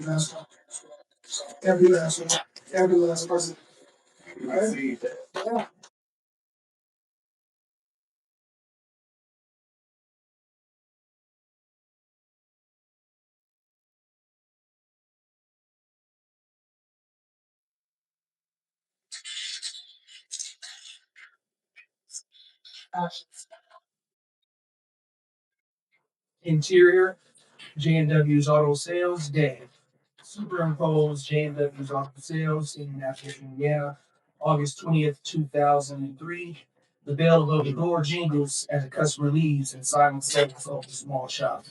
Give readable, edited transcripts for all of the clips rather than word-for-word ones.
last one. Every last one. Every last person. Right? Yeah. Interior, J&W's Auto Sales Day. Superimposed J&W's Auto Sales in Nashville, Indiana, August 20th, 2003. The bell above the door jingles as a customer leaves and silence settles over the small shop.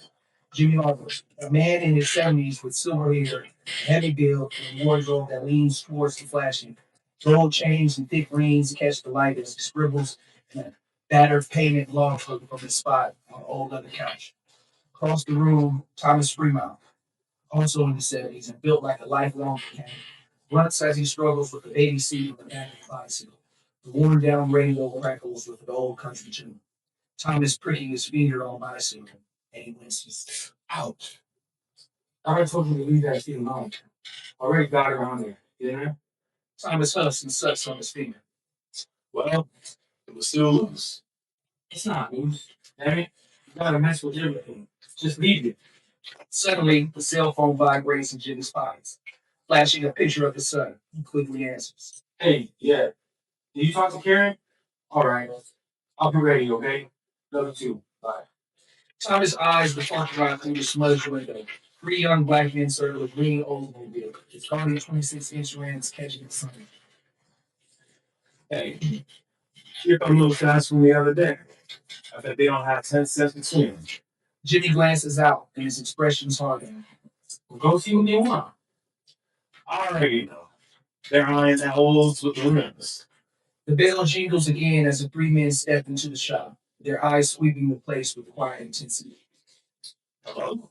Jimmy Oliver, a man in his 70s with silver hair, heavy build, and a wardrobe that leans towards the flashing. Gold chains and thick rings catch the light as he scribbles in a battered painted log book from his spot on an old leather couch. Across the room, Thomas Fremont, also in the 70s and built like a lifelong mechanic, grunts as he struggles with the baby seat of the back of the bicycle. The worn down radio crackles with an old country tune. Thomas pricking his finger on my bicycle, and he winces. Ouch. I already told you to leave that seat alone. I already got it on there. You know? Thomas huffs and sucks on his finger. Well, it was still loose. It's not loose. Damn it. You gotta mess with everything. Just leave it. Suddenly, the cell phone vibrates in Jimmy's pockets, flashing a picture of his son. He quickly answers. Hey, yeah. Did you talk to Karen? All right. I'll be ready, okay? Love you too. Bye. Thomas eyes the parking lot through the smudged window. Three young black men circle a green Oldsmobile. Its guarding 26-inch rims catching the sun. Hey, here come those guys from the other day. I bet they don't have 10 cents between them. Jimmy glances out, and his expression's hardening. Well, go see what they want. I already know. They're eyeing that Olds with the rims. The bell jingles again as the three men step into the shop, their eyes sweeping the place with quiet intensity. Hello?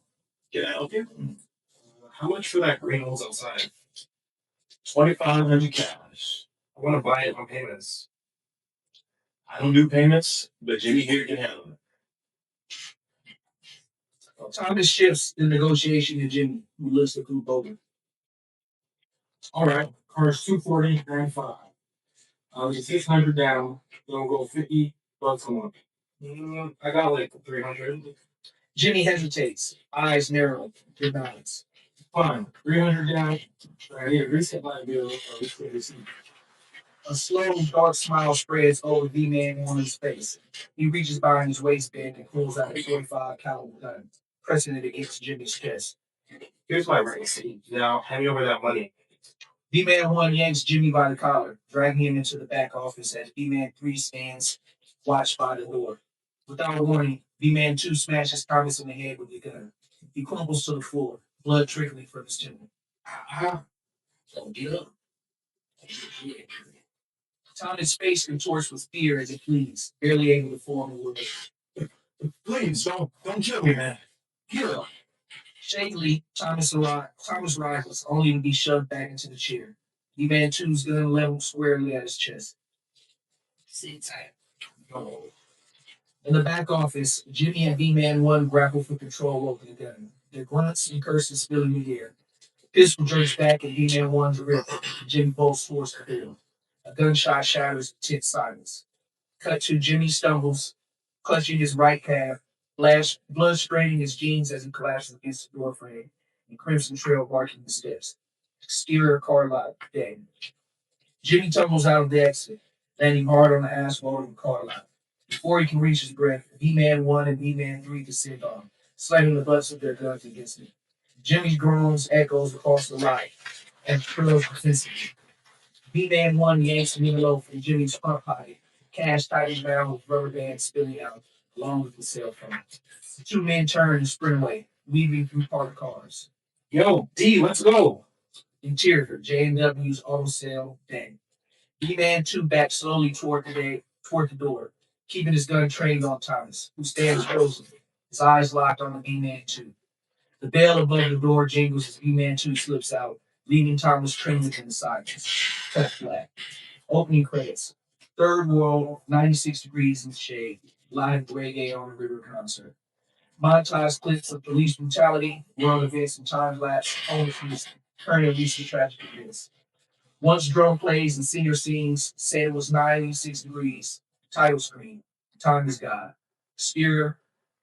Can I help you? How much for that green Olds outside? 2,500 cash. I want to buy it on payments. I don't do payments, but Jimmy here can handle it. Well, Thomas shifts the negotiation to Jimmy, who lifts the group over. All right, car's 240.95. I'll get 600 down. Don't go 50 bucks a month. I got like 300. Jimmy hesitates, eyes narrow, good nods. Fine, 300 down. I need a reset my bill or reset receipt. A slow, dark smile spreads over V-Man Warner's face. He reaches behind his waistband and pulls out a 45 caliber gun, pressing it against Jimmy's chest. Here's my receipt. Now hand me over that money. V-Man 1 yanks Jimmy by the collar, dragging him into the back office as V-Man 3 stands watched by the door. Without warning, V-Man 2 smashes Thomas in the head with the gun. He crumbles to the floor, blood trickling from his temple. Don't get up. Thomas' face contorts with fear as he pleads, barely able to form a word. Please, don't kill me, man. Get up. Shakily, Thomas rises, only to be shoved back into the chair. V-Man 2's gun leveled squarely at his chest. Sit tight. No. In the back office, Jimmy and V-Man 1 grapple for control over the gun. Their grunts and curses filling the air. Pistol jerks back at V-Man 1's grip. Jimmy bolts towards the field. A gunshot shatters the tense silence. Cut to Jimmy stumbles, clutching his right calf, blood spraining his jeans as he collapses against the door frame, and crimson trail marking the steps. Exterior car lot, dead. Jimmy tumbles out of the exit, landing hard on the asphalt of the car lot. Before he can reach his breath, V-Man 1 and V-Man 3 descend on him, slamming the butts of their guns against him. Jimmy's groans echoes across the lot and trails defensively. V-Man 1 yanks an envelope from Jimmy's front pocket, cash tightens down with rubber bands spilling out, along with the cell phone. The two men turn and sprint away, weaving through parked cars. Yo, D, let's go. Interior, J&W's auto sale, bang. V-Man 2 backs slowly toward the door, keeping his gun trained on Thomas, who stands frozen, his eyes locked on the V-Man 2. The bell above the door jingles as V-Man 2 slips out, leaving Thomas trembling in the silence. Cut black. Opening credits. Third World, 96 degrees in the shade. Live reggae on the river concert. Montage clips of police brutality, world events, and time lapse, homelessness, current and recent tragic events. Once drum plays and senior scenes, said it was 96 degrees. Title screen, Time is God. Spear,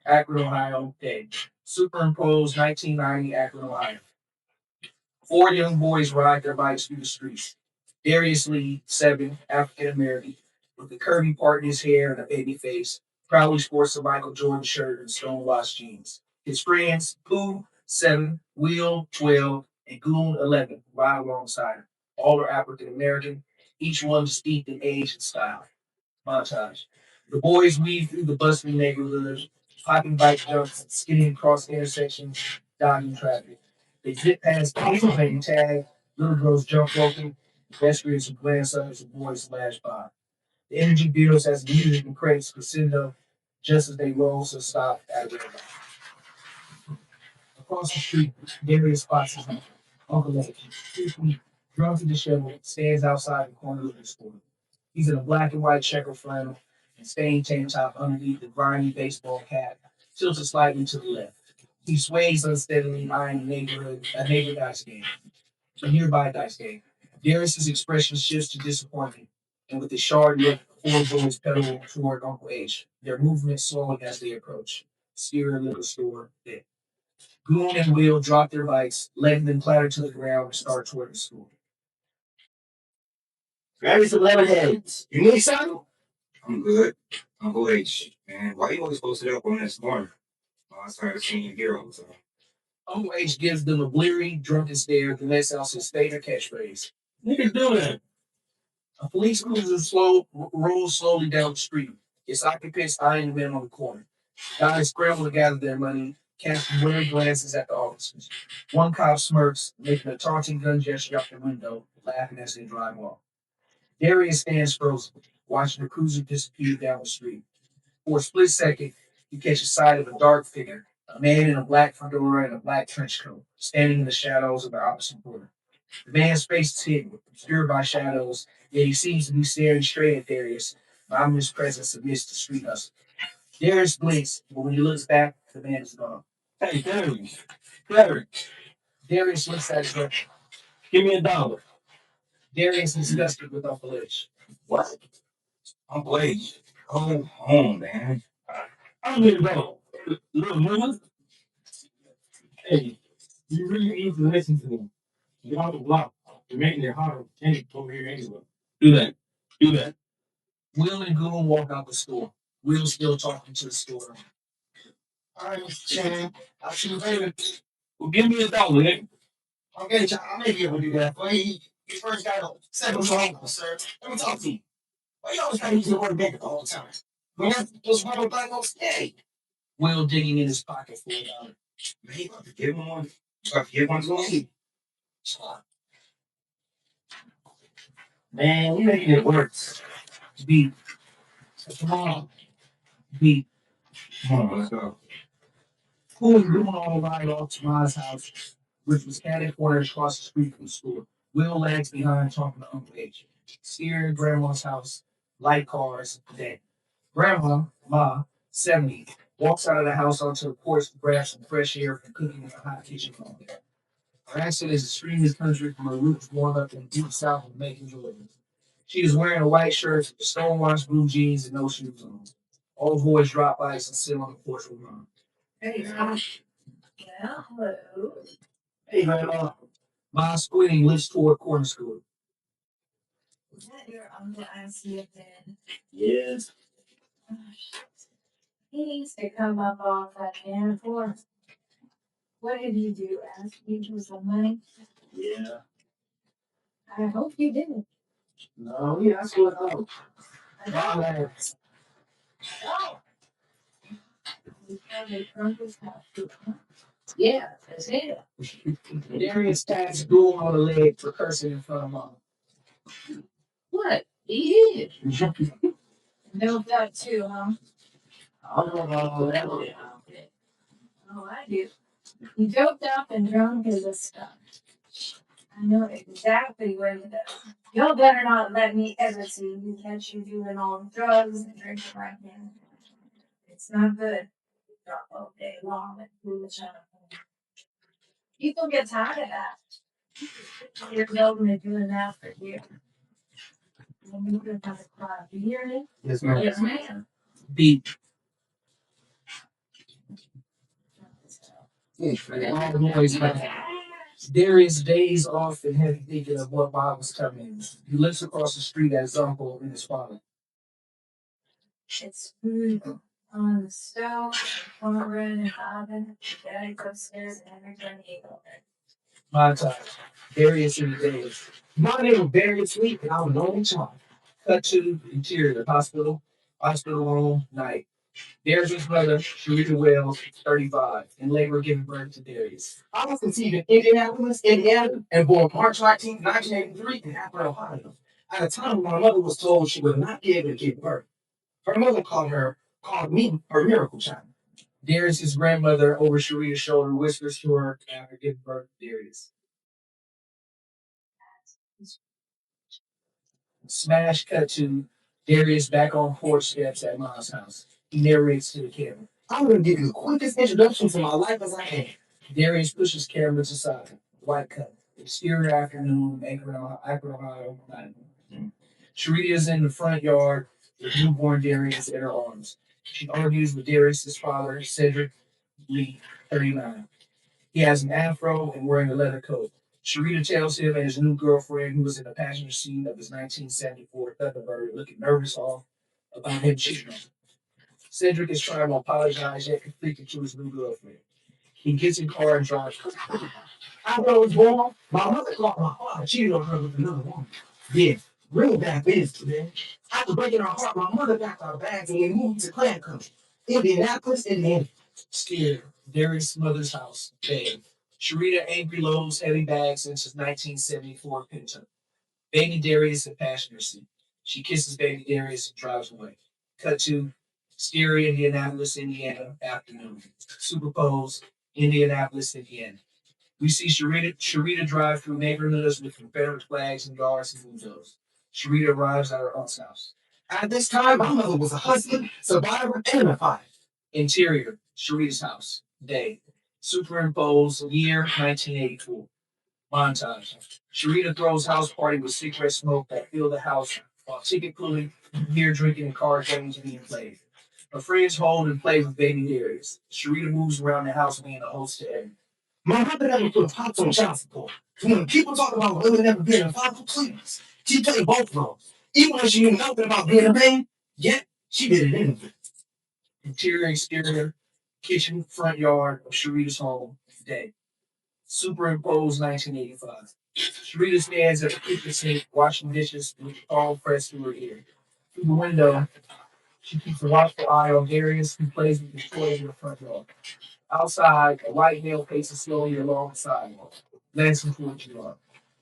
Akron, Ohio, day. Superimposed 1990 Akron, Ohio. Four young boys ride their bikes through the streets. Darius Lee, 7, African American, with a curly part in his hair and a baby face, proudly sports a Michael Jordan shirt and stonewashed jeans. His friends, Pooh, 7, Will, 12, and Goon, 11, ride alongside him. All are African American, each one distinct in age and style. Montage. The boys weave through the bustling neighborhoods, popping bike jumps, skidding across intersections, dodging traffic. They zip past people playing tag, little girls jump roping, pedestrians and grandsons and boys slash by. The energy builds as the music and credits crescendo, just as they roll to stop at a red light. Across the street, Darius spots his Uncle Ed, simply drunk and disheveled, stands outside the corner of the store. He's in a black and white checker flannel and stained tank top underneath the grimy baseball cap, tilted slightly to the left. He sways unsteadily eyeing a neighbor dice game, a nearby dice game. Darius's expression shifts to disappointment, and with a shard look, the four boys pedal toward Uncle H, their movements slowing as they approach. Steer liquor store, there. Goon and Will drop their bikes, letting them clatter to the ground and start toward the school. Grab me some lemon heads. You need some? I'm good. Uncle H, man, why you always posted up on this corner? Oh, I started seeing you here all the time. Uncle H gives them a bleary, drunken stare that lets out his favorite catchphrase. Niggas do that. A police cruiser rolls slowly down the street. Its occupants eyeing the men on the corner. Guys scramble to gather their money, casting wary glances at the officers. One cop smirks, making a taunting gun gesture out the window, laughing as they drive off. Darius stands frozen, watching the cruiser disappear down the street. For a split second, he catches sight of a dark figure, a man in a black fedora and a black trench coat, standing in the shadows of the opposite corner. The man's face is hidden, obscured by shadows, yet he seems to be staring straight at Darius, an ominous presence amidst the street hustle. Darius blinks, but when he looks back, the man is gone. Hey, Darius. Darius. Darius looks at his brother. Give me $1. Darius is disgusted with Uncle H. What? Uncle H. Go home, man. I'm gonna go. Little man. Hey, you really need to listen to them. Get off the block. You're making it harder to change over here anyway. Do that. Do that. Will and Goon walk out the store. Will still talking to the store. All right, Mr. Chan. I'll see you later. Well, give me $1, man. Okay, John, I may be able to do that. But he first got to settle home, sir. Let me talk to you. Why you always got to use the word nigga all the time? When that's those rubber black folks, hey. Will digging in his pocket for $1. Man, you about to give him one? You about to give one to him? Man, you making it worse. Beat. Come on. Beat. Come on, let's go. Who was doing all the ride off to Ma's house, which was catty cornered across the street from the store. Will lags behind talking to Uncle H. Steer Grandma's house, light cars, dead. Grandma, Ma, 70, walks out of the house onto the porch to grab some fresh air from cooking in the hot kitchen all day. Her accent is extremely country from her roots growing up in the deep south of Macon, Georgia. She is wearing a white shirt, stonewashed blue jeans, and no shoes on. All boys drop by and sit on the porch with Mom. Hey, Mom. Yeah, hello. Hey, Grandma. Ma squinting lifts toward corner school. Was that your uncle asked you then? Yes. Oh, he needs to come up off that can for. What did you do? Ask you for some money? Yeah. I hope you didn't. No, he asked for it though. I know. No. He's probably from his house too. Yeah, that's it. Darius taps Gould on the leg for cursing in front of Mom. What? He is. No, that too, huh? Oh, that was it. Oh, I do. He doped up and drunk as a skunk. I know exactly what he does. Y'all better not let me ever see you catch you doing all the drugs and drinking right now. It's not good. all day long and do the job. People get tired of that. You're building and doing that for you. When you can have a crowd, you hear it? Yes, ma'am. Yes, ma'am. Beat. All the noise, man. Darius days off and heavy thinking of what Bob was coming. He lives across the street at his uncle and his father. It's food on the stove, cornbread in the oven. Daddy upstairs and everybody ate it. Montage. Darius in the days. My name was Darius Sweet and I'm an only child. Cut to interior hospital room, night. Darius' mother, Sharita Wells, 35, in labor giving birth to Darius. I was conceived in Indianapolis, Indiana, and born March 19, 1983 in Akron, Ohio. At a time when my mother was told she would not be able to give birth. Her mother called me her miracle child. Darius' grandmother over Sharita's shoulder whispers to her after giving birth to Darius. Smash cut to Darius back on porch steps at Mom's house. He narrates to the camera. I'm going to give you the quickest introduction to my life as I can. Darius pushes cameras aside. White cut. Exterior afternoon, Akron, Ohio, night. Sharita is in the front yard with newborn Darius in her arms. She argues with Darius' father, Cedric Lee, 39. He has an afro and wearing a leather coat. Sharita tells him and his new girlfriend, who was in the passenger seat of his 1974 Thunderbird, looking nervous off about him cheating on her. Cedric is trying to apologize yet conflicted to his new girlfriend. He gets in the car and drives. After I was born, my mother thought my father cheated on her with another woman. Yeah, real bad business, man. After breaking her heart, my mother packed our bags and we moved to Clan Country, Indianapolis, Indiana. Scared. Darius' mother's house. Bed. Sharita angry loads heavy bags into 1974 Pinto. Baby Darius in passenger seat. She kisses baby Darius and drives away. Cut to Stereo, Indianapolis, Indiana, afternoon. Superpose, Indianapolis, Indiana. We see Sharita drive through neighborhoods with Confederate flags and yards and windows. Sharita arrives at her aunt's house. At this time, my mother was a husband, survivor, and a fighter. Interior, Sharita's house. Day. Superimpose, year 1984. Montage. Sharita throws house party with cigarette smoke that fill the house while ticket pulling, beer drinking, and card games being played. Her friends hold and play with baby Darius. Sharita moves around the house being a host to everyone. My mother never put pops on child support. So when people talk about women never being a father, please. She played both roles. Even when she knew nothing about being a man, yet she did it anyway. Interior, exterior, kitchen, front yard of Sharita's home. Day. Superimposed 1985. Sharita stands at the kitchen sink washing dishes with the phone pressed to her ear. Through the window, she keeps a watchful eye on Darius, who plays with his toys in the front yard. Outside, a white male paces slowly along the sidewalk, glancing towards the yard.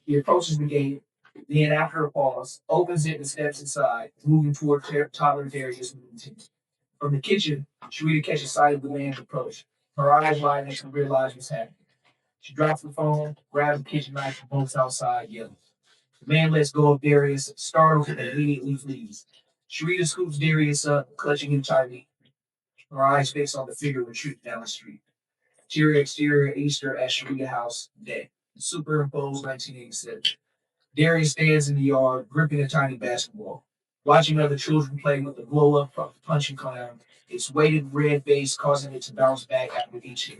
He approaches the gate, then, after a pause, opens it and steps inside, moving toward toddler Darius with intent. From the kitchen, Sharita catches sight of the man's approach. Her eyes widen as she realizes what's happening. She drops the phone, grabs the kitchen knife, and bolts outside, yelling. The man lets go of Darius, startled, and immediately flees. Sharita scoops Darius up, clutching him tightly, her eyes fixed on the figure retreating down the street. Interior, exterior, Easter at Sharita House, day. Superimposed 1987. Darius stands in the yard, gripping a tiny basketball, watching other children play with the blow up punching clown, its weighted red base causing it to bounce back after each hit.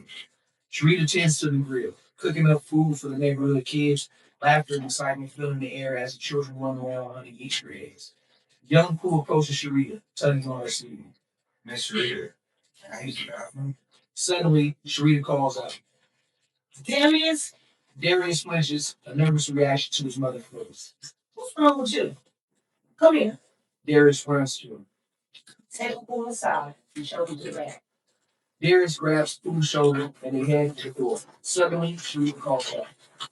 Sharita tends to the grill, cooking up food for the neighborhood kids, laughter and excitement filling the air as the children run around hunting Easter eggs. Young Pooh approaches Sharita, tugging on her sleeve. Miss Sharita, can I use the bathroom? Suddenly, Sharita calls out, Darius? Darius flinches, a nervous reaction to his mother's voice. What's wrong with you? Come here. Darius runs to him. Take Pooh aside and show me the back. Darius grabs Pooh's shoulder and they head to the door. Suddenly, Sharita calls out,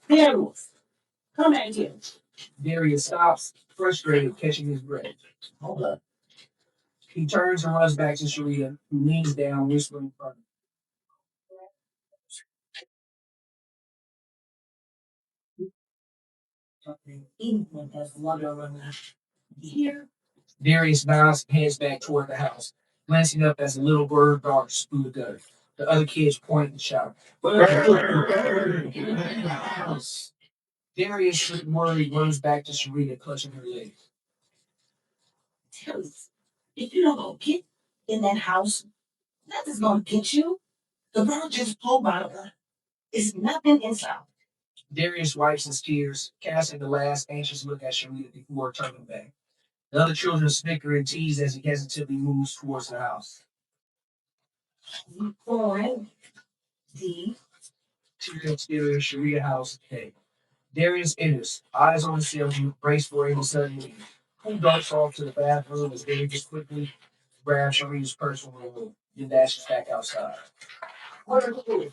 Darius, come at here. Darius stops, frustrated, catching his breath. Hold up. He turns and runs back to Sharita, who leans down, whispering from anyone has wonder around here. Darius nods and heads back toward the house. glancing up as a little bird darts through the gutter. The other kids point and shout, "House!" Darius, looking worried, runs back to Sharita, clutching her leg. Tell us, if you don't go get in that house, nothing's gonna get you. The bird just flew by her. It's nothing inside. Darius wipes his tears, casting the last anxious look at Sharita before turning back. The other children snicker and tease as he hesitantly moves towards the house. You foreign, D. To the exterior Sharia house today. Darius enters, eyes on the ceiling, brace for any sudden need. He darts off to the bathroom as Darius quickly grabs Sharita's purse from the room, then dashes back outside. What are you?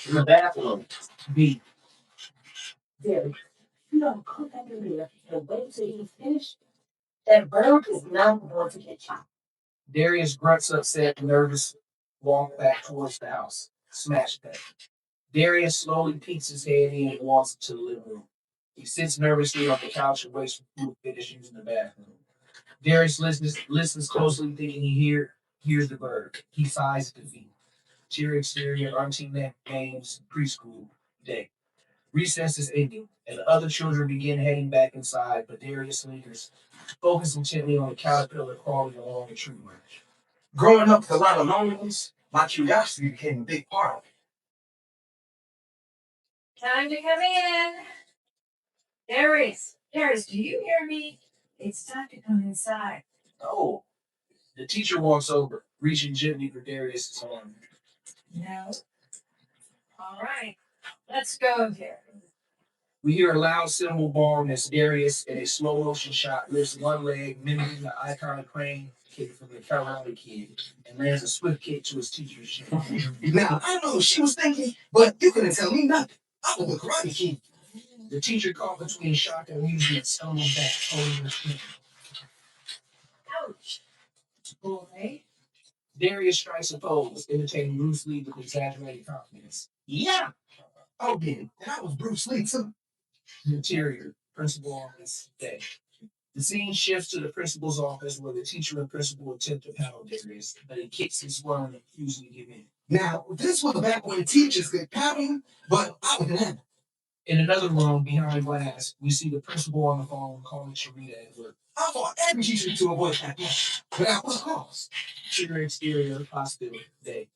In the bathroom, B. There. You don't come back in there and wait till he's finished. That bird is not going to get you. Darius grunts upset and nervous, walk back towards the house. Smash that. Darius slowly peeks his head in and walks into the living room. He sits nervously on the couch and waits for food to finish using the bathroom. Darius listens closely, thinking hears the bird. He sighs at defeat. Cheery exterior, auntie names preschool day. Recess is ending, and the other children begin heading back inside, but Darius lingers, focused intently on the caterpillar crawling along the tree branch. Growing up with a lot of loneliness, my curiosity became a big part of it. Time to come in. Darius, do you hear me? It's time to come inside. Oh, the teacher walks over, reaching gently for Darius's arm. No. All right, let's go here. We hear a loud cymbal bomb as Darius, in a slow motion shot, lifts one leg, mimicking the iconic crane kick from the Karate Kid, and lands a swift kick to his teacher's shin. Now, I know what she was thinking, but you couldn't tell me nothing. I was the Karate Kid. The teacher, caught between shock and amusement, stumbled back, holding his chin. Ouch. Boy. Darius strikes a pose, imitating Bruce Lee with exaggerated confidence. Yeah. Oh, yeah. And I was Bruce Lee, too. Interior, principal office, day. The scene shifts to the principal's office where the teacher and principal attempt to paddle Darius, but he kicks his swirl and refuses to give in. Now, this was back when teachers could paddle, but I wouldn't have it. In another room behind glass, we see the principal on the phone calling Sharita at work. I thought every teacher to avoid that one. But at what cost? Sugar exterior, hospital, day.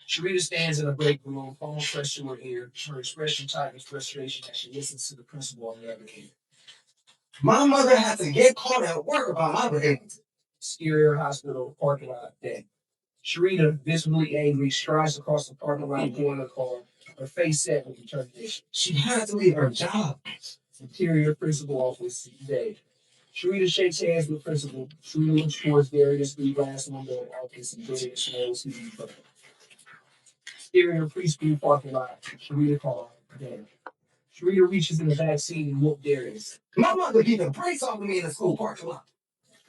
Sharita stands in a break room, phone pressed to her ear, her expression tight with frustration as she listens to the principal on the other end. My mother had to get caught at work about my behavior. Exterior hospital, parking lot, day. Sharita, visibly angry, strides across the parking lot toward her car, her face set with determination. She had to leave her job. Interior principal office, day. Sharita shakes hands with principal. Sharita looks towards Darius through glass window office and Darius knows who's in front. Exterior preschool parking lot. Sharita calls. Day. Sharita reaches in the back seat and whoop Darius. My mother beat the brakes off of me in the school parking lot.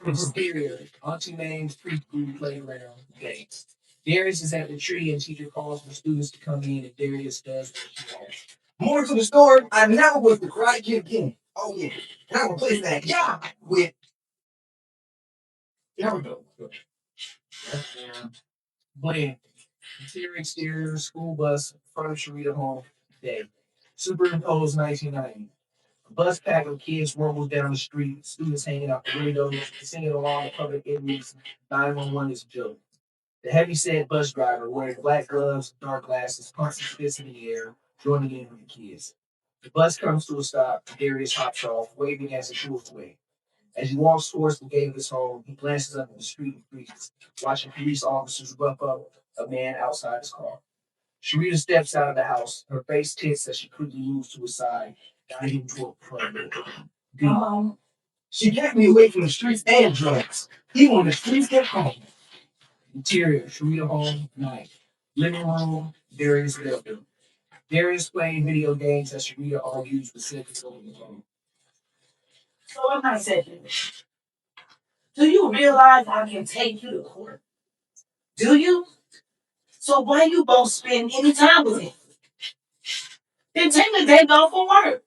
Exterior, auntie names preschool playground. Day. Darius is at the tree and teacher calls for students to come in and Darius does what she wants. More to the story, I never was the Karate Kid again. Oh, yeah. And I replaced that yeah with. There we go. Blend. Interior, exterior, school bus, front of Sharita home. Day. Superimposed 1990. A bus pack of kids rumbles down the street, students hanging out the windows, singing along the public enemies. 911 is a joke. The heavy-set bus driver, wearing black gloves and dark glasses, pumps his fist in the air, joining in with the kids. The bus comes to a stop. Darius hops off, waving as it pulls away. As he walks towards the gate of his home, he glances up at the street and freezes, watching police officers rough up a man outside his car. Sharita steps out of the house, her face tense as she quickly moves to his side, guiding toward the front door. B. She kept me away from the streets and drugs. Even when the streets kept calling. Interior, Sharita home, night. Living room, Darius bedroom. Darius playing video games as Sharita argues with Cedric over the phone. So I said, do you realize I can take you to court? Do you? So why you both spend any time with him? Then take the day off for work.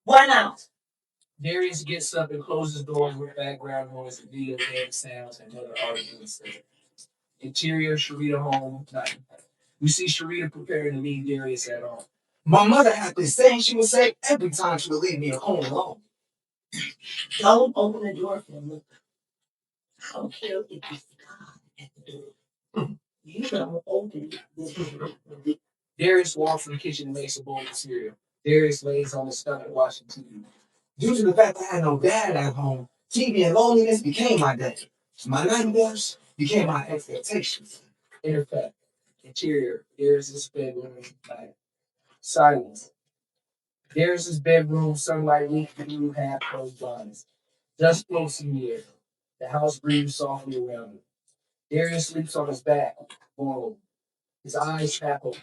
Why not? Darius gets up and closes the door with background noise and video game sounds and other arguments. Interior, Sharita home, night. We see Sharita preparing to meet Darius at home. My mother had this saying she would say every time she would leave me at home alone. Don't open the door for me. I don't care if it's God at the door. You don't open this door. Darius walks from the kitchen and makes a bowl of cereal. Darius lays on his stomach watching TV. Due to the fact that I had no dad at home, TV and loneliness became my day. My nightmares became my expectations. Interfact. Interior. Darius' bedroom. Night. Silence. Darius' bedroom, sunlight leaking through half-closed blinds. Dust floats in the air. The house breathes softly around him. Darius sleeps on his back, vulnerable. His eyes hackle.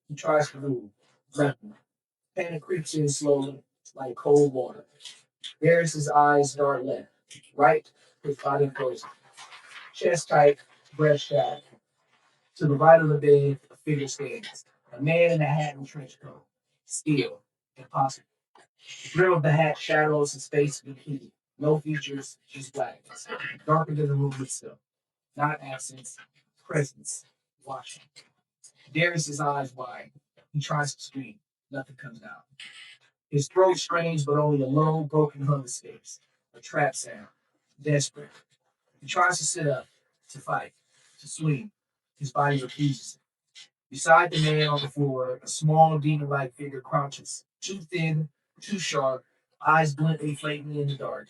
He tries to move. Nothing. Panic creeps in slowly, like cold water. Darius' eyes dart left. Right, his body frozen. Chest tight, breath shallow. To the right of the bed, a figure stands. A man in a hat and trench coat. Still. Impossible. The brim of the hat shadows his face completely. No features, just blackness. Darker than the room itself. Not absence, presence. Watching. Darius' eyes wide. He tries to scream. Nothing comes out. His throat strains, but only a low, broken hum escapes. A trap sound. Desperate. He tries to sit up, to fight, to swing. His body refuses. Beside the man on the floor, a small, demon-like figure crouches. Too thin, too sharp, eyes glint inflating in the dark.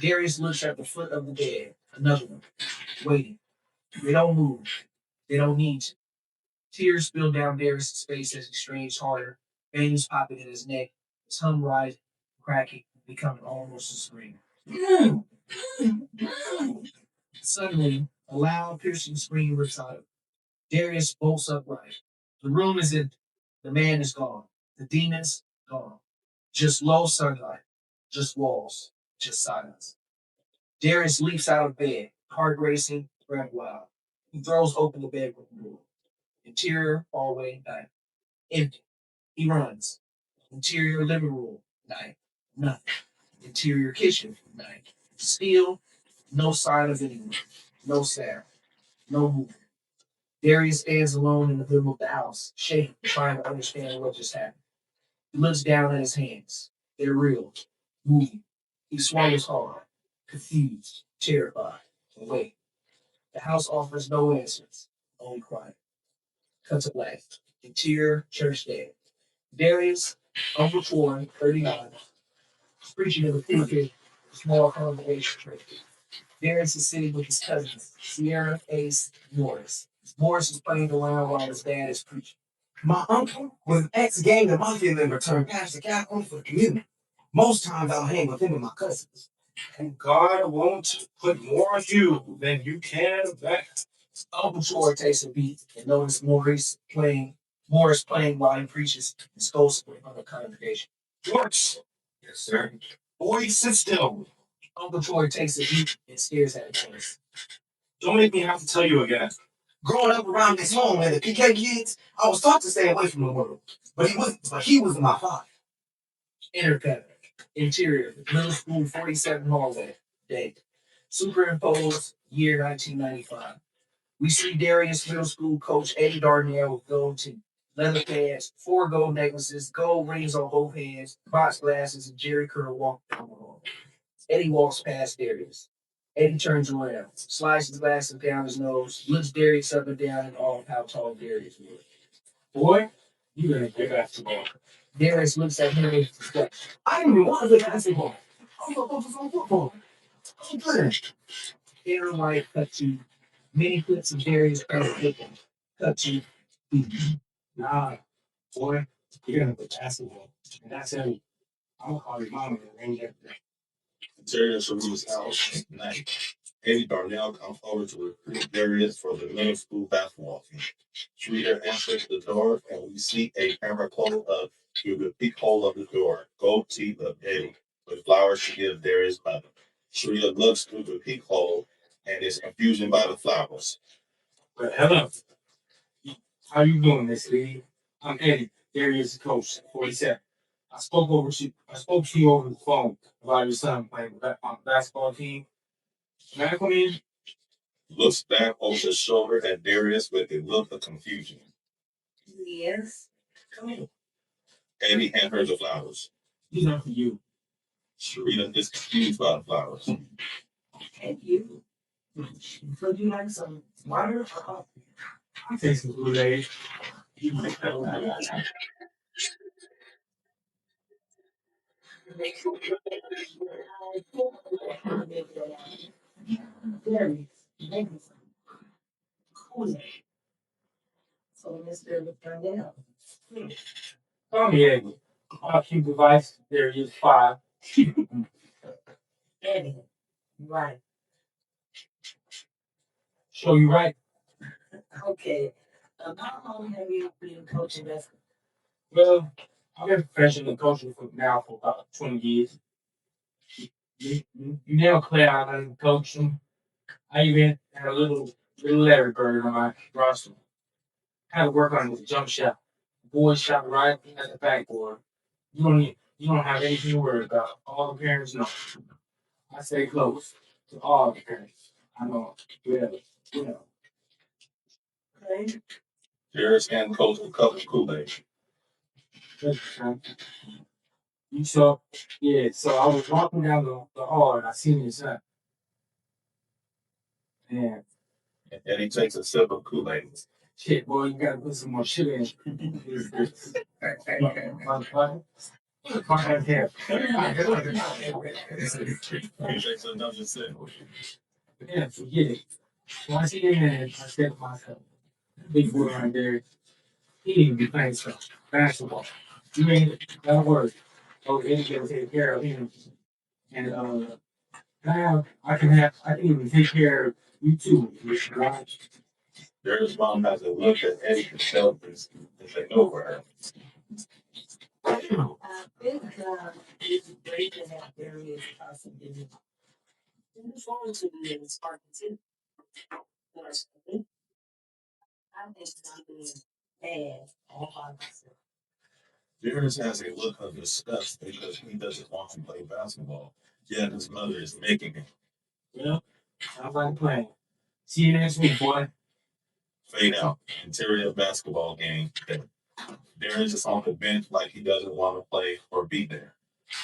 Darius looks at the foot of the bed. Another one. Waiting. They don't move. They don't need to. Tears spill down Darius' face as he strains harder, veins popping in his neck, his hum rising, cracking, becoming almost a scream. Suddenly, a loud, piercing scream rips out of him. Darius bolts upright. The room is empty. The man is gone. The demons gone. Just low sunlight. Just walls. Just silence. Darius leaps out of bed, heart racing, breath wild. He throws open the bedroom door. Interior hallway night. Empty. He runs. Interior living room night. Nothing. Interior kitchen night. Still, no sign of anyone. No sound. No movement. Darius stands alone in the middle of the house, shaking, trying to understand what just happened. He looks down at his hands. They're real, moving. He swallows hard, confused, terrified. And wait, the house offers no answers, only quiet. Cut to black. Interior church day. Darius, Uncle Troy, 39, is preaching in the pulpit, a small congregation church. Darius is sitting with his cousins, Sierra, Ace, Morris. Morris is playing around while his dad is preaching. My uncle was an ex-gang and mafia member turned pastor Catholic for the community. Most times I'll hang with him and my cousins. And God won't put more on you than you can bear. Uncle Troy takes a beat and notices Morris playing while he preaches and scolds on the congregation. George. Yes, sir. Boy, sit still. Uncle Troy takes a beat and stares at Morris. Don't make me have to tell you again. Growing up around this home and the PK kids, I was taught to stay away from the world. But he was my father. Intercut. Interior. Middle school 47 hallway. Date. Superimposed year 1995. We see Darius Middle School coach Eddie Darnell with gold teeth, leather pants, 4 gold necklaces, gold rings on both hands, box glasses, and Jerry curl walk down the hall. Eddie walks past Darius. Eddie turns around, slides his glasses down his nose, looks Darius up and down in awe of how tall Darius was. Boy, you're gonna get basketball. Darius looks at him with disgust. I didn't even want to play basketball. I was focused on football. I'm good. Inner light cut to many clips of Darius playing football. Cut to Nah, boy, you're gonna play basketball. And that's heavy. I'm gonna call your mom and arrange everything. Interior Sharita's house at night. Eddie Darnell comes over to recruit Darius for the middle school basketball team. Sharita enters the door and we see a camera close up through the peephole of the door. Gold teeth of Eddie with flowers she gives Darius mother. Sharita looks through the peephole and is confused by the flowers. But hello. How you doing, Miss Lee? I'm Eddie, Darius' coach, 47. I spoke to you over the phone about your son playing on the basketball team. Can I come in? looks back over his shoulder at Darius with a look of confusion. Yes. Come here. Eddie hands her the flowers. These are for you. Sharita is confused by the flowers. And you. Would you like some water or coffee? I take some Kool-Aid. Very, maybe some Kool-Aid. So Mr. Darnell. Call me Eddie. I'll keep device. There is 5. Eddie. Right. Show you right. Okay. How long have you been coaching basketball? Well, I've been professional coaching for now for about 20 years. You nail clear out and coach them. I even had a little Larry Bird on my roster. Had to work on his jump shot. Boy shot right at the backboard. You don't have anything to worry about. All the parents know. I stay close to all the parents. I know. Yeah. Okay. Darius hands Coach a cup of Kool-Aid. You saw, yeah. So I was walking down the hall and I seen his son. Yeah. And Eddie takes a sip of Kool-Aid. Shit, boy, you gotta put some more shit in. Motherfucker. He takes another sip. Yeah, forget it. Once he in there, I said to myself, big boy right there, he need to be playing some basketball. You ain't gotta worry. Oh, Eddie gotta take care of him. And now I can even take care of you too, Mr. Raj. Darius' mom has a look that Eddie can tell is like over her. I think it's great to have various possibilities. And look forward to being Spartan too. Personally, I think something bad all by myself. Darius has a look of disgust because he doesn't want to play basketball, yet his mother is making him. Well, sounds like a plan. See you next week, boy. Fade out. Interior basketball game. Darius is on the bench like he doesn't want to play or be there.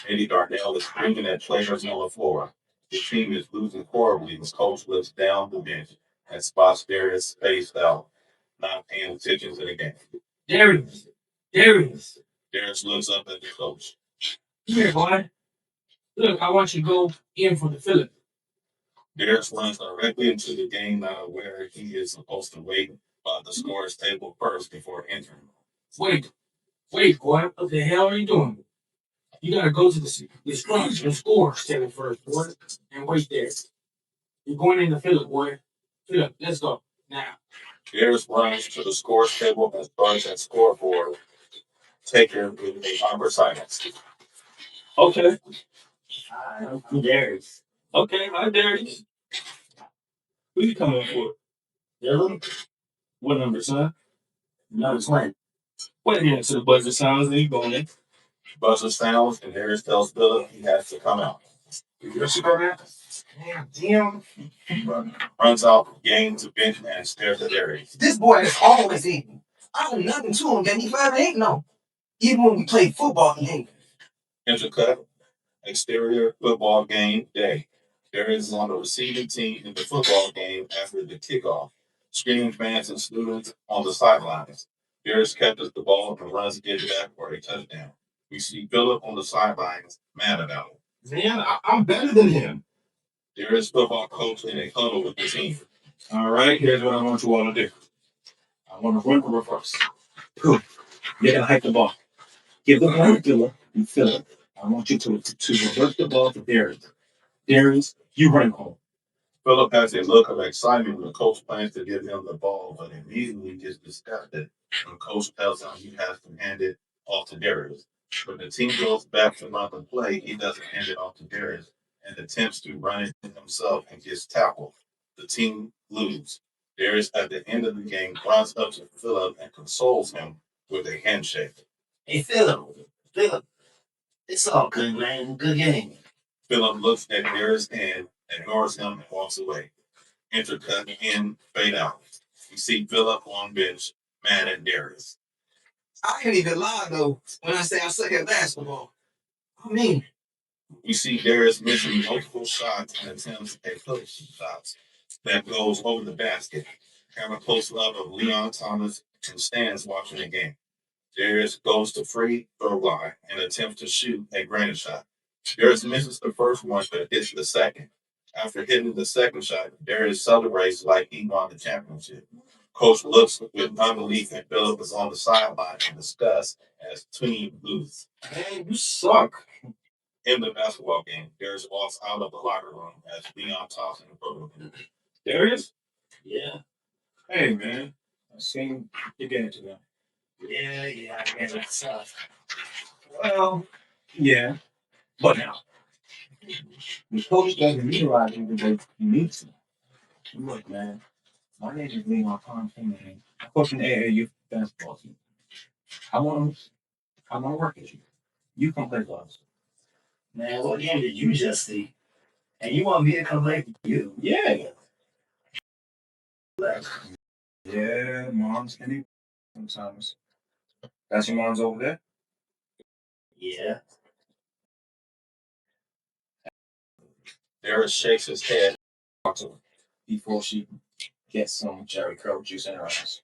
Eddie Darnell is screaming at players on the floor. The team is losing horribly as coach looks down the bench and spots Darius spaced out, not paying attention to the game. Darius. Darius. Darius looks up at the coach. Come here, boy. Look, I want you to go in for the Philip. Darius runs directly into the game, not aware he is supposed to wait by the scorer's table first before entering. Wait, boy. What the hell are you doing? You gotta go to the scores table first, boy, and wait there. You're going in the Philip, boy. Philip, let's go. Now. Darius runs to the scores table and starts at scoreboard, taken with a awkward silence. Okay. Darius. Okay, hi Darius. Who you coming for? Dylan? What number, son? Number 20. Wait a minute to the buzzer sounds and you going in. Buzzer sounds and Darius tells Philip he has to come out. You're supposed damn. Runs out, gains the bench, and stares at Darius. This boy is always eating. I do nothing to him that he forever ain't no. Even when we played football, he ain't. Intercut, exterior football game day. Darius is on the receiving team in the football game after the kickoff. Screaming fans and students on the sidelines. Darius catches the ball and runs to get it back for a touchdown. We see Philip on the sidelines, mad about it. Man, I'm better than him. Darius football coach in a huddle with the team. All right, here's what I want you all to do. I want to run the reverse. Poof. You're going to hike the ball. Give the ball to Philip. You Philip. I want you to reverse the ball to Darius. Darius, you run home. Philip has a look of excitement when the coach plans to give him the ball, but immediately gets disgusted when coach tells him he has to hand it off to Darius. When the team goes back to run the play, he doesn't hand it off to Darius and attempts to run it himself and gets tackled. The team loses. Darius, at the end of the game, runs up to Philip and consoles him with a handshake. Hey, Philip, it's all good, man. Good game. Philip looks at Darius and ignores him and walks away. intercut in, fade out. We see Philip on bench, mad at Darius. I can't even lie though when I say I suck at basketball. I mean, We see Darius missing multiple shots and attempts at close shots that goes over the basket. Camera close up of Leon Thomas and stands watching the game. Darius goes to free throw line and attempts to shoot a granite shot. Darius misses the first one but hits the second. After hitting the second shot, Darius celebrates like he won the championship. Coach looks with unbelief and Philip is on the sideline to discuss as team loses. Man, you suck. In the basketball game, Darius walks out of the locker room as Leon talks in the program. Darius? Yeah. Hey, man. I seen you get into them. Yeah, I guess that's tough. Well, yeah. But now, the coach doesn't utilize you the way he needs to. Look, man. My name is Leon Thomas, and I coach an AAU basketball team. I want to work with you. You come play for us. Man, what game did you just see? And you want me to come play for you? Yeah. Yeah, mom's any sometimes. That's your mom's over there? Yeah. Darius shakes his head. Before she gets some Jerry Curl juice in her ass.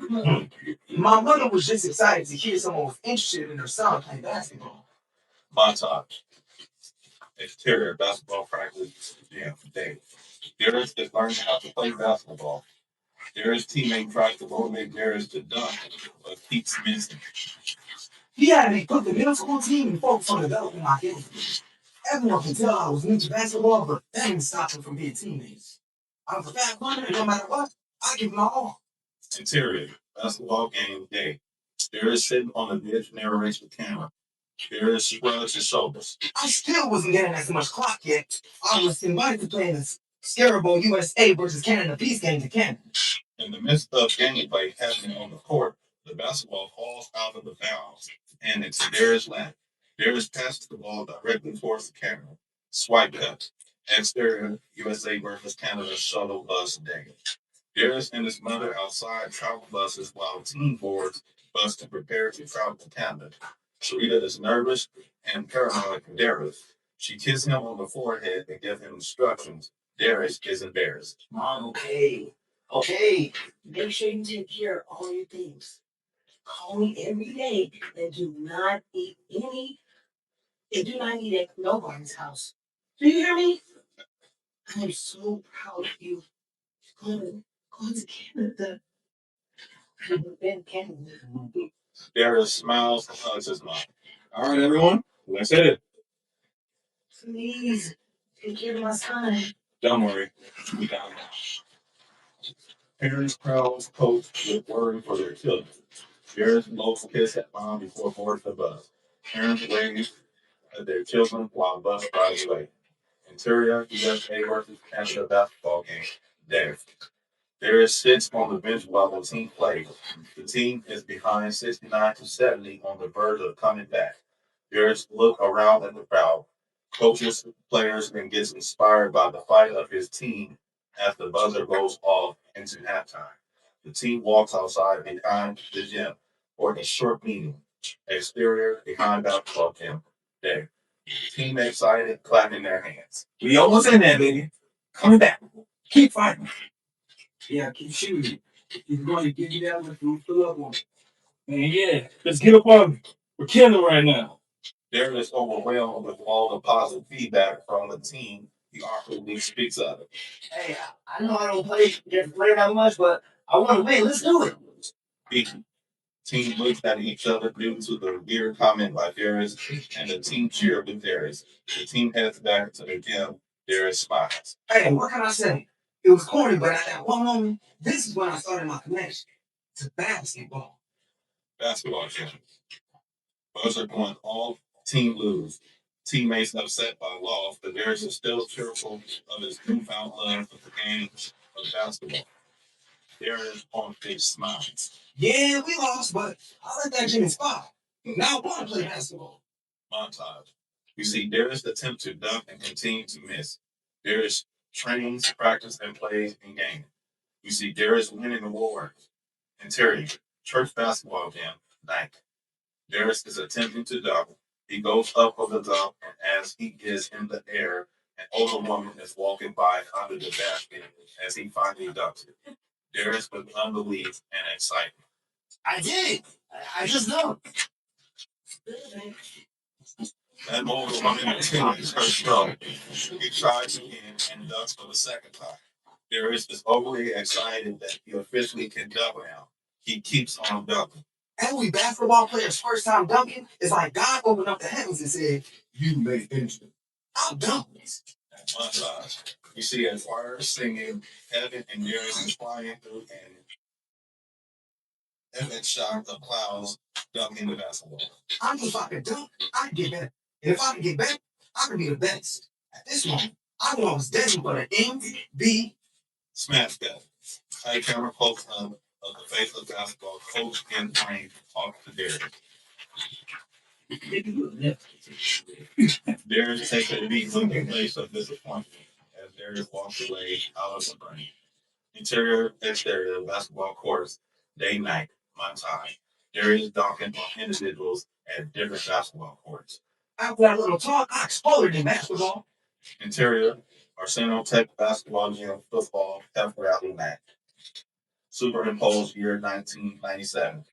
my mother was just excited to hear someone was interested in her son playing basketball. Montage. Exterior basketball practice gym day. Darius is learning how to play basketball. Darius' teammate tries to motivate Darius to dunk, but keeps missing. He had me put the middle school team and focus on developing my game. Everyone can tell I was new to basketball, but that didn't stop me from being teammates. I was a fat runner, and no matter what, I give my all. Interior basketball game day. Darius sitting on the bench narrates the camera. Darius shrugs his shoulders. I still wasn't getting as much clock yet. I was invited to play in the Scarabo USA versus Canada Peace game to Canada. In the midst of gameplay happening on the court, the basketball falls out of the bounds, and it's Darius' lap. Darius passes the ball directly towards the camera. Swipe cut. Exterior USA versus Canada shuttle bus day. Darius and his mother outside travel buses while team boards bus to prepare to travel to Canada. Sharita is nervous and paranoid for Darius. She kisses him on the forehead and gives him instructions. Darius is embarrassed. Mom, okay. Okay. Make sure you take care of all your things. Call me every day and do not eat at nobody's house. Do you hear me? I am so proud of you. Going to Canada. I've been Canada. Darius smiles and hugs his mom. All right, everyone. Let's hit it. Please take care of my son. Don't worry. We got it. Parents, crowds, coach with worry for their children. Darius blows a kiss at mom before boarding the bus. Parents wave at their children while bus drives away. Interior USA versus Canada basketball game. Darius sits on the bench while the team plays. The team is behind 69-70 on the verge of coming back. Darius looks around at the crowd, coaches, players, and gets inspired by the fight of his team as the buzzer goes off into halftime. The team walks outside behind the gym for a short meeting. Exterior behind basketball gym. There. Team excited, clapping their hands. We almost in there, baby. Coming back. Keep fighting. Yeah, keep shooting. He's going to give you that one to fill up on. Man, yeah. Let's get up on me. We're killing right now. Darren is overwhelmed with all the positive feedback from the team. He awkwardly speaks of it. Hey, I know I don't play that much, but I want to win. Let's do it. The team looks at each other due to the weird comment by Darius, and the team cheer with Darius. The team heads back to the gym. Darius smiles. Hey, what can I say? It was corny, but at that one moment, this is when I started my connection to basketball. Basketball gym. Buzzer going off. Team lose. Teammates upset by loss, but Darius is still cheerful of his newfound love for the game of basketball. Darius on face smiles. Yeah, we lost, but I let that gym inspire. Now I want to play basketball. Montage. We see Darius attempt to dunk and continue to miss. Darius trains, practice, and plays in game. We see Darius winning awards. Interior, church basketball game, night. Darius is attempting to dunk. He goes up for the dunk, and as he is in the air, an older woman is walking by under the basket as he finally dunks it. Darius with unbelief and excitement. I did it. I just know. That older woman continues her struggle. He tries again and dunks for the second time. Darius is overly excited that he officially can dunk now. He keeps on dunking. Every basketball player's first time dunking is like God opened up the heavens and said, "You may finish it." I'll dunk this. At one time, you see a choir singing, Heaven and Darius is flying through, and Evan shot of clouds dunking the basketball. I knew if I could dunk, I'd get better. And if I could get better, I could be the best. At this moment, I knew I was destined for the MB. Smash that. High camera close up of the face of basketball, coach and Frank talk to Darius. Darius takes a deep look in face of disappointment as Darius walks away out of the brain. Interior, exterior, basketball courts, day, night, montage. Darius dunking on individuals at different basketball courts. After that little talk, I exploded in basketball. Interior, Arsenal Tech basketball gym, football, pep rally night. Superimposed year 1997.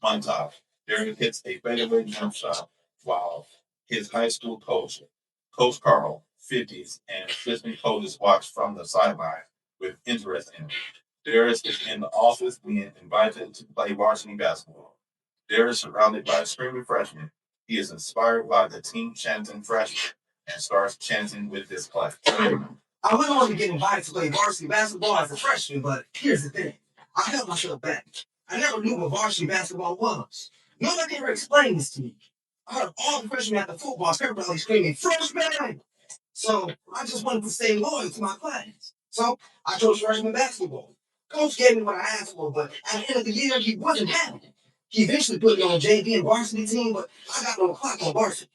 Montage. Darius hits a fadeaway jump shot while his high school coach, Coach Carl, 50s, and assistant coaches watch from the sideline with interest in him. Darius is in the office being invited to play varsity basketball. Darius, surrounded by screaming freshmen, he is inspired by the team chanting freshman and starts chanting with this class. I went on to get invited to play varsity basketball as a freshman, but here's the thing. I held myself back. I never knew what varsity basketball was. Nobody ever explained this to me. I heard all the freshmen at the football pep rally screaming, "Freshman!" So I just wanted to stay loyal to my class. So I chose freshman basketball. Coach gave me what I asked for, but at the end of the year, he wasn't happy. He eventually put me on the JV and varsity team, but I got no clock on varsity.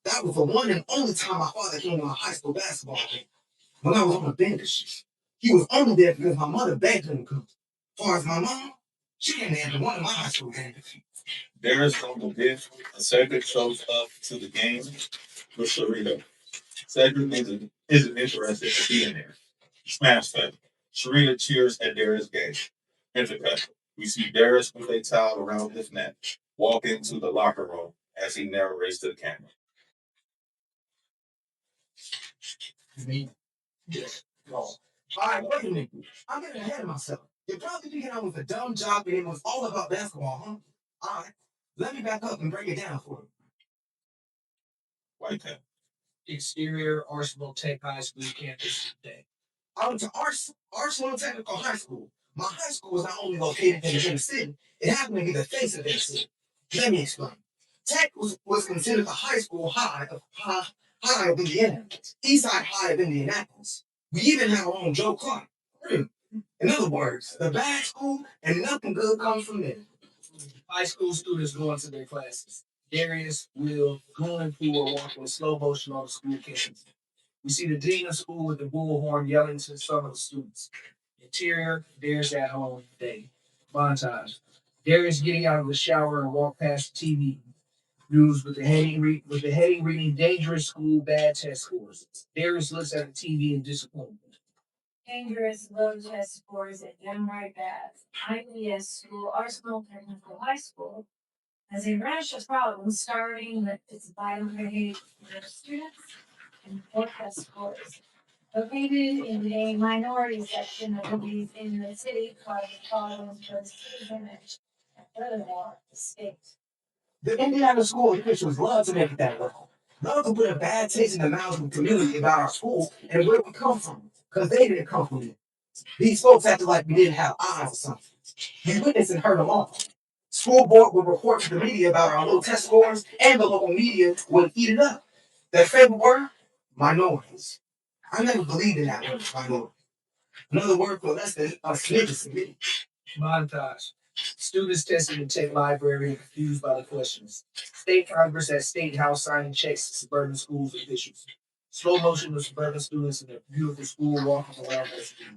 That was the one and only time my father came to my high school basketball game. When I was on the bench, he was only there because my mother begged him to come. As far as my mom, she came there to one of my high school games. Darius on the bench, and Cedric shows up to the game with Sharita. Cedric isn't interested in being there. Smash cut. Sharita cheers at Darius' game. Intercut. We see Darius with a towel around his neck walk into the locker room as he narrates to the camera. Me? Yes. No. All right, wait a minute. I'm getting ahead of myself. You're probably thinking I was a dumb jock and it was all about basketball, huh? All right, let me back up and break it down for you. White cap. Exterior Arsenal Tech High School campus today. I went to Arsenal Technical High School. My high school was not only located in the inner city, it happened to be the face of the city. Let me explain. Tech was considered the high school high of Indiana, Eastside High of Indianapolis. We even had our own Joe Clark. In other words, the bad school and nothing good comes from there. High school students going to their classes. Darius, Will, Goon, and Pooh are walking in slow motion on the school campus. We see the dean of school with the bullhorn yelling to some of the students. Interior, Darius at home, day. Montage. Darius getting out of the shower and walk past the TV. News with the heading reading dangerous school bad test scores. Darius looks at the TV in disappointment. Dangerous low test scores at downright bad. IPS school, Arsenal Technical High School, has a rash of problems starting with its violent behavior of students and poor test scores. Located in a minority section of cities in the city, causes problems for the city's image and furthermore, the state. The Indiana school officials love to make it that way. Love to put a bad taste in the mouths of the community about our school and where we come from, because they didn't come from it. These folks acted like we didn't have eyes or something. We witnessed and heard them all. School board would report to the media about our low test scores, and the local media would eat it up. Their favorite word minorities. I never believed in that word, minority. Another word for less than a snitch to me. Montage. Students tested in tech library and confused by the questions. State Congress at State House signing checks to suburban schools officials. Slow motion of suburban students in a beautiful school walking around their school.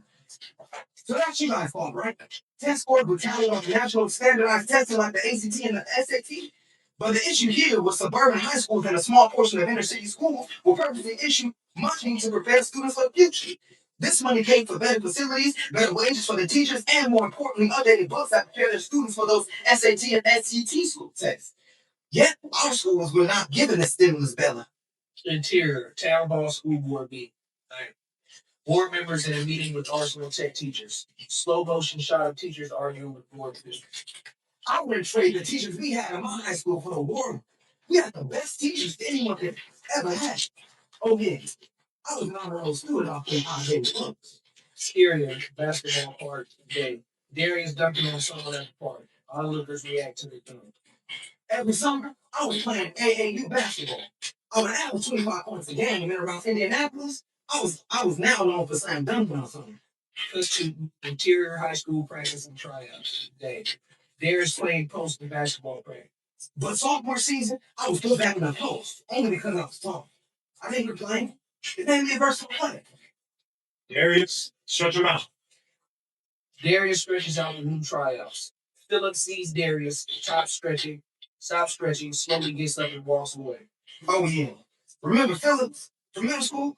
So that's you guys' fault, right? Test scores were tallied on national standardized testing like the ACT and the SAT. But the issue here was suburban high schools and a small portion of inner city schools were purposely issued money to prepare students for the future. This money paid for better facilities, better wages for the teachers, and more importantly, updated books that prepare their students for those SAT and SCT school tests. Yet, our schools were not given a stimulus bill. Interior, Town Hall School Board meeting. Night. Board members in a meeting with Arsenal Tech teachers. Slow motion shot of teachers arguing with board officials. I wouldn't trade the teachers we had in my high school for the world. We had the best teachers anyone could ever have. Oh yeah, I was not an old student off the high day books. Scarier, basketball park day. Darius dunking on someone at the park. Onlookers react to the dunk. Every summer, I was playing AAU basketball. I would average 25 points a game, and around Indianapolis, I was now known for slam dunking on something. Plus to interior high school practice and tryouts day. Darius playing post in basketball practice. But sophomore season, I was still back in the post, only because I was tall. I think you're playing. It made me a versatile player. Darius, shut your mouth. Darius stretches out in new tryouts. Philip sees Darius, stops stretching, slowly gets up and walks away. Oh yeah. Remember Phillips from middle school?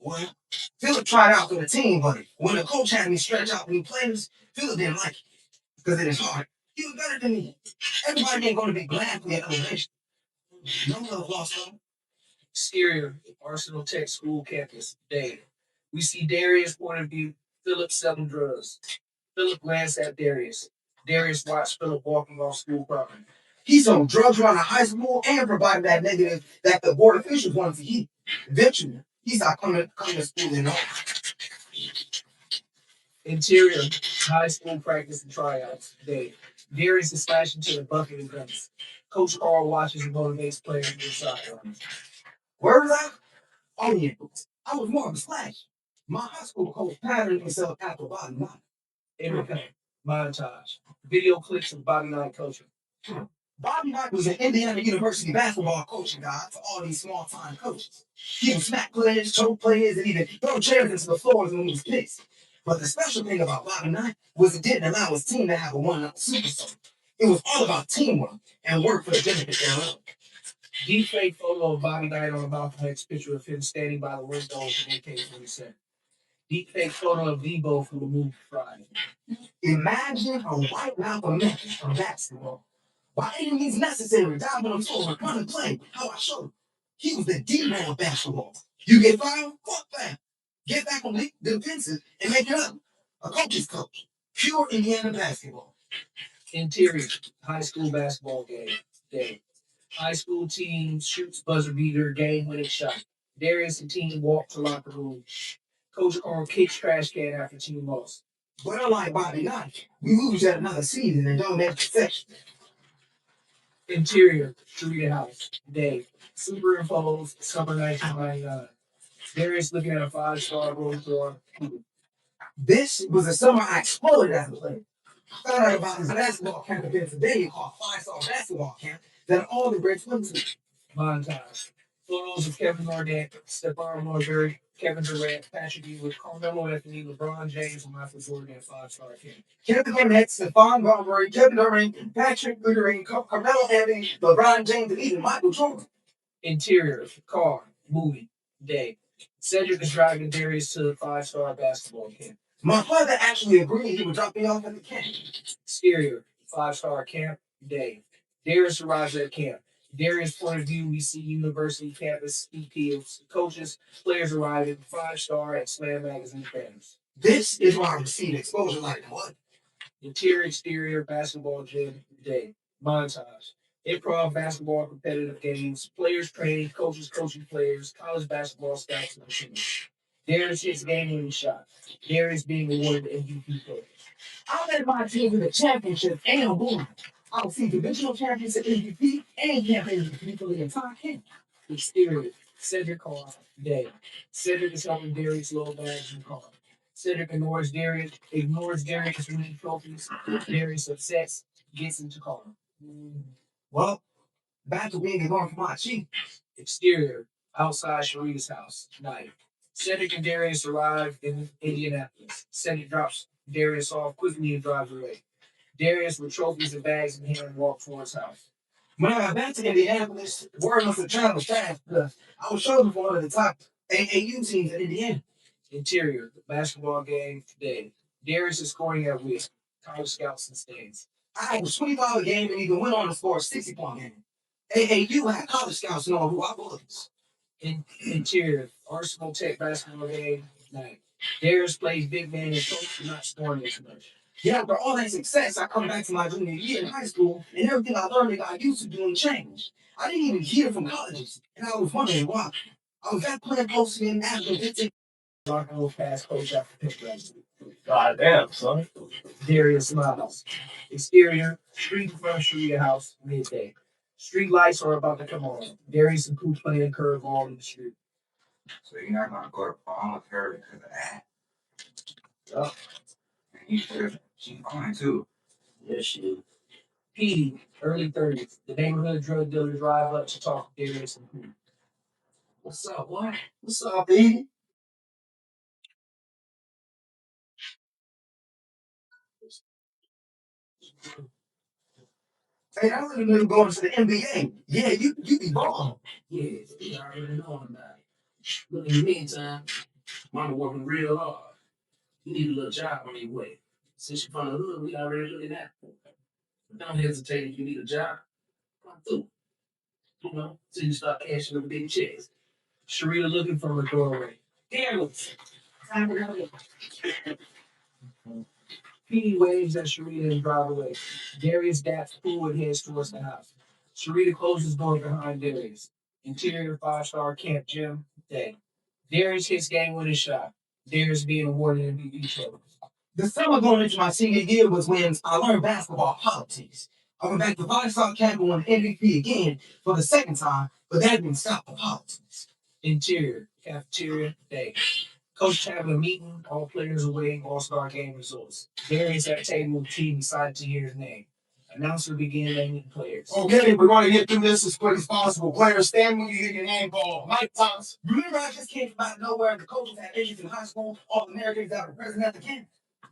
Well, Philip tried out for the team, but when the coach had me stretch out new players, Philip didn't like it because it is hard. He was better than me. Everybody ain't going to be glad for your elevation. No love lost though. Exterior, Arsenal Tech School campus day. We see Darius' point of view. Philip selling drugs. Philip glanced at Darius. Darius watched Philip walking off school property. He sold drugs around the high school and provided that negative that the board officials wanted to hear. Eventually, he stopped coming to school and all. Interior, high school practice and tryouts day. Darius is slashing to the bucket and guns. Coach Carl watches and motivates players to the sideline. Word up? Oh yeah. I was more of a slash. My high school coach patterned himself after Bobby Knight. Impact, montage, video clips of Bobby Knight coaching. Bobby Knight was an Indiana University basketball coaching guide for all these small-time coaches. He would smack players, choke players, and even throw chairs into the floors when he was pissed. But the special thing about Bobby Knight was it didn't allow his team to have a one-up superstar. It was all about teamwork and work for the benefit thereof. Deepfake photo of Bobby Knight on Malcolm X picture of him standing by the window of an AK-47. Deepfake photo of Debo from the movie Friday. Imagine a white Malcolm X from basketball. By any means necessary, dive on the floor, run and play, how I showed. He was the Debo of basketball. You get fouled, fuck that. Get back on the defensive and make it up. A coach's coach. Pure Indiana basketball. Interior, high school basketball game day. High school team shoots buzzer beater, game-winning shot. Darius and team walk to locker room. Coach Carl kicks trash can after team loss. But unlike Bobby Knight, we lose at another season and don't make concessions. Interior, Dorita House day. Superimposed, summer 1999. Darius looking at a 5-star room tour. This was the summer I exploded as a player. I found out about his basketball camp in Pennsylvania called 5-Star Basketball Camp that all the greats went to. Montage. Photos of Kevin Garnett, Stephon Marbury, Kevin Durant, Patrick Ewing, Carmelo Anthony, LeBron James, and Michael Jordan at 5-star camp. Kevin Garnett, Stephon Marbury, Kevin Durant, Patrick Ewing, Carmelo Anthony, LeBron James, and even Michael Jordan. Interior, car, movie, day. Cedric is driving Darius to the 5-star basketball camp. My father actually agreed he would drop me off at the camp. Exterior, 5-star camp, day. Darius arrives at camp. Darius' point of view, we see university campus, EPs, coaches, players arriving, 5-star and Slam Magazine banners. This is why I received exposure like what? Interior, exterior, basketball gym, day. Montage. Improv basketball competitive games, players training, coaches coaching players, college basketball stats and machines. Darius hits game-winning shot. Darius being awarded MVP player. I led my team to the championship and won. I was the divisional championship MVP and campaign MVP for the entire camp. Exterior, Cedric Carr, day. Cedric is helping Darius load bags in the car. Cedric ignores Darius winning trophies. Darius upsets, gets into car. Well, back to being ignored from my chief. Exterior, outside Sharita's house, night. Cedric and Darius arrive in Indianapolis. Cedric drops Darius off quickly and drives away. Darius, with trophies and bags in hand, walks towards his house. When I got back to Indianapolis, the word must have traveled fast because I was chosen for one of the top AAU teams in Indiana. Interior, basketball game today. Darius is scoring at will. College scouts and stands. I averaged 25 a game and even went on to score a 60-point game. AAU had college scouts knowing who I was. Interior, Arsenal Tech basketball game night. Darius plays big man and coach, not scoring as much. Yet after all that success, I come back to my junior year in high school and everything I learned and got used to doing changed. I didn't even hear from colleges, and I was wondering why. I was back playing post in after 15. Rock and roll pass coach after pick run. God damn, son. Darius smiles. Exterior, street in front of Sharita house, midday. Street lights are about to come on. Darius and Pooh playing curveball in the street. So you're not gonna go to all her because of that. Yup. And you should. She's crying too. Yes, she is. Petey, early 30s. The neighborhood drug dealer drive up to talk to Darius and Pooh. What's up, boy? What's up, Edie? Hey, I really knew going to the NBA. Yeah, you be balling. Yeah, I already know about it. But in the meantime, mama working real hard. You need a little job on your way. Since you're from the hood, we already looking at it. Don't hesitate if you need a job. Come through. You know, till you start cashing them big checks. Sharita looking from her doorway. Darius, time to go. Petey waves at Sharita and drive away. Darius daps Pooh and heads towards the house. Sharita closes the door behind Darius. Interior 5-star camp gym, day. Darius hits game-winning shot. Darius being awarded MVP trophy. The summer going into my senior year was when I learned basketball politics. I went back to 5-star camp and won MVP again for the second time, but that didn't stop the politics. Interior, cafeteria, day. Coach having a meeting, all players awaiting all-star game results. Darius at table with team excited to hear his name. Announcer began naming the players. Okay, we're going to get through this as quick as possible. Players, stand when you hear your name called. Mike Thomas. Remember, I just came from out of nowhere. The coaches had issues in high school. All the Americans that were present at the camp.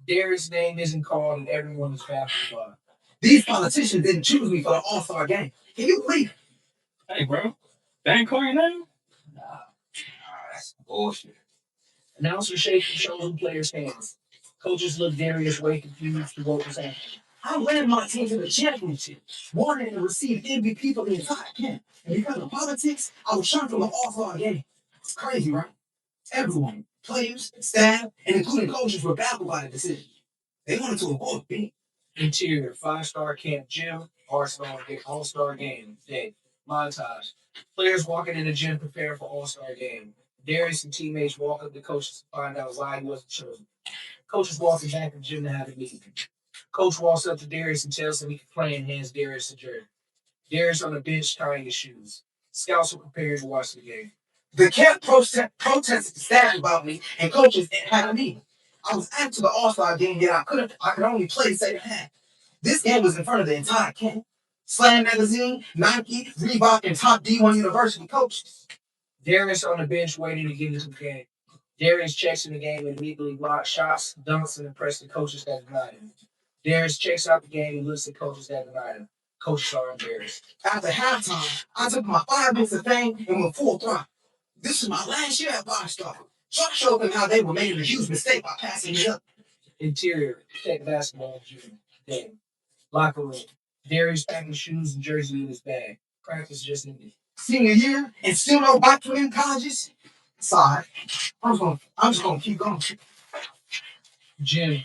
Darius' name isn't called and everyone is basketball. These politicians didn't choose me for the All-Star game. Can you believe it? Hey, bro. They ain't call your name? Nah. That's bullshit. Announcer shakes the chosen players' hands. Coaches look Darius way confused to what was happening. I led my team to the championship, won it and received MVP for the entire camp. And because of politics, I was shot from the All-Star game. It's crazy, right? Everyone, players, staff, and including coaches were baffled by the decision. They wanted to avoid me. Interior, 5-star camp gym, Arsenal all-star game, day. Montage. Players walking in the gym preparing for all-star game. Darius and teammates walk up to coaches to find out why he wasn't chosen. Coaches walking back to the gym to have a meeting. Coach walks up to Darius and tells him he can play and hands Darius a jersey. Darius on the bench tying his shoes. Scouts are preparing to watch the game. The camp protested the staff about me, and coaches had a meeting. I was asked to the All-Star game, yet I could only play second half. This game was in front of the entire camp. Slam Magazine, Nike, Reebok, and top D1 university coaches. Darius on the bench waiting to get into the game. Darius checks in the game and immediately blocks shots, dunks, and impresses the coaches that denied him. Darius checks out the game and looks at coaches that denied him. Coaches are embarrassed. After halftime, I took my 5 minutes of fame and went full throttle. This is my last year at 5-star. So I showed them how they were making a huge mistake by passing me up. Interior, Tech basketball gym, day. Locker room. Darius packing shoes and jersey in his bag. Practice just ended. Senior year and still no bike for them colleges? Sorry. I'm just gonna keep going. Gym.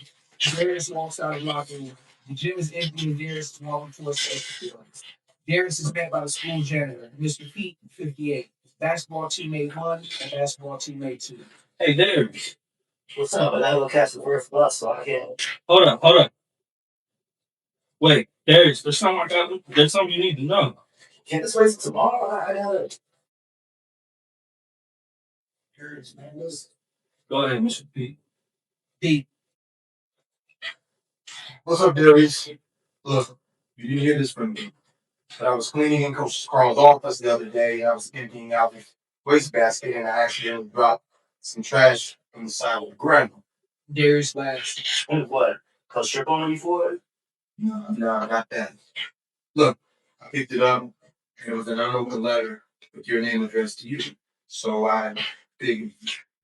Darius walks out of the locker room. The gym is empty and Darius is walking towards the extra field. Darius is met by the school janitor, Mr. Pete, 58. Basketball teammate 1 and basketball teammate 2. Hey, Darius. What's up? I gotta go catch the first bus so I can. Hold up. Wait, Darius, there's something you need to know. Can't this wait till tomorrow? I gotta Go ahead, Mr. P. Pete, What's up, Darius? Look, you didn't hear this from me, but I was cleaning in Coach Carl's office the other day. I was emptying out the wastebasket and I accidentally dropped some trash on the side of the ground. Darius laughs. What? Cause strip on me for it? No, not that. Look, I picked it up and it was an unopened letter with your name addressed to you. So I figured,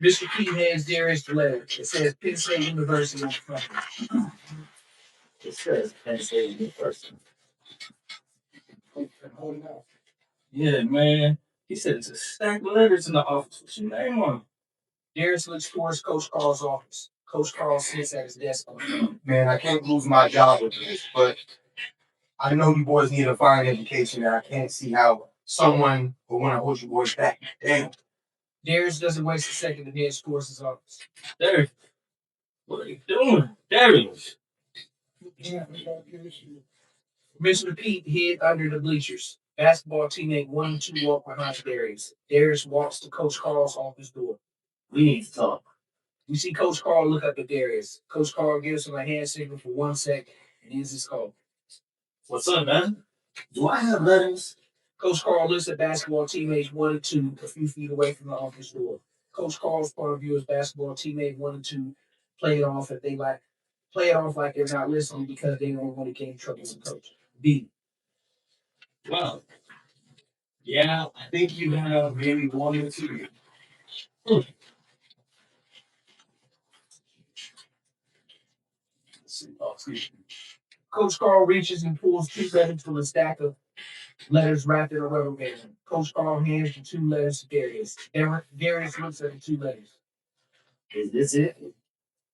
Mr. Pete hands Darius the letter. It says Penn State University on the front. It says Penn State University. Yeah, man. He said it's a stack of letters in the office with your name on it. Darius looks towards Coach Carl's office. Coach Carl sits at his desk on the phone. man, I can't lose my job with this, but I know you boys need a fine education and I can't see how someone would want to hold you boys back. Damn. Darius doesn't waste a second and heads towards his office. Darius, what are you doing? Darius. Mr. Pete hid under the bleachers. Basketball teammate 1 and 2 walk behind Darius. Darius walks to Coach Carl's office door. We need to talk. We see Coach Carl look up at Darius. Coach Carl gives him a hand signal for 1 sec and ends his call. What's up, man? Do I have letters? Coach Carl looks at basketball teammates 1 and 2 a few feet away from the office door. Coach Carl's point of view is basketball teammate 1 and 2 play it off like they're not listening because they don't want to get in trouble with the coach. B. Well, yeah, I think you have maybe 1 or 2. Coach Carl reaches and pulls 2 letters from a stack of letters wrapped in a rubber band. Coach Carl hands the 2 letters to Darius. Darius looks at the 2 letters. Is this it?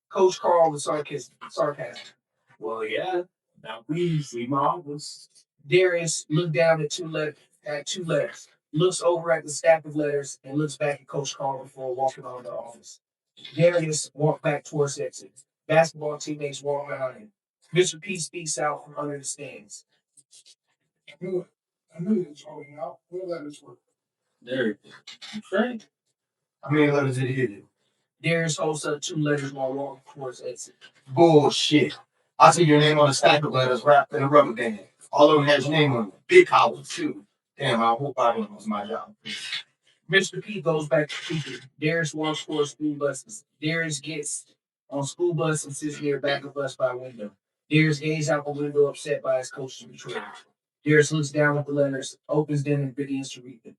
Coach Carl with sarcasm. Well, yeah. Now please leave my office. Darius looked down at 2 letters, looks over at the stack of letters, and looks back at Coach Carl before walking out of the office. Darius walked back towards the exit. Basketball teammates walk behind him. Mr. P speaks out from under the stands. I knew you was holding out. What letters were? Darius. Frank? How many letters did he hit? Darius holds up 2 letters while walking towards the exit. Bullshit. I see your name on a stack of letters wrapped in a rubber band. All of them has your name on them. Big columns, too. Damn, I hope I don't lose my job. Mr. P goes back to speaking. Darius walks towards school buses. Darius gets on school bus and sits near back of bus by window. Darius gazes out the window upset by his coach's betrayal. Darius looks down at the letters, opens them, and begins to read them.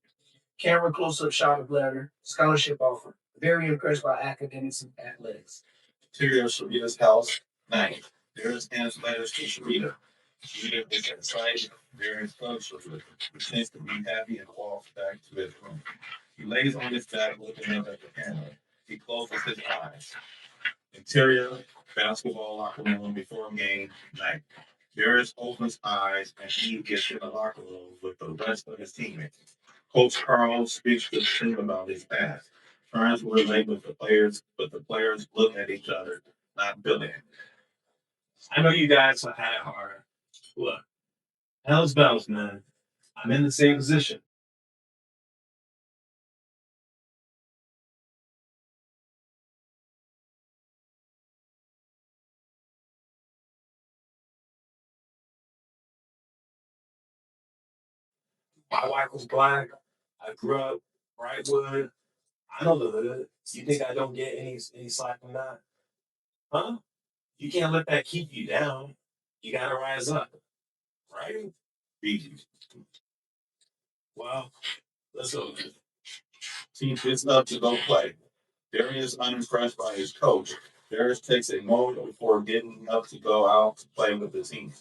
Camera close-up shot of letter, scholarship offer. Very impressed by academics and athletics. Interior Sharita's house, 9. Darius hands letters to Sharita. Sharita is excited. Darius hugs Sharita, pretends to be happy and walks back to his room. He lays on his back looking up at the camera. He closes his eyes. Interior basketball locker room before game night. Darius opens eyes and he gets in the locker room with the rest of his teammates. Coach Carl speaks to the team about his past, trying to relate with the players, but the players look at each other, not Billy. I know you guys have had it hard. Look, hell's bells, man. I'm in the same position. My wife was black. I grew up Brightwood. I know the hood. You think I don't get any slack from that? Huh? You can't let that keep you down. You gotta rise up, right? Well, let's go. Team gets up to go play. Darius unimpressed by his coach. Darius takes a moment before getting up to go out to play with the team.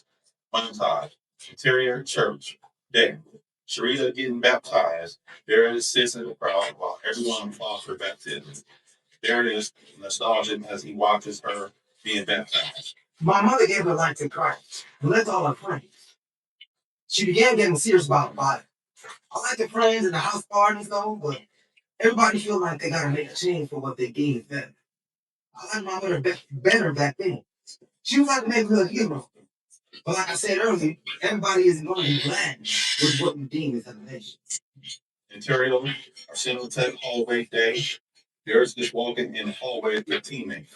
Montage. Interior church. Day. Sharita getting baptized. Darius sits in the crowd while everyone applauds her baptism. Darius nostalgic as he watches her being baptized. My mother gave her life to Christ and left all her friends. She began getting serious about the Bible. I like the friends and the house parties though, but everybody feel like they gotta make a change for what they gave them. I like my mother better back then. She was like the neighborhood hero. But like I said earlier, everybody isn't going to be glad with what we deem as elevation. Interior Arsenal Tech hallway day. Darius is walking in the hallway with a teammate.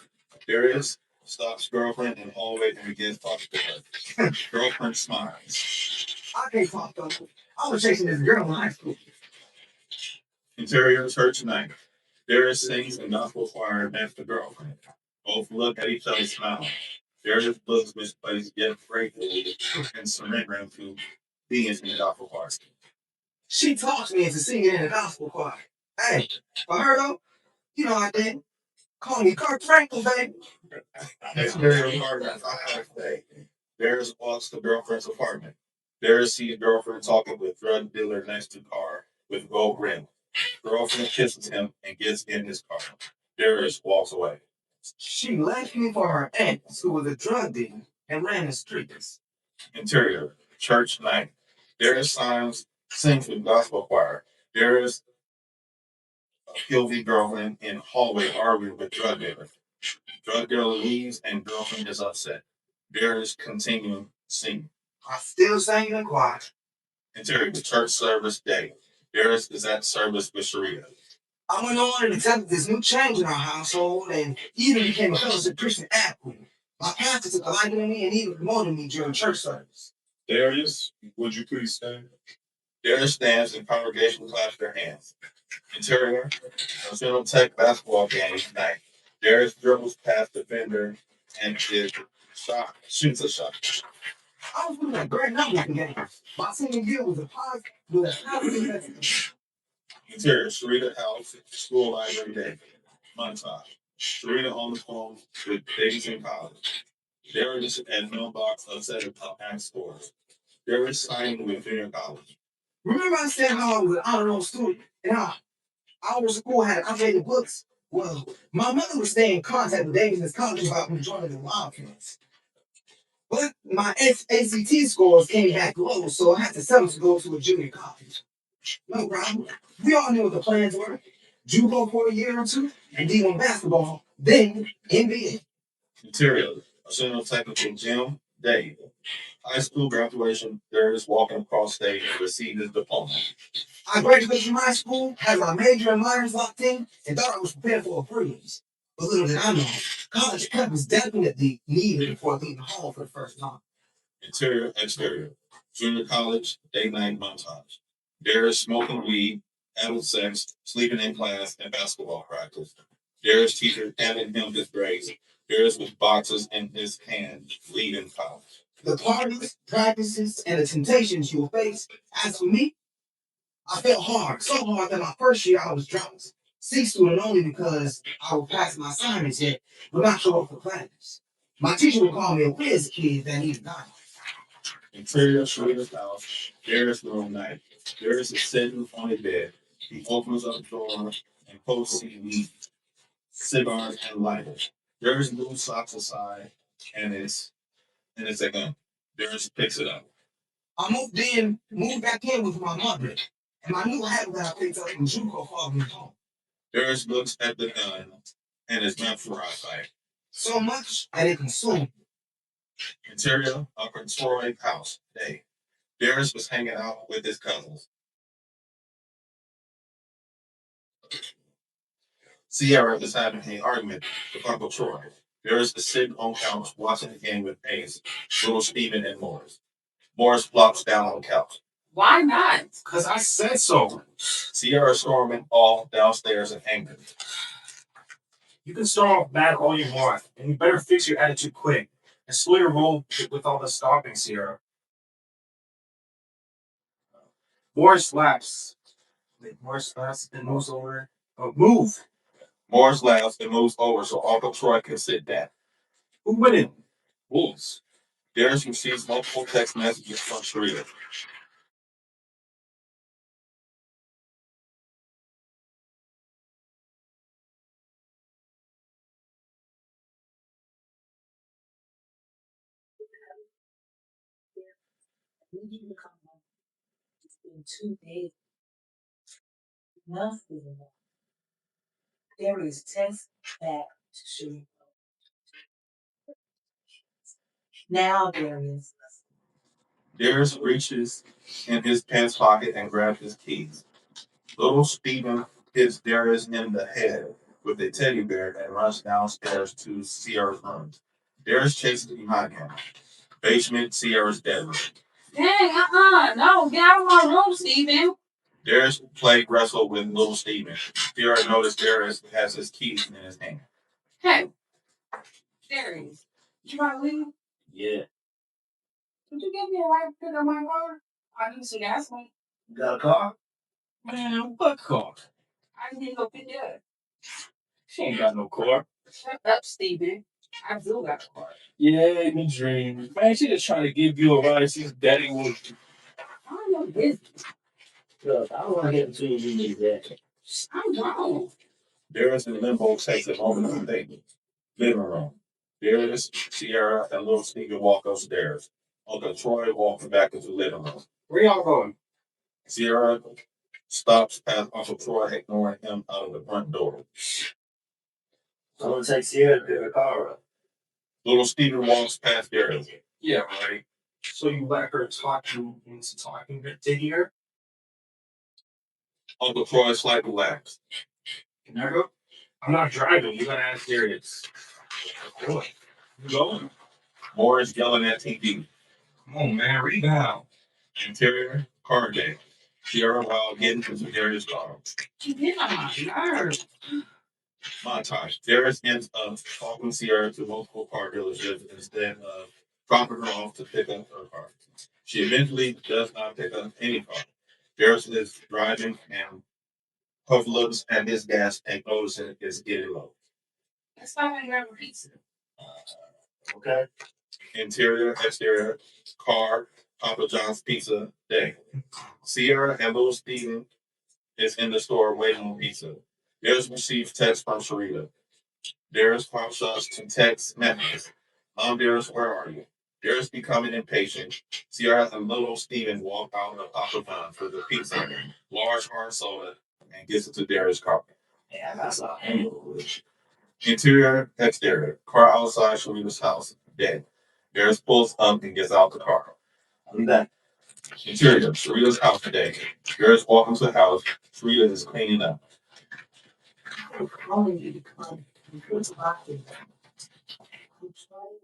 Darius stops girlfriend in the hallway and begins talking to her. Girlfriend smiles. I can't talk though. I was chasing this girl in high school. Interior church night. Darius sings in gospel choir next to girlfriend. Both look at each other smiling. Darius looks misplaced yet grateful and surrendering to being in the gospel choir. She talked me into singing in the gospel choir. Hey, for her though, you know I did. Call me Kurt Franklin, baby. Exterior apartment day. Darius walks to girlfriend's apartment. Darius sees girlfriend talking with drug dealer next to car with gold rim. Girlfriend kisses him and gets in his car. Darius walks away. She left me for her aunt, who was a drug dealer and ran the streets. Interior church night. Darius sings with gospel choir. Darius Hilvey girlfriend in hallway arguing with drug dealer. Drug dealer leaves and girlfriend is upset. Darius continuing singing. I still sang in the choir. Interior church service day. Darius is at service with Sharita. I went on and accepted this new change in our household and even became a fellowship Christian athlete. My pastor took a liking to me and even promoted me during church service. Darius, would you please stand? Darius stands and congregation claps their hands. Interior, National Tech basketball game night. Darius dribbles past the defender and shoots a shot. I was doing a great number in games. My senior year was a positive message. Interior, Sharita House, school library day. Montage. Sharita on the phone with Davies in college. Darius at mailbox upset about act scores. Darius signing with junior college. Remember I said how I was an honor roll student and how our school had updated books? Well, my mother would stay in contact with Davis college about me joining the Wildcats. But my ACT scores came back low, so I had to settle to go to a junior college. No problem. We all knew what the plans were. JUCO for a year or two, and D1 basketball, then NBA. Interior, National Technical Gym day. High school graduation, Darius walking across stage to receive his diploma. I graduated from high school, had my major and minors locked in, and thought I was prepared for a breeze. But little did I know, college prep was definitely needed before leaving home for the first time. Interior, exterior, junior college, day night montage. Darius smoking weed, having sex, sleeping in class, and basketball practice. Darius teacher handing him his grades. Darius with boxes in his hand, leaving college. The parties, practices, and the temptations you will face. As for me, I felt hard, so hard that my first year I was dropped. C student only because I would pass my assignments yet, but not show up for class. My teacher would call me a whiz kid that needed guidance. Interior, Sharita's house, Darius room night. Darius is sitting on his bed. He opens up the door and posts CD, cigars, and lighters. Darius moves socks aside, and it's a gun. Darius picks it up. I moved back in with my mother, and my new habit that I picked up from JUCO followed me home. Darius looks at the gun and is mesmerized by it. So much that it consumed me. Interior, Uncle Troy house day. Darius was hanging out with his cousins. Sierra is having an argument with Uncle Troy. Darius is sitting on couch watching the game with Ace, little Steven, and Morris. Morris flops down on the couch. Why not? Because I said so. Sierra storming all downstairs in anger. You can storm back all you want, and you better fix your attitude quick and slow your roll with all the stopping, Sierra. Morris laughs. Morris laughs and moves over. Oh, move! Morris laughs and moves over so Uncle Troy can sit down. Who winning? Wolves. Darius receives multiple text messages from Sharita. We need to come home. It's been 2 days. Nothing. There is text back to Sharita. Now there is. Darius reaches in his pants pocket and grabs his keys. Little Steven hits Darius in the head with a teddy bear and runs downstairs to Sierra's room. Darius chases behind him. Basement, Sierra's bedroom. Dang, no, get out of my room, Steven. Darius played wrestle with little Steven. Sierra noticed Darius has his keys in his hand. Hey, Darius, you want to leave? Yeah. Could you give me a ride to pick up my car? I need some gas money. You got a car? Man, what car? I need to go pick it up. She ain't got no car. Shut up, Steven. I do got a car. Yeah, me dream. Man, she just trying to give you a ride since daddy was. I'm your business. Look, I don't want to get between you and these that. I'm grown. Darius and Limbo takes a moment to think. Living room. Darius, Sierra, and little Steven walk upstairs. Uncle Troy walks back into the living room. Where y'all going? Sierra stops past Uncle Troy, ignoring him out of the front door. I'm going to take Sierra to pick her car up. Little Steven walks past Darius. Yeah, right. So you let her talk you into talking to here? Uncle Troy slightly laughs. Can I go? I'm not driving. You gotta ask Darius. Boy, you going? Morris yelling at TV. Come on, man. Read down. Interior, car day. Sierra while getting into Darius' car. You get on my nerves. Montage. Darius ends up talking Sierra to multiple car dealerships instead of dropping her off to pick up her car. She eventually does not pick up any car. Darius is driving and Puff looks at his gas tank, noticing it's getting low. Let's stop and grab a pizza. Okay? Interior, exterior, car, Papa John's Pizza day. Sierra and little Steven is in the store waiting on pizza. Darius receives text from Sharita. Darius pop shots to text messages. Darius, where are you? Darius becoming impatient. Sierra and little Steven walk out of Papa John's for the pizza, large hard soda, and gets into Darius' car. Yeah, that's not angle. Interior, exterior, car outside Sharita's house, dead. Darius pulls up and gets out the car. I'll be back. Interior, Sharita's house today. Darius walks into the house. Sharita is cleaning up. I'm calling you to come. What's about it? I'm sorry.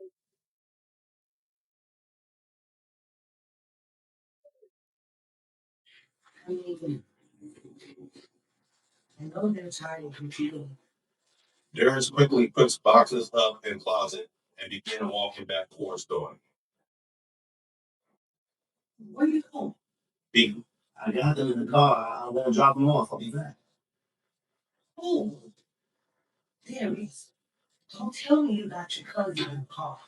I mean, I know they're tired of competing. Darius quickly puts boxes up in closet and begins walking back towards door. Where you going? B. I got them in the car. I'm gonna drop them off. I'll be back. Oh, Darius, don't tell me you got your cousin in the car.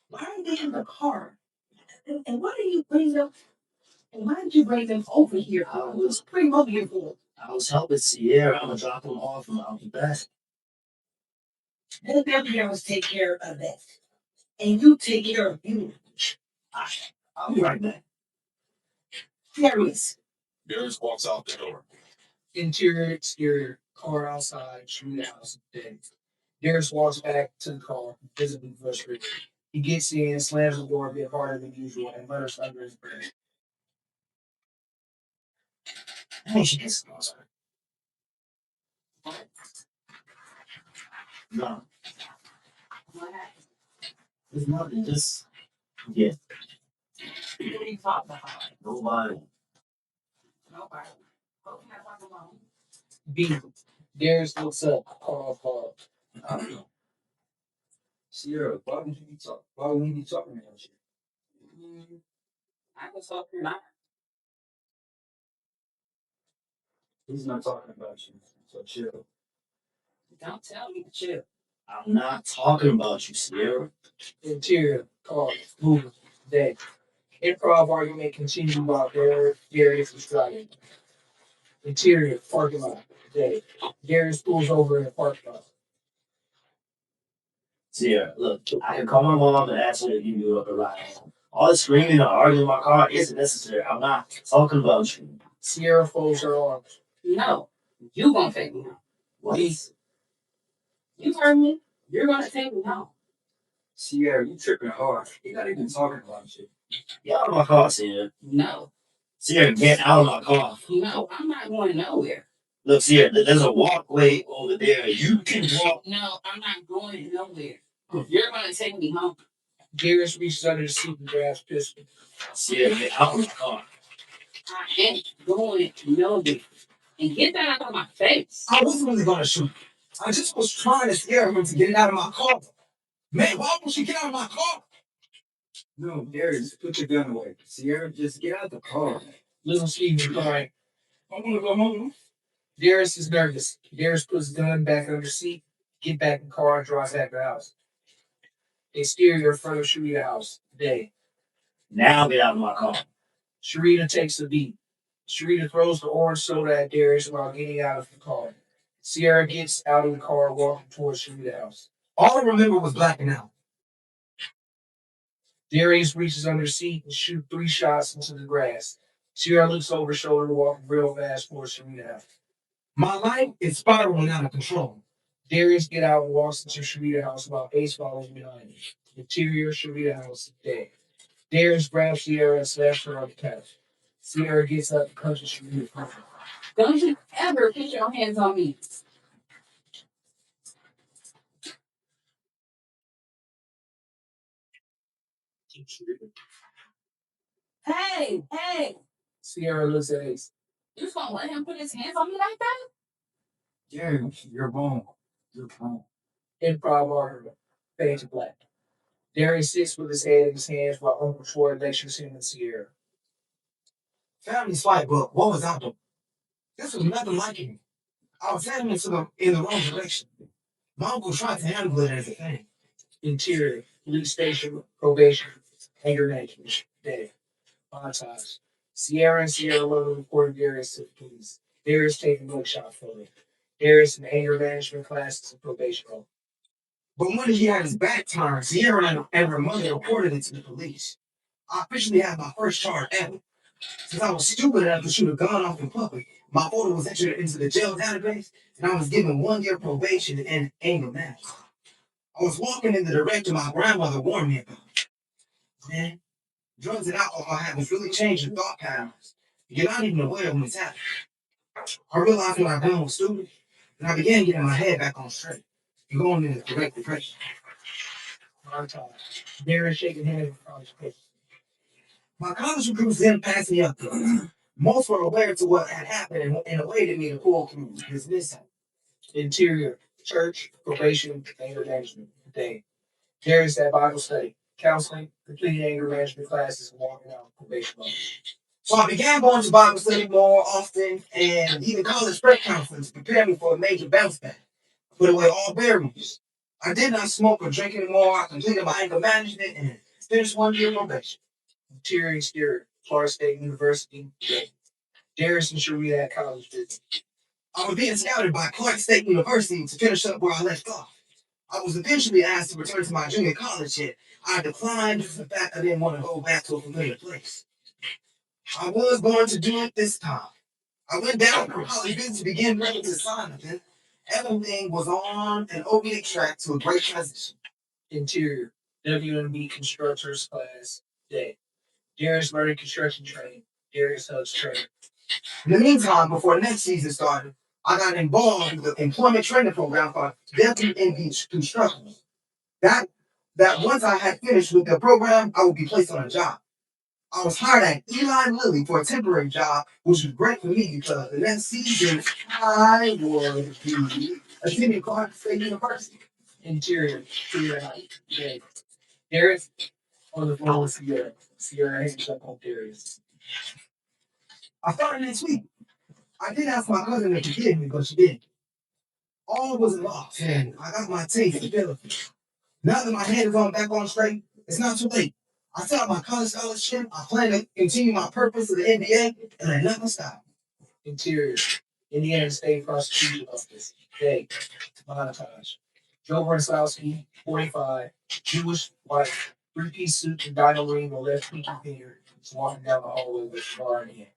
Why are they in the car? And why do you bring them? And why did you bring them over here? Let's bring them over here for. I was helping Sierra. I'm gonna drop them off and I'll be back. Let them girls take care of that, and you take care of you. I'll be right back. Darius. Darius walks out the door. Interior, exterior, car outside, Sharita house, dead. Darius walks back to the car, visibly frustrated. He gets in, slams the door a bit harder than usual, and mutters under his breath. Hey, she gets closer. No. What happened? There's nothing. Just yeah. What are you talking about? Nobody. Nobody. Okay, I'm alone. B. Darius looks up, car. Sierra, why would you be talking? Why would we be talking about you? I was talking about. He's not talking about you. So chill. Don't tell me to chill. I'm not talking about you, Sierra. Interior, car, moving, dead. Improv argument continued while Darius was driving. Interior, parking lot, dead. Darius pulls over in the parking lot. Sierra, look, I can call my mom and ask her to give you a ride. All the screaming and arguing in my car isn't necessary. I'm not talking about you. Sierra folds her arms. No, you gonna take me home. What? You heard me. You're gonna take me home. Sierra, you tripping hard. You're not even talking about you. Get out of my car, Sierra. No, Sierra, get out of my car. no, I'm not going nowhere. Look, Sierra, there's a walkway over there. You can walk. No, I'm not going nowhere. You're gonna take me home. Darius reaches under the seat and grabs pistol. Sierra, get out of the car. I ain't going nowhere. And get that out of my face. I wasn't really gonna shoot. I just was trying to scare him to get it out of my car. Man, why won't she get out of my car? No, Darius, put your gun away. Sierra, just get out the car. Little Stephen crying. I wanna go home. Darius is nervous. Darius puts his gun back under the seat, get back in the car, and drives back to the house. Exterior further Sharita house. Day. Now get out of my car. Sharita takes the beat. Sharita throws the orange soda at Darius while getting out of the car. Sierra gets out of the car, walking towards Sharita house. All I remember was blacking out. Darius reaches under the seat and shoots 3 shots into the grass. Sierra looks over her shoulder, walking real fast towards Sharita house. My life is spiraling out of control. Darius gets out and walks into Sharita house while Ace follows behind him. Interior Sharita house. Day. Darius grabs Sierra and slaps her on the couch. Sierra gets up and punches Sharita. Don't you ever put your hands on me. Hey, hey, Sierra looks at Ace. you just gonna let him put his hands on me like that? Darius, you're wrong. You're wrong. Improv argument. Fade to black. Darius sits with his head in his hands while Uncle Troy lectures him and Sierra. Family's fight, but what was I doing? This was nothing like it. I was heading in the wrong direction. My uncle tried to handle it as a thing. Interior, police station, probation, anger management, day. Montage. Sierra and Sierra Lowe reported Darius to the police. Darius taking mugshot photo. Darius in anger management classes and probation role. But when he had his back turned, Sierra and her mother reported it to the police. I officially had my first charge ever. Since I was stupid enough to shoot a gun off in public, my photo was entered into the jail database, and I was given 1 year probation and anger management. I was walking in the direction my grandmother warned me about. Man, drugs and alcohol habits really change your thought patterns. You're not even aware when it's happening. I realized what I've done was stupid, and I began getting my head back on straight and going in the correct direction. Montage. Darius shaking hands with college kids. My college recruits didn't pass me up, though. Most were aware to what had happened and awaited me to pull through this mishap. Interior, church, probation, anger management, day. Darius at Bible study, counseling, completing anger management classes, and walking out of probation mode. So I began going to Bible study more often and even college prep counseling to prepare me for a major bounce back. I put away all barriers. I did not smoke or drink anymore. I completed my anger management and finished 1 year probation. Interior, exterior, Florida State University, day. Darius and Sharita at college visit. I was being scouted by Clark State University to finish up where I left off. I was eventually asked to return to my junior college, yet I declined due to the fact I didn't want to go back to a familiar place. I was going to do it this time. I went down to college visit to begin ready to sign up, and everything was on an obedient track to a great transition. Interior, WMB constructors class, day. Darius learning construction training. Darius Hubs training. In the meantime, before next season started, I got involved with the employment training program for WMB construction. That once I had finished with the program, I would be placed on a job. I was hired at Eli Lilly for a temporary job, which was great for me because the next season I would be attending Clark State University. Interior, Sierra Heights, day. Darius on the phone with Sierra. Sierra hangs up on Darius. I started next week. I did ask my cousin to forgive me, but she didn't. All wasn't lost, and I got my taste developed. Now that my head is back on straight, it's not too late. I set up my college scholarship. I plan to continue my purpose to the NBA and let nothing stop. Interior, Indiana State Prosecution Office, day. Montage. Joe Bernslowski, 45, Jewish wife, 3-piece suit and diamond ring on left pinky finger, is walking down the hallway with a bar in hand.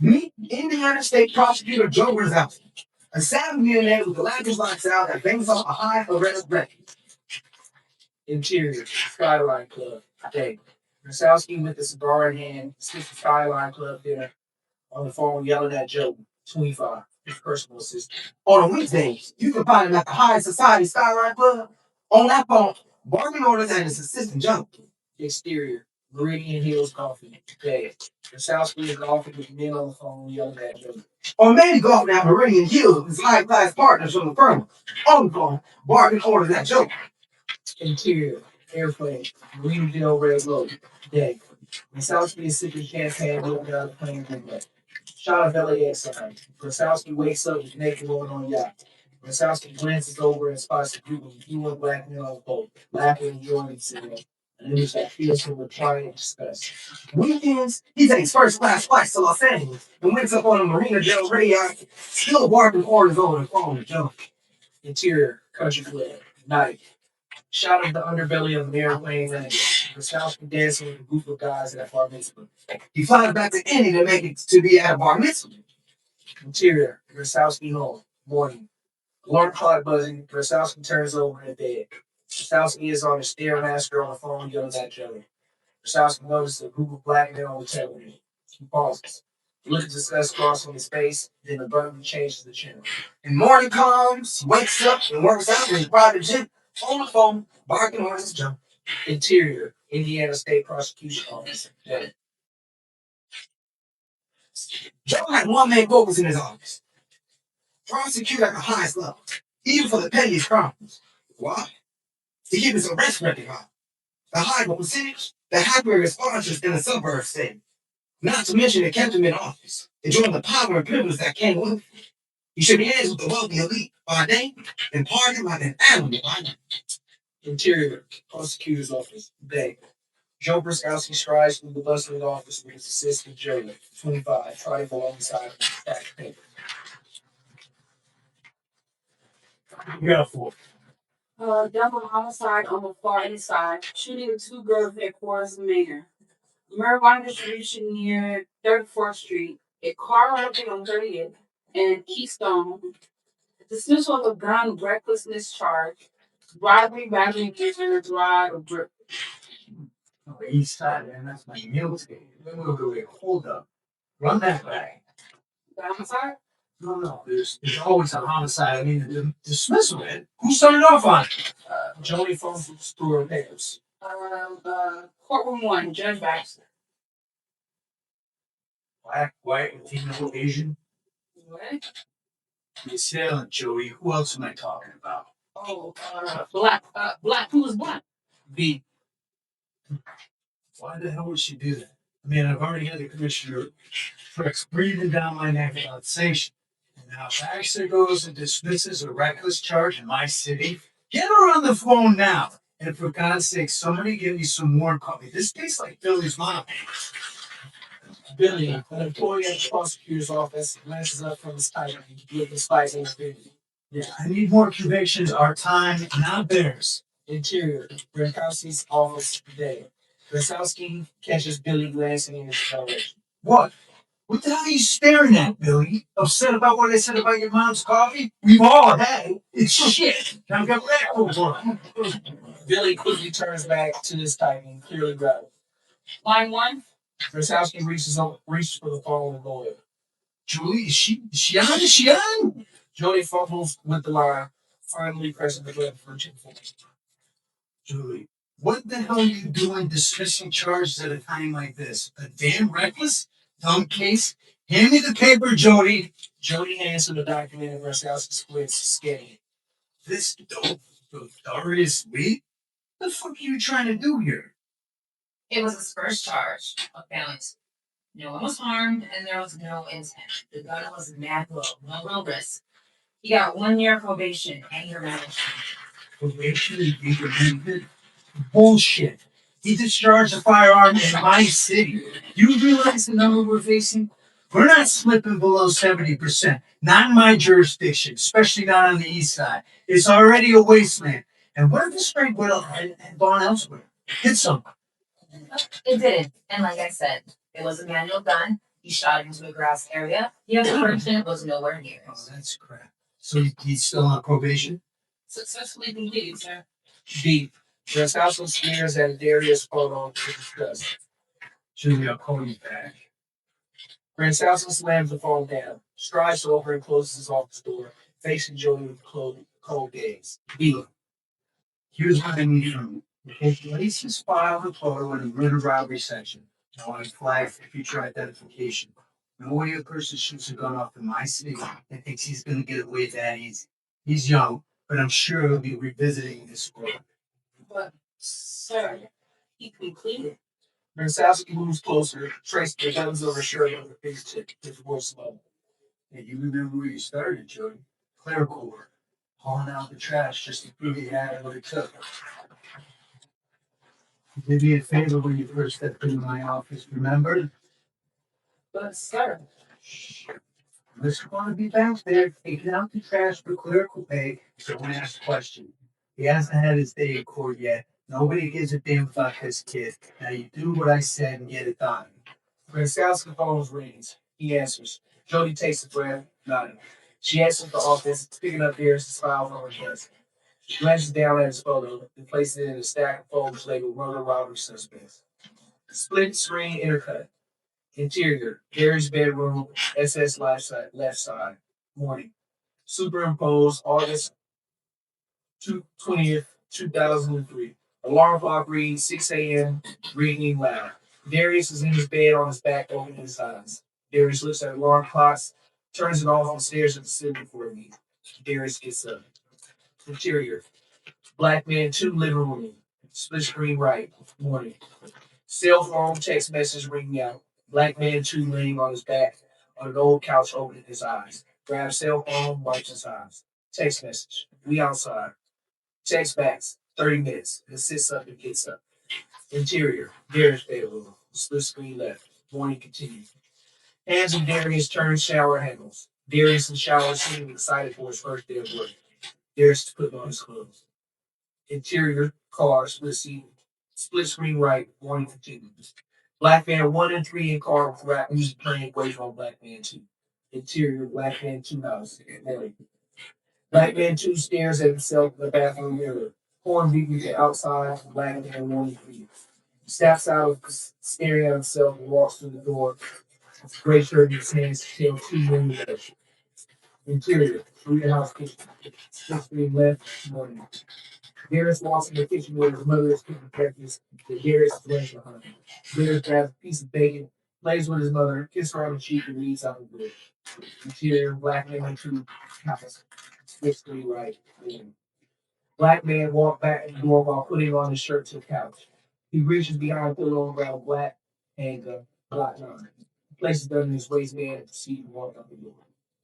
Meet Indiana State Prosecutor Joe Brzezowski, a savvy millionaire with a lavish lifestyle that bangs off a high arena record. Interior, Skyline Club, day. Brzezowski with a cigar in hand sits at Skyline Club dinner on the phone yelling at Joe. 25. His personal assistant. On Wednesdays, you can find him at the High Society Skyline Club. On that phone, barking orders and his assistant junkie. Exterior, Meridian Hills Coffee. Bad. Rosowski is golfing with men on the phone yelling at him. On Manny Golf at Meridian Hills, his high-class partners from the firm. On the phone, barking orders at Joe. Interior, airplane, Greenville Red Road. Day. Rosowski is sipping champagne looking down the plane window. Shot of LAX sign. Rosowski wakes up with naked woman on yacht. Rosowski glances over and spots a group of blue and black men on the boat, laughing and enjoying themselves. An image that fills him with pride and disgust. Weekends, he takes first-class flights to Los Angeles and wakes up on a Marina Del Rey yacht, still barking orders over the phone to Joe. Interior, country club. Night. Shot of the underbelly of an airplane landing. Rosowski dancing with a group of guys at a bar mitzvah. He flies back to Indy to make it to be at a bar mitzvah. Interior, Rosowski home. Morning. Alarm clock buzzing. Rosowski turns over in bed. Rosowski is on a Stairmaster on the phone yelling at Joey. Rosowski notices a group of black men on the television. He pauses. The look of disgust crosses on his face, then abruptly changes the channel. And morning comes, he wakes up and works out in his private jet on the phone, barking orders to Joe. Interior, Indiana State Prosecution Office. Dead. Joe had one main focus in his office. Prosecute at the highest level, even for the pettiest crimes. Why? To keep his arrest record high. The higher the percentage, the happier his sponsors in the suburbs stay. Not to mention it kept him in office, enjoying the power and privilege that came with it. He shook hands with the wealthy elite by day and parted like an animal by night. Interior, Prosecutor's Office. Day. Joe Brskowski strides through the bustling office with his assistant Joey, 25, trotting alongside him, stack of paper. You got a 4. Double homicide on the far east side, shooting the 2 girls at Forest Manor. Marijuana distribution near 34th Street. A car running on 30th and Keystone. Dismissal of a gun recklessness charge. Robbery, battery, user, drive, or grip. On the east side, man, that's my meal ticket. Then we'll go get hold up. Run that back. The homicide? No, there's always a homicide. I mean, the dismissal, man. Who signed off on it? Jody phones through her papers. Courtroom 1, Judge Baxter. Black, white, Latino, Asian. What? You're sailing, Joey. Who else am I talking about? Oh, black. Black. Who is black? B. Why the hell would she do that? I mean, I've already had the commissioner Fricks breathing down my neck about sanction. And now Baxter goes and dismisses a reckless charge in my city. Get her on the phone now. And for God's sake, somebody give me some more coffee. This tastes like Billy's mom. Billy, an employee at the prosecutor's office, glances up from his title with the spice in his video. Yeah, I need more convictions. Our time, not theirs. Interior, Brnkowski's office today. Brnkowski catches Billy glancing in his direction. What? What the hell are you staring at, Billy? Upset about what I said about your mom's coffee? We've all had it. It's shit. Now get back over it. Billy quickly turns back to his typing, clearly rattled. Line 1. Brnkowski reaches for the phone with Lloyd. Julie, is she on? Is she on? Jody fumbles with the line, finally pressing the button for Chip phone. Julie, what the hell are you doing dismissing charges at a time like this? A damn reckless, dumb case? Hand me the paper, Jody. Jody hands him the document and Brnkowski squints, scanning. This dope, Darius Lee? What the fuck are you trying to do here? It was his first charge of felonies. No one was harmed, and there was no intent. The gun was mad low, no real risk. He got 1 year probation, anger management. Probation and anger management? Bullshit. He discharged a firearm in my city. You realize the number we're facing? We're not slipping below 70%. Not in my jurisdiction, especially not on the east side. It's already a wasteland. And what if the spray went and gone elsewhere? Hit somebody. It didn't, and like I said, it was a manual gun. He shot into a grass area. The other person was nowhere near Oh, it. that's crap. So he's still on probation? Successfully completed, sir. B. Brnkowski sneers at Darius' photo to discuss. Julie, I'll call you back. Bransowski slams the phone down, strides over and closes his office door, facing Jody with cold gaze. B. Here's what I need from you. Okay, place this file of photo in the murder robbery section. I want to flag for future identification. No way a person shoots a gun off in my city and thinks he's going to get away that easy. He's young, but I'm sure he'll be revisiting this world. But, sir, he completed. Bransowski moves closer, traces the guns over his shirt on the fingertip, his voice low. And you remember where you started, Jody? Clerical work. Hauling out the trash just to prove you had what it took. You did me a favor when you first stepped into my office, remember? But, sir, I just want to be back there taking out the trash for clerical pay, so don't ask questions. He hasn't had his day in court yet. Nobody gives a damn about this kid. Now you do what I said and get it done. Bransowski phone's rings. He answers. Jody takes a breath, nodding. She exits the office, picking up Darius' file from her desk. She glances down at his photo and places it in a stack of folders labeled murder robbery suspects. Split screen intercut. Interior, Gary's bedroom, SS left side. Morning. Superimposed August 20th, 2003. Alarm clock reads 6 a.m., ringing loud. Darius is in his bed on his back, opening his eyes. Darius looks at the alarm clocks, turns it off, and stares at the ceiling for a minute. Darius gets up. Interior, Black Man 2 living room. Split screen right. Morning. Cell phone text message ringing out. Black Man 2 laying on his back on an old couch, opening his eyes. Grabs cell phone, wipes his eyes. Text message. We outside. Text back. 30 minutes. And sits up and gets up. Interior. Darius bedroom. Split screen left. Morning continues. Hands in Darius turn shower handles. Darius in shower seeming excited for his first day of work. Darius putting on his clothes. Interior car split screen right. Morning continues. Black Man 1 and 3 in car with rap music playing waiting on Black Man 2. Interior Black Man 2 house. Morning. Black Man 2 stares at himself in the bathroom mirror. Horn beeping outside. Black Man 1 and 3. Snaps out of staring at himself and walks through the door. Gray shirt in his hands till 2 minutes. Interior, house kitchen. Split screen left, morning. Darius walks in the kitchen where his mother is cooking breakfast. The Darius is laying behind him. Darius grabs a piece of bacon, plays with his mother, kisses her on the cheek, and leaves out the door. Interior, Black Man 2 house. Split screen right, morning. Black Man walked back in the door while putting on his shirt to the couch. He reaches behind a pillow around black handgun, black line. Places it under his waistband and proceeds to walk out the door.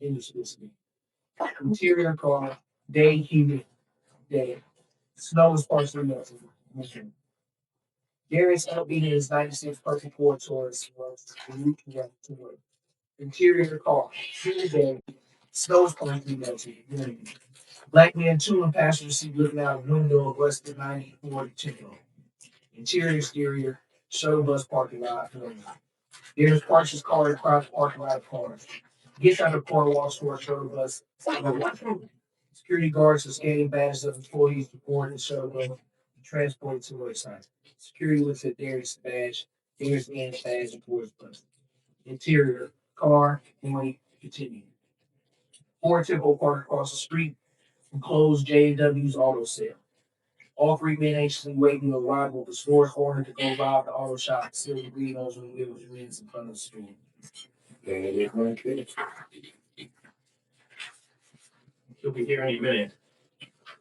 English listening. Interior car, day humid, day. Snow is partially melting. Darius outbeating his 96 perfect Ford Taurus was reaching up to work. Interior car, humid day. Snow is partially melting. Black Man 2 in passenger seat looking out the window of Western 94 Chico. Interior exterior, shuttle bus parking lot. Darius parks his car across the parking lot of cars. Gets out of the car, walks toward a shuttle bus. Security guards are scanning badges of employees to board the shuttle bus and transported to the website. Security looks at Darius' badge. Darius scans the badge and boards the bus. Interior, car, morning, continue. Ford Tempo parked across the street and closed J&W's auto sale. All 3 men anxiously waiting to arrive with the store's order to go rob the auto shop and steal the green nose when the wheels remains in front of the store. He'll be here any minute.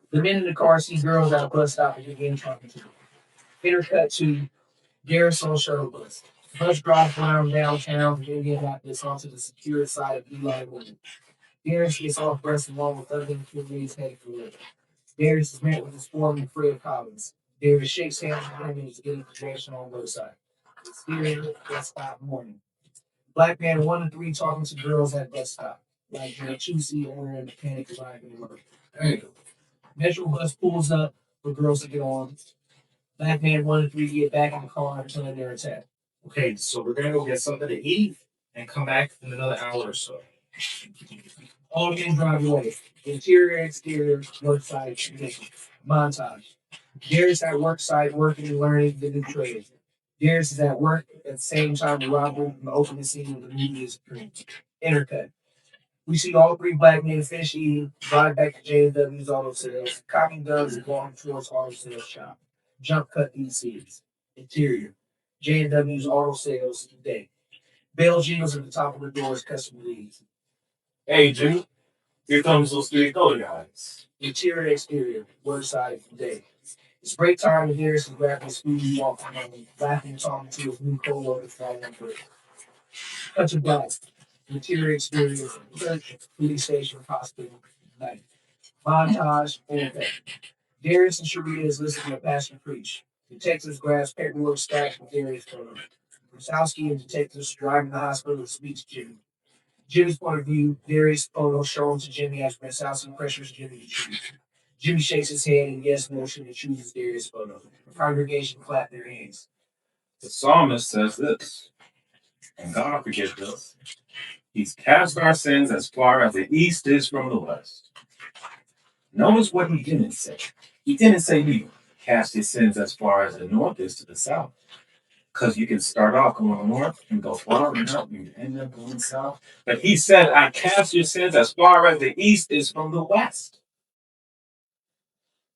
The men in the car see girls at a bus stop and begin talking to them. Intercut to Darius on shuttle bus. The bus drives around downtown from Indianapolis onto the secure side of Eli Road. Darius gets off bus along with other employees headed for work. Darius is met with his foreman, Fred Collins. Darius shakes hands with him and is getting information on the website. Exterior, bus stop, morning. Black Man 1 and 3 talking to girls at bus stop. Like the two-seat owner and mechanic arriving to work. There you go. Metro bus pulls up for girls to get on. Black Man 1 and 3 get back in the car and turn their attack. Okay, so we're gonna go get something to eat and come back in another hour or so. All men drive away. Interior and exterior, work site, condition. Montage. Darius at work site working and learning the new trade. Darius is at work at the same time the robbery from the opening scene of the movie is intercut. We see all three black men finish eating, drive back to J&W's auto sales, cocking guns and walking towards auto sales shop. Jump cut these scenes. Interior. J&W's auto sales day. Bell jingles at the top of the door as customer leaves. Hey, Jimmy. Here comes those three color guys. Interior exterior. Word side day. It's break time and Darius is grabbing his food and walking home, laughing and talking to his new co-worker falling on foot. Touch of black. Interior exterior. Police station hospital. Night. Montage and effect. Darius and Sharita is listening to Pastor preach. Detectives grasp paperwork stacked with Darius' photo. Brasowski and detectives driving the hospital to speak to Jimmy. Jimmy's point of view, Darius' photo shown to Jimmy as Brasowski pressures Jimmy to choose. Jimmy shakes his head in yes motion and chooses Darius' photo. The congregation clap their hands. The psalmist says this, and God forgives us. He's cast our sins as far as the east is from the west. Notice what he didn't say. He didn't say he cast his sins as far as the north is to the south. Because you can start off going north and go far and out and end up going south. But he said, I cast your sins as far as the east is from the west.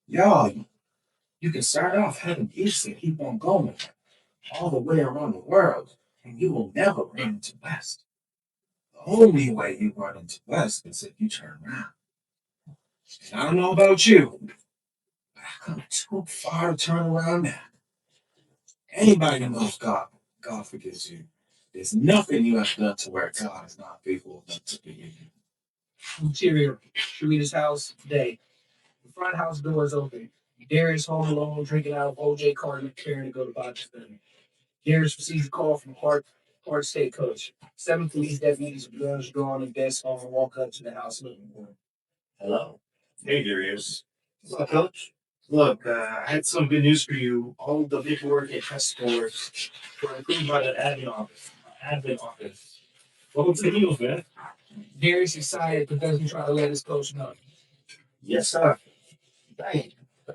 Y'all, you can start off heading east and keep on going all the way around the world, and you will never run into west. The only way you run into west is if you turn around. And I don't know about you, but I come too far to turn around now. Anybody who knows God, God forgives you. There's nothing you have done to where God is not faithful enough to forgive you. Interior, Sharita's house, day. The front house door is open. Darius home alone, drinking out of OJ Carter, preparing to go to Bible study. Darius receives a call from Clark State coach. 7 police deputies with guns drawn and vests on walk up to the house looking for him. Hello. Hey, Darius. What's up, Coach? Look, I had some good news for you. All of the paperwork and test scores were approved by the admin office. Welcome to the news, man. Darius is excited but doesn't try to let his coach know. Yes, sir. Dang.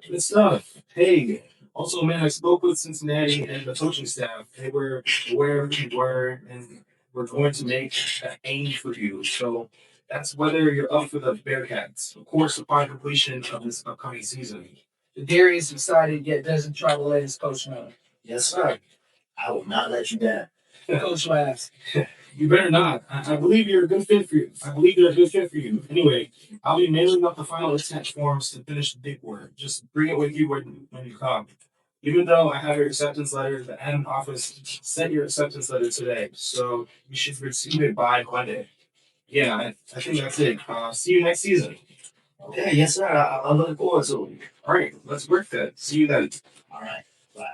Good stuff. Hey, also, man, I spoke with Cincinnati and the coaching staff. They were aware of who you were, and we're going to make an aim for you. So that's whether you're up for the Bearcats. Of course, upon completion of this upcoming season. Darius is excited yet doesn't try to let his coach know. Yes, sir. I will not let you down. Coach laughs. You better not. I believe you're a good fit for you. I believe you're a good fit for you. Anyway, I'll be mailing up the final attach forms to finish the paperwork. Just bring it with you when you come. Even though I have your acceptance letter, the admin office sent your acceptance letter today, so you should receive it by Monday. Yeah, I think that's it. See you next season. Okay, yes, sir. I'm looking forward to it. All right, let's work that. See you then. All right, bye.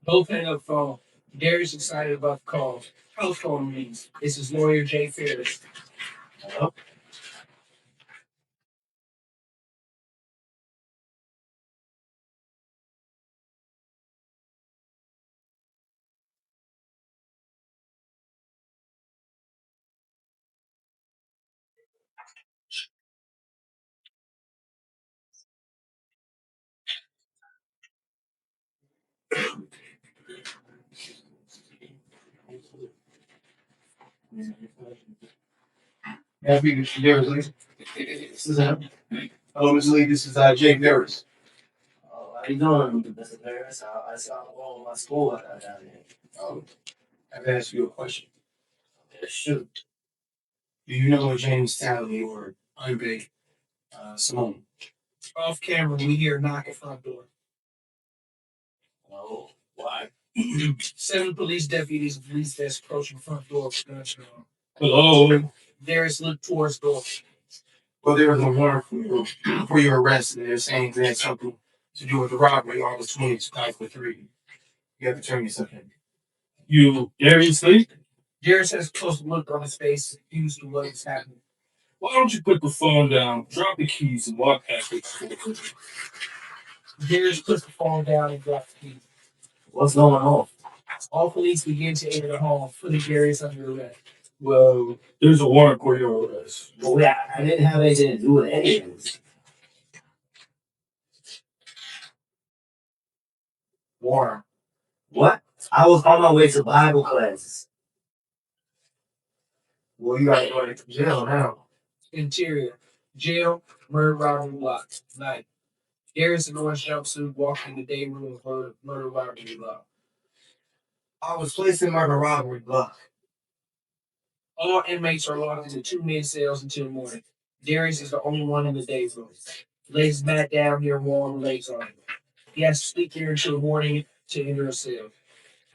Both hang up phone. Darius excited about the call. House phone rings. This is lawyer Jay Ferris. Hello? Happy Mr. Darius. This is him. Hello, Mr. Lee. This is Jay Ferris. How you doing, Mr. Paris? I saw all my school down here. Oh, I have to ask you a question. Yeah, shoot. Do you know James Talley or Andre Simone? Off camera, we hear a knock at front door. No. Why? 7 police deputies and police vests approaching front door with guns drawn. Hello. Darius looked towards door. Well, there was a warrant for your arrest, and they're saying that something to do with the robbery, August 20th, 2003. You have to turn yourself in. You Darius Lee? Darius has a close look on his face, confused with what is happening. Why don't you put the phone down, drop the keys, and walk past it? Darius puts the phone down and drops the keys. What's going on? All police begin to enter the home, putting Darius under arrest. Well, there's a warrant for your arrest. Well, I didn't have anything to do with any of this. Warrant. What? I was on my way to Bible classes. Well, you gotta go to jail now. Interior. Jail, murder, robbery, block. Night. Darius in orange jumpsuit walking in the day room of murder, robbery, block. I was placed in murder robbery block. All inmates are locked into 2 men cells until morning. Darius is the only one in the day room. Lays his mat down near a wall and lays on it. He has to sleep here until morning to enter a cell.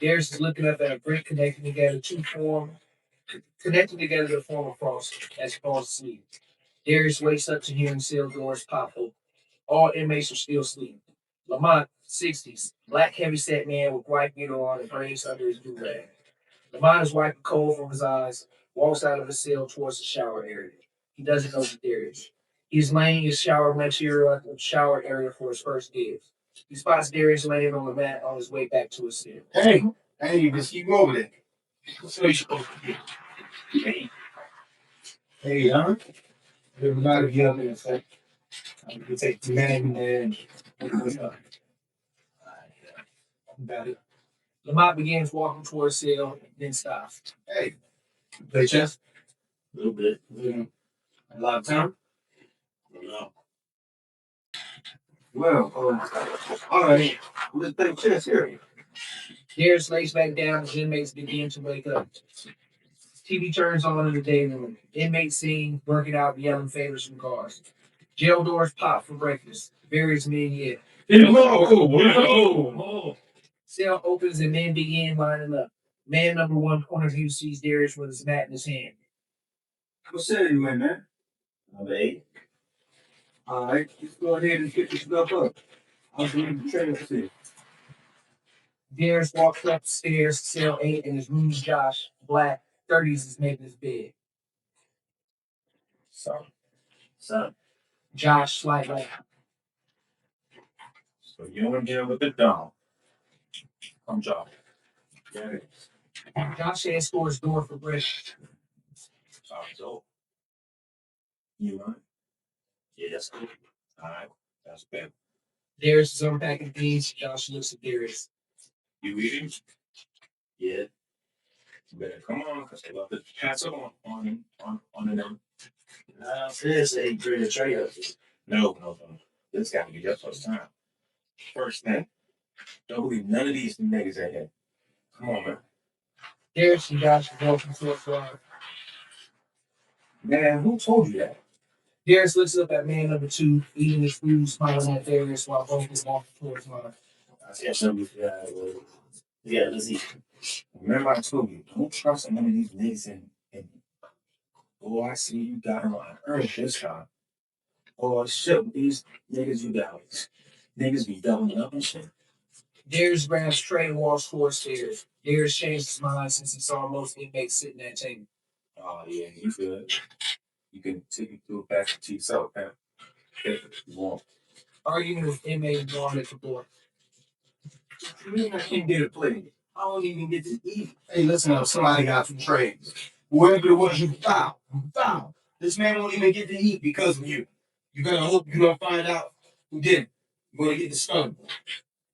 Darius is looking up at a brick connecting together to form a cross as he falls asleep. Darius wakes up to hearing cell doors pop open. All inmates are still asleep. Lamont, 60s, black heavyset man with white beard on and braids under his do-rag. Lamont is wiping coal from his eyes, walks out of his cell towards the shower area. He doesn't know the Darius. He's laying his shower material at the shower area for his first dibs. He spots Darius laying on the mat on his way back to his cell. Hey, you just keep over there. That's what you supposed to do. Hey, huh? Everybody get up there and say, I'm gonna take the man there and about it. Lamont begins walking towards the cell, then stops. Hey, play chess? A little bit. Yeah. A lot of time? No. Well, all right. Let's play chess here. Darius lays back down as inmates begin to wake up. TV turns on in the day room. Inmates sing, working out, yelling favors from cars. Jail doors pop for breakfast. Various men yet. Cell opens and men begin lining up. Man number one point of view sees Darius with his mat in his hand. What cell you in, man? Number 8. All right, just go ahead and pick your stuff up. I'll be in the trailer cell. Darius walks up the stairs to cell 8 and his room's Josh, black, 30s, is making his bed. So, Josh, slightly. So you're in here with the dog. I'm Josh. Yeah. Josh asks for his door for breakfast. Sorry, so. You right? Yeah, that's cool. Alright, that's better. Darius is unpacking things. Josh looks at Darius. You eating? Yeah. You better come on, because they love to pass it on them. This ain't pretty to trade up. No. This got to be your first time. First thing, don't believe none of these niggas out here. Come on, man. Darius and Josh are walking towards the line. Man, who told you that? Darius looks up at man number 2, eating his food, smiling at Darius while both is walking towards the line. I said something for that. Yeah, let's eat. Remember I told you, don't trust none of these niggas in. Oh, I see you got them on earth this time. Oh, shit, with these niggas you got. Niggas be doubling up and shit. Darius grabs tray and walks towards stairs. Darius changed his mind since he saw most inmates sitting at the table. Oh, yeah, you good. You can take it through back to yourself, man. If you want. Arguing with inmate guard at the door. You mean I can't get a plate? I don't even get to eat. Hey, listen up. Somebody got some trays. Whoever it was you found. This man won't even get to eat because of you. You gotta hope you don't find out who did it. You're gonna get discovered.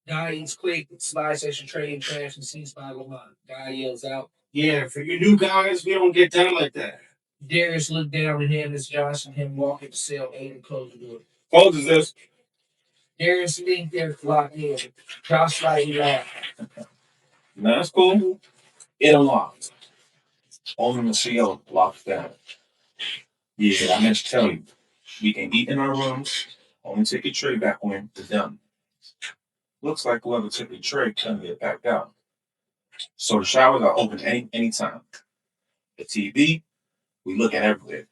Guy eats quick, slides extra tray and trash and sees by Lamont. Guy yells out. Yeah, for you new guys, we don't get down like that. Darius looked down at him as Josh and him walk into cell 8 and close the door. Closes this. Darius leaned there locked in. Josh slightly laughed. Now that's cool. It unlocked. Only the CO locks down. Yeah, I meant to tell you. We can eat in our rooms. Only take your tray back when it's done. Looks like whoever took your tray couldn't get back out. So the showers are open anytime. The TV, we look at everywhere.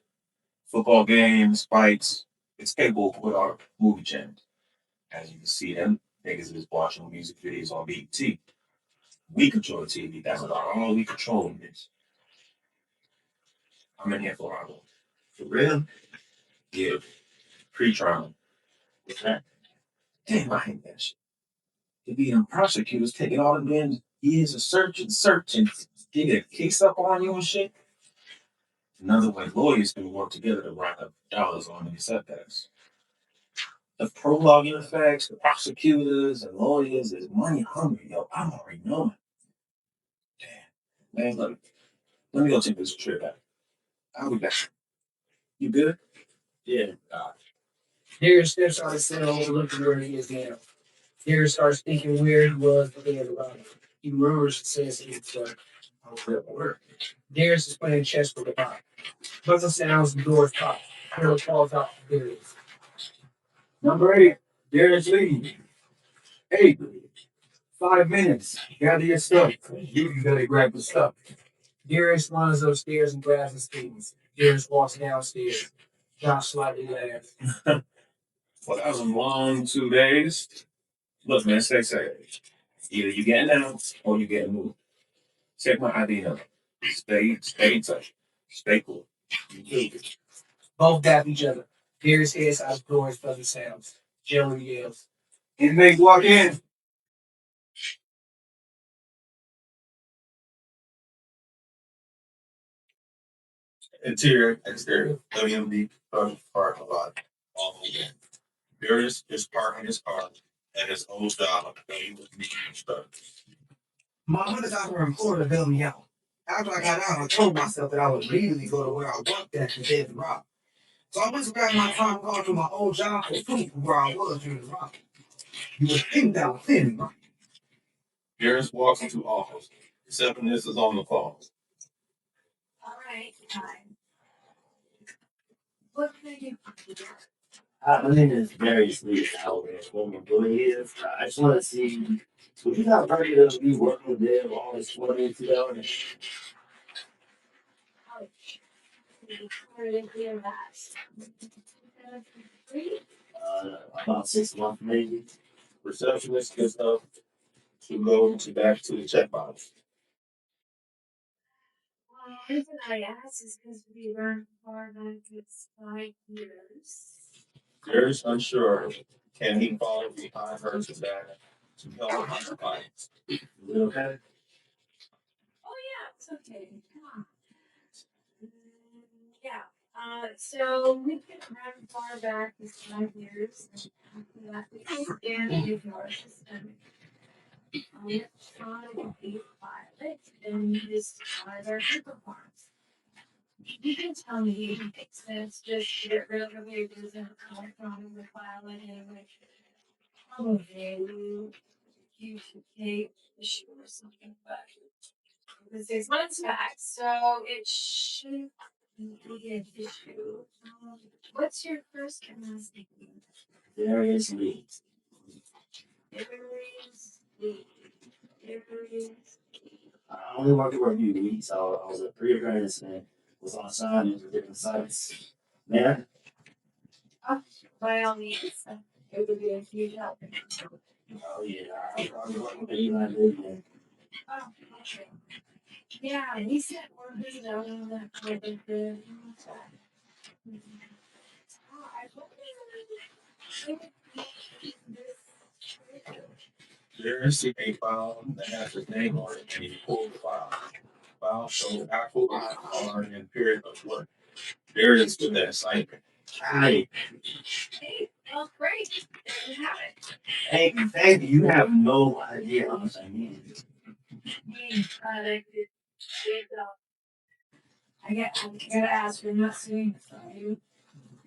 Football games, fights. It's capable with our movie channels. As you can see, them niggas is watching music videos on BET. We control the TV. That's about all we control in this. I'm in here for our goal. For real? Yeah. Pre-trial. What's that? Damn, I hate that shit. To be them prosecutors taking all the damn years of search and getting a case up on you and shit. Another way lawyers can work together to rack up dollars on these setbacks. The prologue in the facts, the prosecutors and lawyers is money hungry, yo. I'm already knowing. Man, let me go take this trip out. I'll be back. You good? Yeah. Darius steps out of cell, overlooking where he is now. Darius starts thinking where he was the day of the robbery. He remembers and says to himself, I was at work. Darius is playing chess with the bomb. Buzzer sounds, the doors pop. Harold calls out to Darius. Number 8, Darius Lee. 8, 5 minutes. Gather your stuff. You gotta grab the stuff. Darius runs upstairs and grabs his things. Darius walks downstairs. Josh slightly laughs. Well, that was a long 2 days. Look, man, stay safe. Either you getting out or you getting moved. Check my ID number. Stay in touch. Stay cool. Both dap each other. Darius heads out the door as buzzer sounds. Jailer yells. Inmates walk in. Interior, exterior, WMD, parking lot, all again. Darius is parking his car at his old job, WMD Construction. My mother's out here in Florida bailed me out. After I got out, I told myself that I would immediately go to where I worked at the day of the robbery. So I went to grab my time card from my old job for proof of where I was during the robbery. You would think that was him, right? Darius walks into office. Receptionist is on the phone. All right, time. What can I do for you? My name is Darius Lee. What my boy is. I just want to see. Would you not ready to be working with them all this 22 hours? Where did you hear that? About 6 months maybe. Receptionist gets up to go back to the checkbox. Well, the reason I asked is because we learned far back it's 5 years. Darius unsure. Can he follow behind her to that to help her compliance? Is it okay? Oh yeah, it's okay. Come on. Yeah. So we can run far back as 5 years. After that, we can scan into our system. Electronic pilot, and you just find our paper parts. You can tell me if it makes sense just to get rid of it as an electronic pilot and which probably you should take issue or something, but it was 6 months back, so it should be an issue. What's your first and last name? Darius Lee. Darius Lee. Darius. I only worked for a few weeks. So I was a pre-apprentice and was on assignment for different sites. Man, By all means, it would be a huge help. oh yeah, I was working with Eli Goodman. Oh, okay. Yeah, and he sent workers out on that project there. Oh, I hope they would Darius sees a file that has his name on it, and he pulls the file. File shows actual hour and period of work. Darius with that assignment. Hi. Hey, well, great. There you have it. Hey, thank you. You have no idea how much I need. I gotta ask, you're not suing us, are you?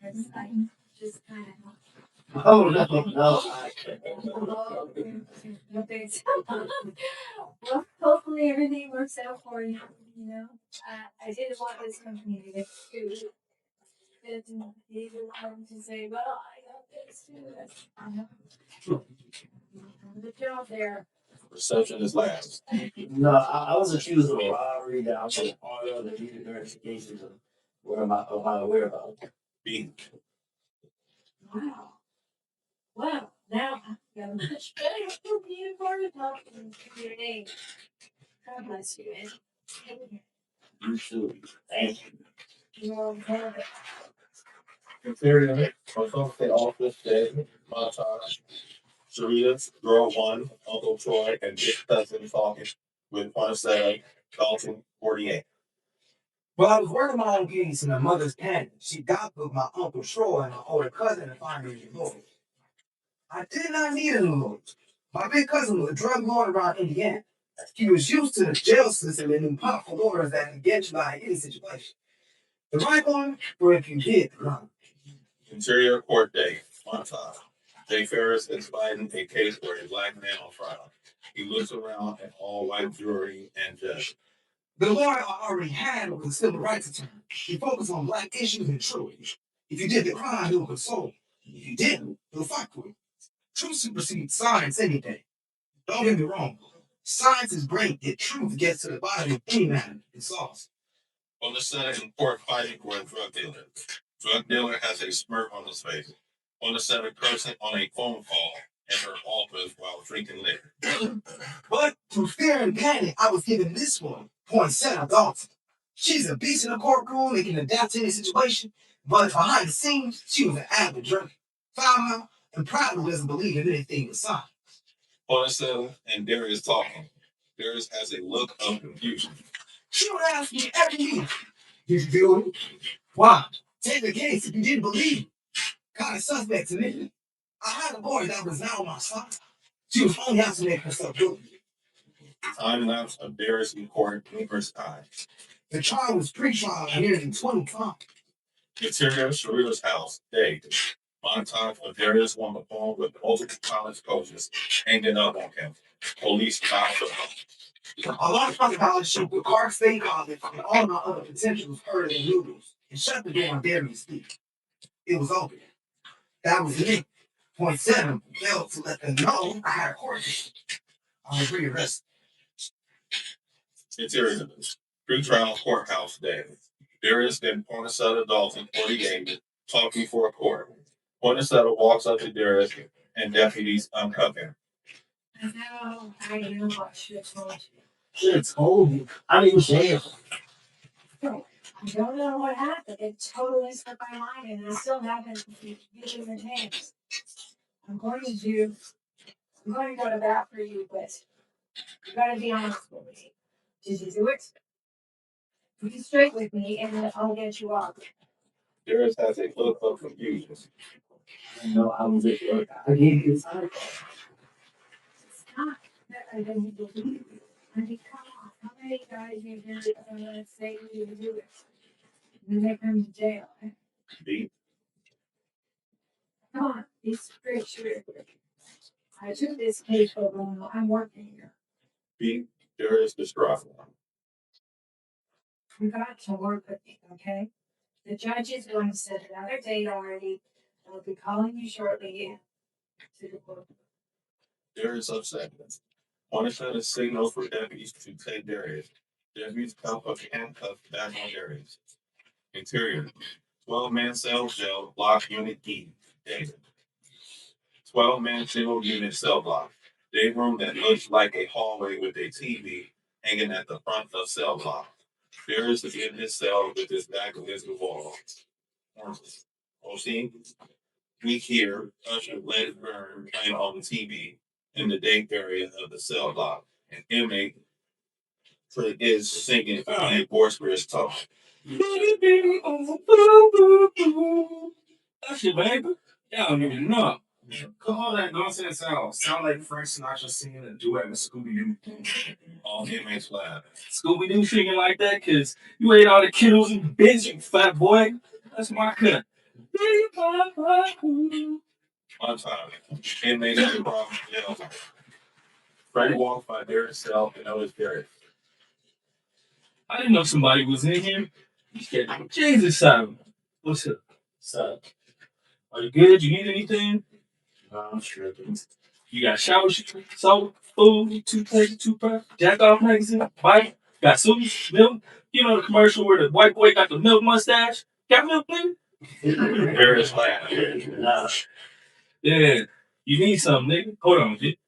Because I just kind of. Oh, no. Well, hopefully everything works out for you. You know, I didn't want this company to get sued. Didn't even want to say, well, I got this too. Good job there. Reception is last. No, I was accused of a robbery that I was a part of that needed verification of of my whereabouts. B. Wow. Wow. Now I got a much better for being part of talking to your name. God bless you, man. You too. Thank you. You're welcome. Interior, consultant office, David, montage. Sarita, girl 1, Uncle Troy, and Dick Cousin talking with 107, Dalton 48. Well, I was working my own gigs in my mother's pen. She got with my Uncle Troy and my older cousin to find me a lawyer. I did not need a new lawyer. My big cousin was a drug lord around Indiana. He was used to the jail system and them powerful orders that can get you out of any situation. The right one, or if you did the wrong. Interior Court Day, Montage. Jay Ferris is fighting a case for a black man on trial. He looks around at all white jury and judge. The lawyer I already had was a civil rights attorney. He focused on black issues and truth. If you did the crime, he would console you. If you didn't, he'll fight for you. Truth supersedes science any day. Don't get me wrong. Science is great if truth gets to the bottom of any matter it solves. On the Senate in court fighting for a drug dealer. Drug dealer has a smirk on his face. On the Senate cursing on a phone call in her office while drinking liquor. But through fear and panic, I was given this one, Poinsettia Dalton. She's a beast in the courtroom and can adapt to any situation, but behind the scenes, she was an avid drinker, foul, and probably doesn't believe in anything but science. Poinsettia and Darius talking. Darius has a look of confusion. She would ask me every week, did you feel it? Why? Take the case if you didn't believe. Kind of suspect to me. I had a boy that was not on my side. She was only out to make herself guilty. Time lapse of Darius in court first time. The trial was pre-trial nearly 20 times. Interior Sharita's house, day. Montage of Darius on the phone with multiple college coaches hanging up on him. Police found him. A lot of my scholarship with Clark State College and all my other potentials heard in noodles and shut the door on Darius' feet. It was open. That was it. Point 7 failed to let them know I had a court date. I was rearrested. Interior pre-trial courthouse day. Darius then Poinsettia Dalton, 48, talking for a court. Poinsettia walks up to Darius and deputies uncuff him. I know. I know what I should have told you. Should have told me. I'm in jail. I don't know what happened. It totally slipped my mind, and I still haven't given the names. I'm going to go to bat for you, but you gotta be honest with me. Did you do it? Be straight with me, and then I'll get you off. Darius has a look of confusion. I know I was at work. I gave you a sign. Stop. I didn't believe you. I mean, come on. How many guys you hear say you do it? And then they come to jail. B. Come on, be straight shooter. I took this case over and I'm working here. B. Darius distraught. You got to work with me, okay? The judge is going to set another date already. I'll be calling you shortly to the court. Darius upset. Poinsettia signals for deputies to take Darius. Deputies cuff a handcuff back on Darius. Interior 12-man cell jail block unit E. David. 12-man single unit cell block. Day room that looks like a hallway with a TV hanging at the front of cell block. Darius is in his cell with his back against the wall. OC, we hear Usher Let It Burn playing on the TV in the day area of the cell block. An inmate is singing a boisterous tone. Usher, baby. Y'all don't even know. Come on, that nonsense out. Sound like Frank Sinatra singing a duet with Scooby Doo. All inmates laugh. Scooby Doo singing like that because you ate all the Kittles and bits, you fat boy. That's my cut. On time. Inmates in the Bronx jail. Freddie walks by Darius' cell and noticed Darius. I didn't know somebody was in here. You scared Jesus out of me. What's up? What's up? Are you good? You need anything? No, I'm tripping. You got shower, soap, food, toothpaste, jack off magazine, bike, got soups, milk. You know the commercial where the white boy got the milk mustache? Got milk, nigga? Darius laughed. Nah. Yeah. You need something, nigga. Hold on, G.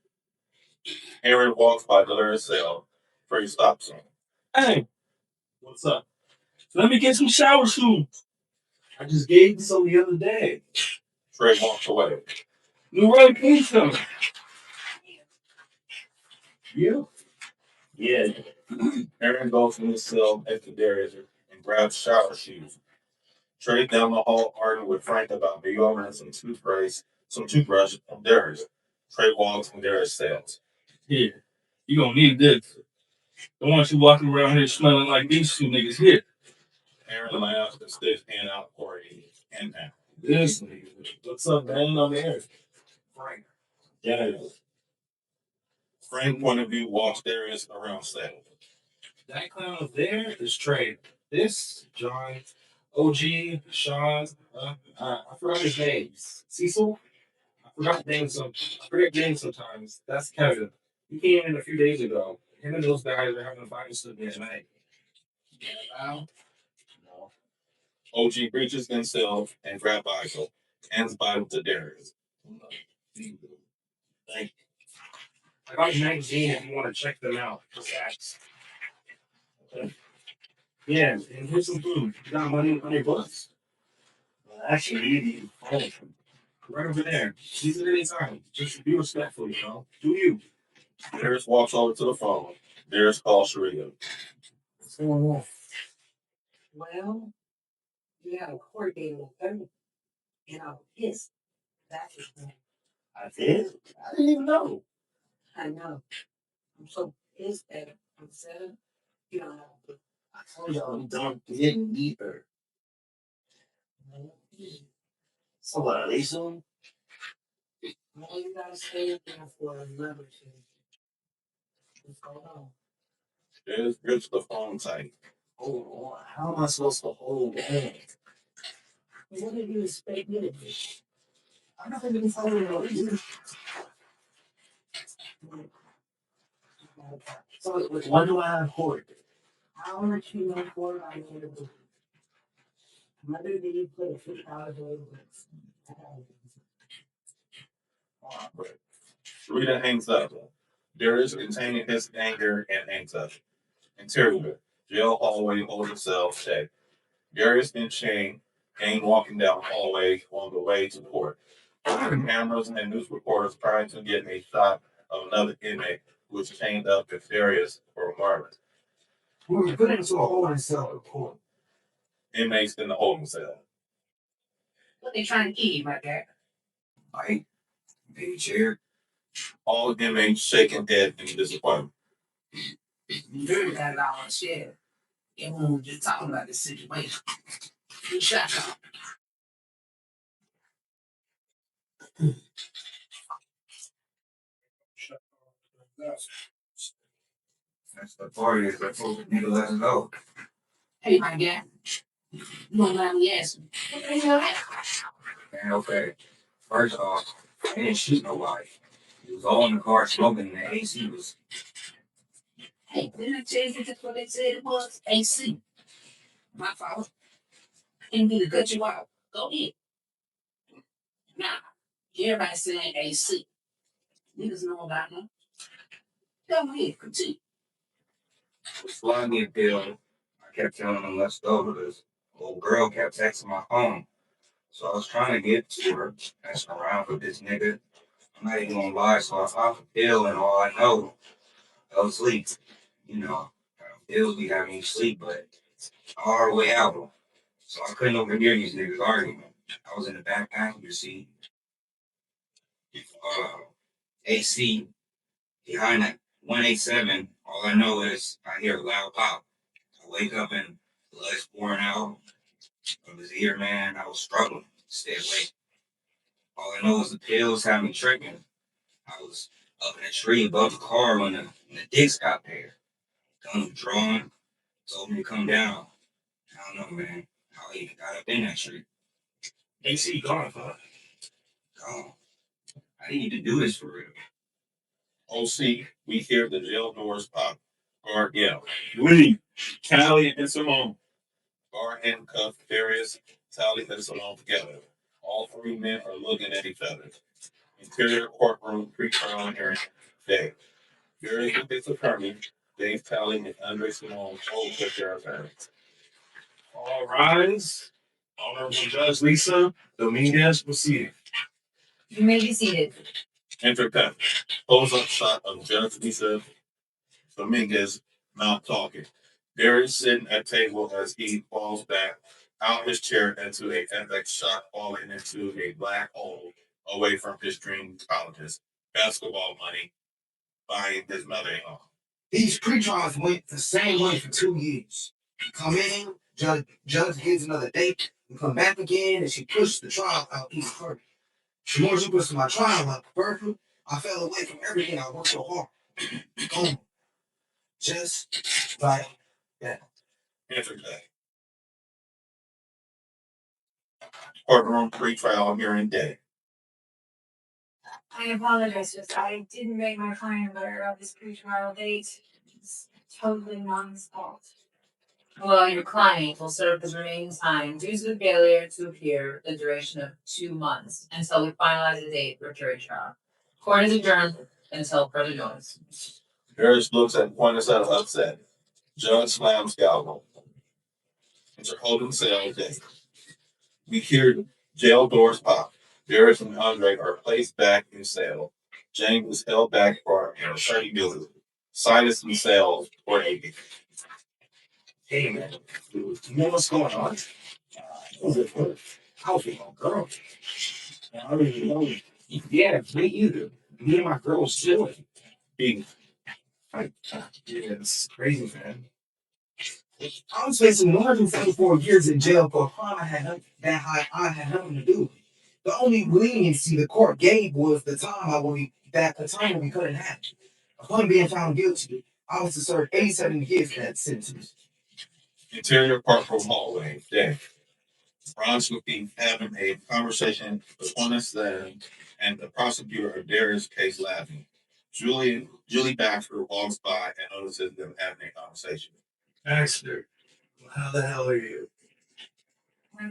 Aaron walks by Darius' cell. Freddie stops him. Hey, what's up? Let me get some shower shoes. I just gave you some the other day. Fred walks away. New Ray Pizza. You? Yeah. Aaron goes in his cell next to Darius and grabs shower shoes. Trey down the hall arguing with Frank about deodorant and some toothbrush from Darius. Trey walks in Darius' cells. Yeah. You gonna need this. Don't want you walking around here smelling like these two niggas here. Aaron laughs and sticks hand out for a hand pack. This nigga. What's up, man? I'm here. Frank. Yeah. Frank point of view walks Darius around set. That clown up there is Trey. This, John, OG, Sean, I forgot his name. Cecil? I forgot names I forget names sometimes. That's Kevin. He came in a few days ago. Him and those guys are having a Bible study at night. Wow. No. OG reaches himself and grabs Bible, hands Bible to Darius. Thank you. I got 19 if you want to check them out. Just ask. Okay. Yeah, and here's some food. You got money on your books? Well, actually, you phone. Right over there. Use it anytime. Just be respectful, you know. Do you? Darius walks over to the phone. Darius calls Sharia. What's going on? Well, you had a court date on Thursday, and I was pissed. That's his name. I did? I didn't even know. I know. I'm so pissed that I'm sad. You don't have a book. I told y'all I'm done getting either. So what, are they soon? All you gotta stay in there for another two. What's going on? Darius grips the phone tight. Hold on. How am I supposed to hold on? What did you expect me to do? I'm not even following no reason. So why do I have court? I'll let you know before I get a book. Mother, did you put a $50 bill in books? Rita hangs up. Darius containing his anger and hangs up. Interior. Jail hallway holding cell check. Darius and Shane came walking down the hallway on the way to court. Cameras and news reporters trying to get a shot of another inmate who was chained up with Darius for a murder. We were put into a holding cell at court. Inmates in the holding cell. What they trying to keep you, my guy? Like, maybe chair. All inmates shaking head in disappointment. You heard that about our share. Everyone was just talking about this situation. You shut up. That's the party that folks need to let us know. Hey, my guy. You don't mind me asking. What the hell happened? Man, okay. First off, I didn't shoot nobody. It was all in the car smoking and the AC was. Hey, didn't I tell you that's what they said it was? AC. My fault. Didn't mean to cut you out. Go ahead. Nah, everybody saying AC. Niggas know about them. Go ahead, continue. Slide me a bill. I kept telling them let's go because old girl kept texting my phone. So I was trying to get to her, messing around with this nigga. I'm not even gonna lie, so I popped a pill and all I know, I was asleep. You know, pills be having you sleep, but all the way out. So I couldn't overhear these niggas arguing. I was in the back passenger seat. AC behind that 187. All I know is I hear a loud pop. I wake up and blood's pouring out of his ear, man. I was struggling to stay awake. All I know is the pills had me tripping. I was up in a tree above the car when the dicks got there. Guns were drawn, told me to come down. I don't know, man, how he got up in that tree. AC gone, huh? Gone. I didn't need to do this for real. OC, we hear the jail doors pop. Guard yell. We, Callie and Simone. Guard handcuffed Darius, Sally, and Simone together. All three men are looking at each other. Interior courtroom, pre-trial hearing day. Darius with his attorney, Dave Talley, and Andre Simone both with their attorneys. All rise. Honorable Judge Lisa Dominguez proceeding. You may be seated. Enter cut. Close-up shot of Judge Lisa Dominguez mouth talking. Darius sitting at table as he falls back out his chair into a FX shot, falling into a black hole away from his dream colleges. Basketball money. by his mother-in-law. These pre-trials went the same way for 2 years. You come in, judge gives another date, you come back again, and she pushed the trial out even further. The more she pushed my trial out further, I fell away from everything I worked so hard. Gone. Just like that. Yesterday, courtroom pre-trial hearing day. I apologize, just I didn't make my client aware of this pre-trial date. It's totally not his fault. Well, your client will serve his remaining time due to the failure to appear the duration of 2 months until we finalize a date for jury trial. Court is adjourned until further notice. Harris looks at Poinsettia upset. Judge slams gavel. Enter holding cell day. We hear jail doors pop. Darius and Andre are placed back in cell. James is held back for an attorney visit. Silas in cell for a Hey man, you know what's going on? I was with my girl. And I don't even know. Yeah, me either. Me and my girl was chilling. being Yeah, this is crazy, man. I was facing 174 years in jail for a crime I had nothing to do with. The only leniency the court gave was the time when we couldn't have. Upon being found guilty, I was to serve 87 years for that sentence. interior courtroom hallway day. Ron's looking having a conversation with Poinsettia and the prosecutor of Darius' case laughing. Julie Baxter walks by and notices them having a conversation. Baxter, how the hell are you?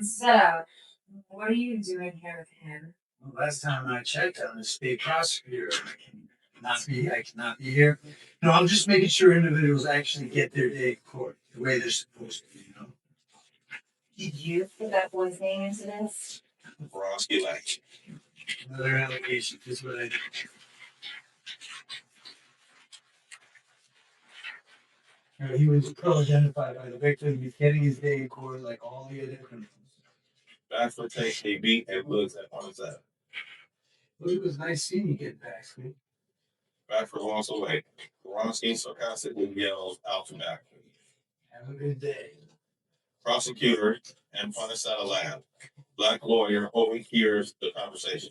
So, what are you doing here with him? Well, last time I checked, I'm the state prosecutor. I cannot be here. No, I'm just making sure individuals actually get their day in court the way they're supposed to, you know? Did you put that boy's name into this? Vronsky like, Another allegation. This is what I do. He was co-identified by the victim. He's getting his day in court like all the other criminals. Baxter takes a beat and looks at Poinsettia. Well, it was nice seeing you get back, sweet. Baxter walks away. Vronsky sarcastically yells out to Baxter. Have a good day. Prosecutor and Poinsettia laugh. Black lawyer overhears the conversation.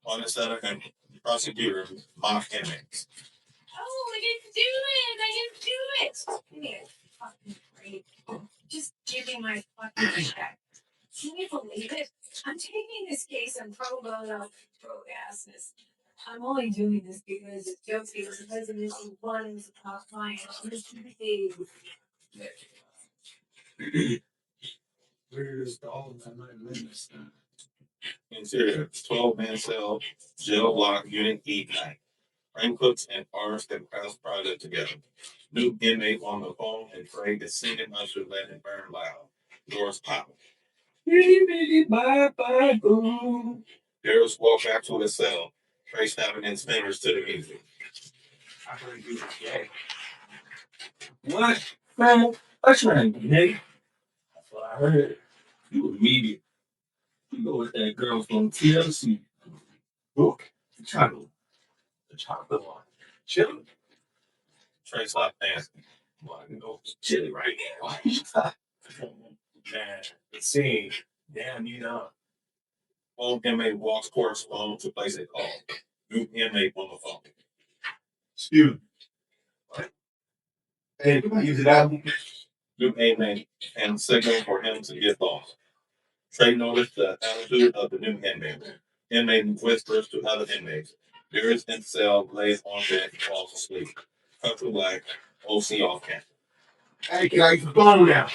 Poinsettia and prosecutor mock inmates. Oh, I didn't do it! I didn't do it! Give me a fucking break. Just give me my fucking check. Can you believe it? I'm taking this case on pro bono pro-assness. I'm only doing this because it's guilty was the president who won as a top client. Where's the all I might have missed that. Interior 12-man cell, jail block, unit E9. Frank Cooks and Forrest and Press project together. New inmate on the phone and Craig is singing Usher Let It Burn loud. Doors pop. Bye, boo. Darius walks back to his cell. Trey snapping his fingers to the music. I heard you was gay. What? Man, Usher ain't gay. That's what I heard. You a media. You go with that girl from TLC. Book. The chocolate one. Chilling. Trey stopped dancing. Well, I can go chilly right now. Why you stop? Man, the scene. Damn, you know. Old inmate walks towards phone to place a call. New inmate on the phone. Excuse me. What? Hey, can I use it out? New inmate and signal for him to get lost. Trey noticed the attitude of the new inmate. Inmate whispers to other inmates. Darius in cell lays on bed and falls asleep. Cut to black. OC off camera. Hey, can I use the phone now?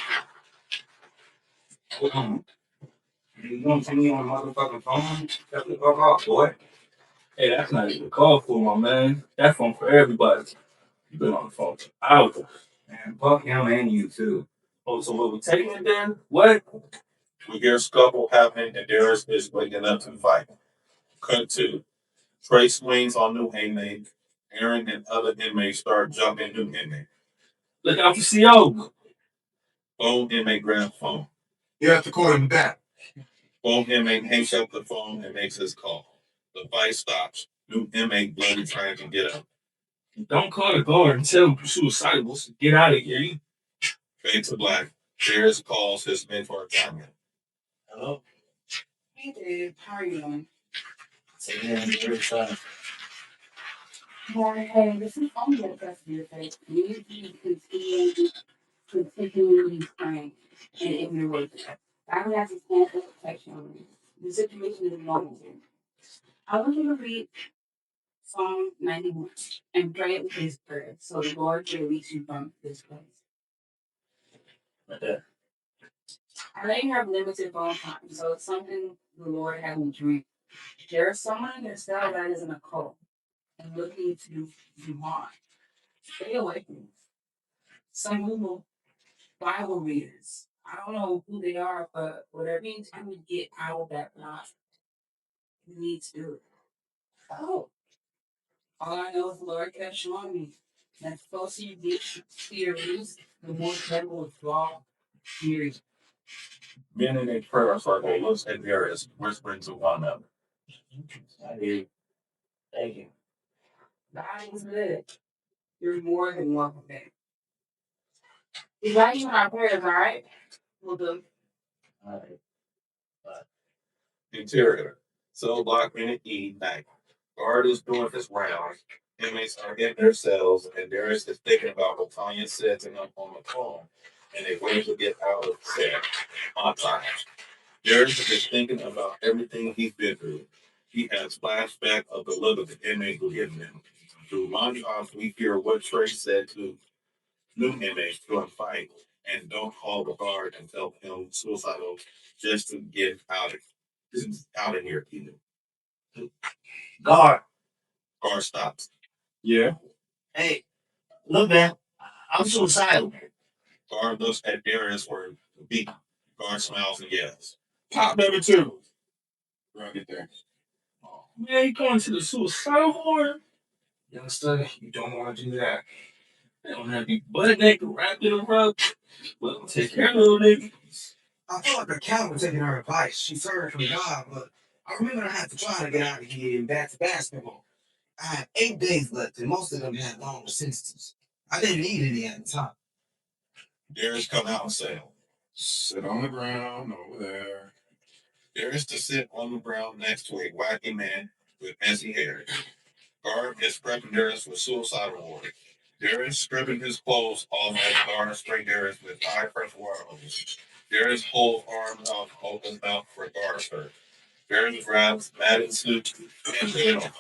You want to me on the motherfucking phone? Shut the fuck off, boy. Hey, that's not even a call for my man. That's phone for everybody. You've been on the phone for hours. Man, fuck him and you too. Oh, so what we taking it then? What? We hear scuffle happening and Darius is waking up to the fight. Cut to Trey swings on new inmate. Aaron and other inmates start jumping new inmate. Look out for CO. Old inmate grabs phone. You have to call him back. Old inmate hangs up the phone and makes his call. The fight stops. New inmate bloody trying to get up. Don't call the guard and tell him suicidal. Get out of here. Fade to black. Darius calls his mentor Tanya. Hello? Hey Dave, how are you doing? Say that I'm very sorry. Yeah, hey, this is only a test of your faith. You need to continually praying and ignorate it. God has his hand of protection on you. The situation is normal here. I want you to read Psalm 91 and pray it with his prayer so the Lord will release you from this place. Like that. I know you have limited phone time, so it's something the Lord has in dream. There is someone in your cell that is in a cult and looking to do you harm. Stay away from them. Some Google Bible readers. I don't know who they are, but whatever you do to get out of that knot, you need to do it. Oh, all I know is the Lord kept showing me that the closer you get to your roots, the more devil will draw near you. Men in a prayer circle looks at Darius, whispering to one another. I hear you. Thank you. God is good. You're more than welcome back. You got you in our prayers, all right? We'll do. All right. Interior. Cell block minute E night. Guard is doing his rounds. Inmates are in their cells, and Darius is thinking about what Tanya said to him on the phone, and they wait to get out of the cell on time. Darius is thinking about everything he's been through. He has flashback of the look of the inmate who hit him. Through montage, we hear what Trey said to new inmates during fight, and don't call the guard and tell him suicidal just to get out of here. Guard. Guard stops. Yeah. Hey, look, man. I'm suicidal. Guard looks at Darius for the beat. Guard smiles and yells. Pop number 2. Right there. Oh, man, you going to the suicidal ward? Youngster, you don't want to do that. They don't have to be butt naked, wrapped in a rug. Well, take care of little niggas. I feel like her cat was taking her advice. She served from God, but I remember I had to try to get out of here and back to basketball. I had 8 days left, and most of them had longer sentences. I didn't need any at the time. Darius come out and say, Sit on the ground over there. Darius to sit on the ground next to a wacky man with messy hair. Guard is prepping Darius for suicidal ward. Darius stripping his clothes off as Guard spray Darius with high pressure water hose. Darius holds arm out, opens mouth for Guard hurt. Darius grabs Madden's suit and put it on.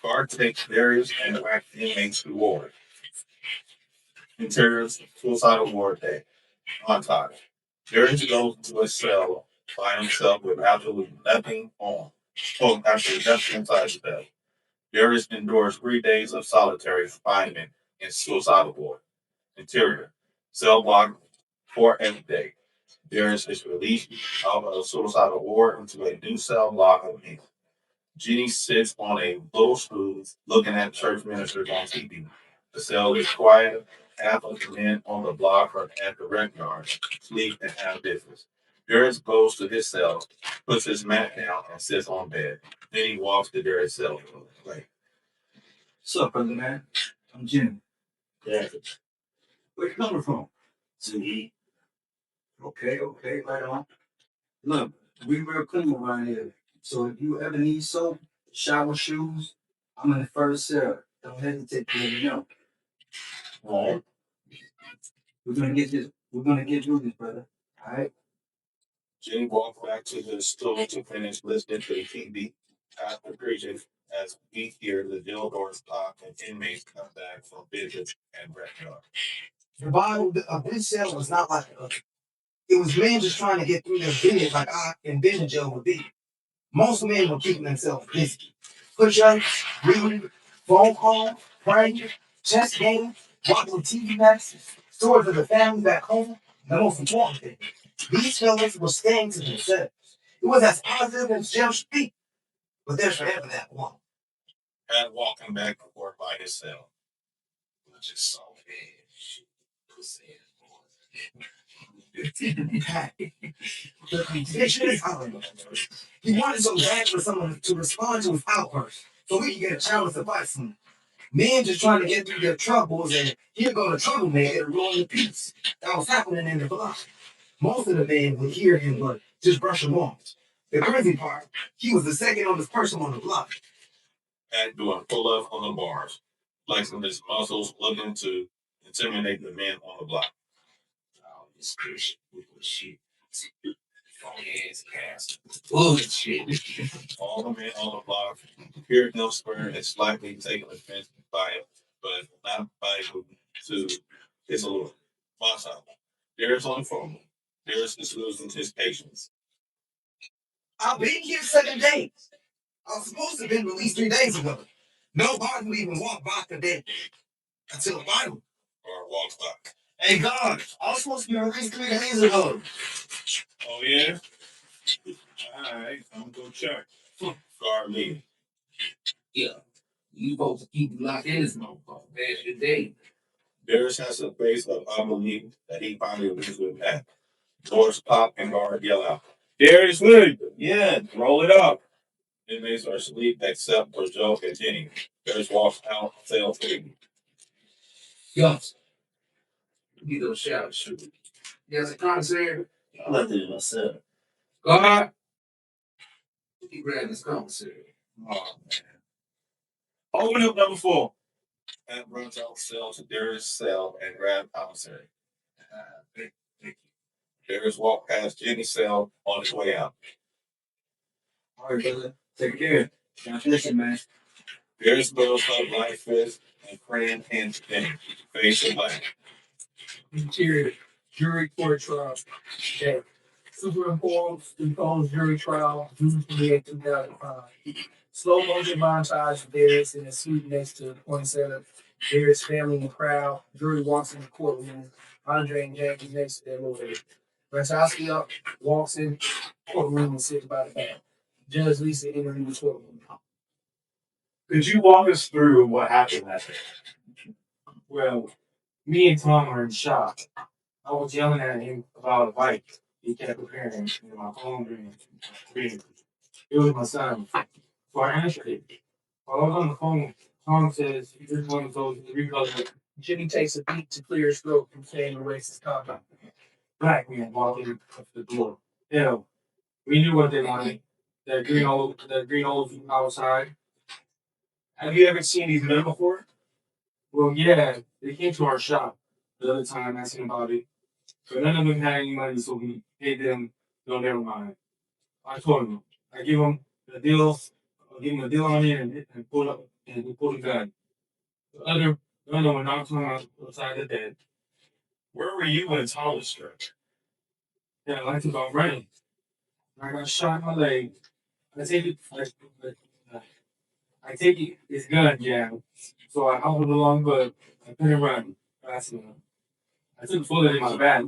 Guard takes Darius and whack inmates to ward. Interior's suicidal ward day. On time. Darius goes into a cell by himself with absolutely nothing on. Oh, absolutely nothing inside the cell. Darius endures 3 days of solitary confinement in suicidal ward. Interior. Cell block 4 every day. Darius is released out of a suicidal ward into a new cell block of me. Jenny sits on a little stool looking at church ministers on TV. The cell is quiet. Half of the men on the block are at the rec yard, sleep and have business. Darius goes to his cell, puts his mat down, and sits on bed. Then he walks to Darius' cell. Like, What's up, brother man? I'm Jim. Yeah. Where you coming from? To eat. Okay, right on. Look, we real clean around here. So if you ever need soap, shower shoes, I'm in the first cell. Don't hesitate to let me know. All right. We're gonna get through this, brother. All right? Jenny walks back to the stool to finish listening to the TV after preaching as we hear the jail doors lock and inmates come back from visits and rec yard. The Bible, a big cell was not like the other. It was men just trying to get through their business like I envisioned jail would be. Most men were keeping themselves busy. Push-ups, reading, phone call, praying, chess game, watching TV matches, stories of the family back home. The most important thing, these fellas were staying to themselves. It was as positive as jail should be. But there's forever that one. Pat walking back and forth by his cell. I just saw Pat. He wanted so bad for someone to respond to his outburst. so we can get a chance to fight some. Men just trying to get through their troubles, and here go the troublemaker to ruin the peace that was happening in the block. Most of the men would hear him, but just brush him off. The crazy part, he was the second oldest person on the block. And doing pull-ups on the bars, flexing his muscles, looking to intimidate the men on the block. Oh, this shit. Phony ass cast. Bullshit. All the men on the block hear him swear and slightly taking offense by him, but not by to his allure. Masa, Darius on the phone. Darius is losing his patience. I've been here 7 days. I was supposed to have been released 3 days ago. Nobody would even walk by today until the Bible. Or walks by. Hey God, I was supposed to be released 3 days ago. Oh yeah? Alright, I'm gonna go check. Guard me. Yeah. You supposed to keep you locked in this motherfucker. That's your day. Darius has a face of unbelief that he finally agrees with that. Doors pop and guard yell out. Darius Wood! Yeah, roll it up. Inmates are asleep except for Joe and Jenny. Darius walks out, cell free. Yes. Get those shout shoot. Yes, a commissary. I left it in myself. God. He grabbed his commissary. Oh, man. Open up number 4. And runs out cell to Darius' cell and grab commissary. Thank you. Darius walked past Jenny's cell on his way out. All right, brother. Take care. Listen, man. Darius throws up right fist and crammed hands to Jenny. Face to black. Interior jury court trial. Okay. Superimposed jury trial, June 28, 2005. Slow motion montage of Darius in a suit next to Poinsettia. Darius family in the crowd. Jury walks in the courtroom. Andre and James next to their lawyer. Rashowski up, walks in courtroom and sits by the back. Judge Lisa interviewed the courtroom. Could you walk us through what happened that day? Well, me and Tom were in shock. I was yelling at him about a bike. He kept preparing in my phone dream. It was my son. So I answered it. While I was on the phone, Tom says he just wanted those recolors. Jimmy takes a beat to clear his throat from saying the racist comment. Black man walking up the door. Hell, we knew what they wanted. That green old from outside. Have you ever seen these men before? Well, yeah, they came to our shop the other time asking about it. But none of them had any money, so we paid them, no, never mind. I told him, I give him the deal, I'll give him a deal on it and pull up, and he pulled a gun. The other one knocked him outside the dead. Where were you when Tom was struck? Yeah, I liked about running. I got shot in my leg. I take it, his gun, yeah. So I hobbled along, but I couldn't run fast enough. I took a bullet in my back.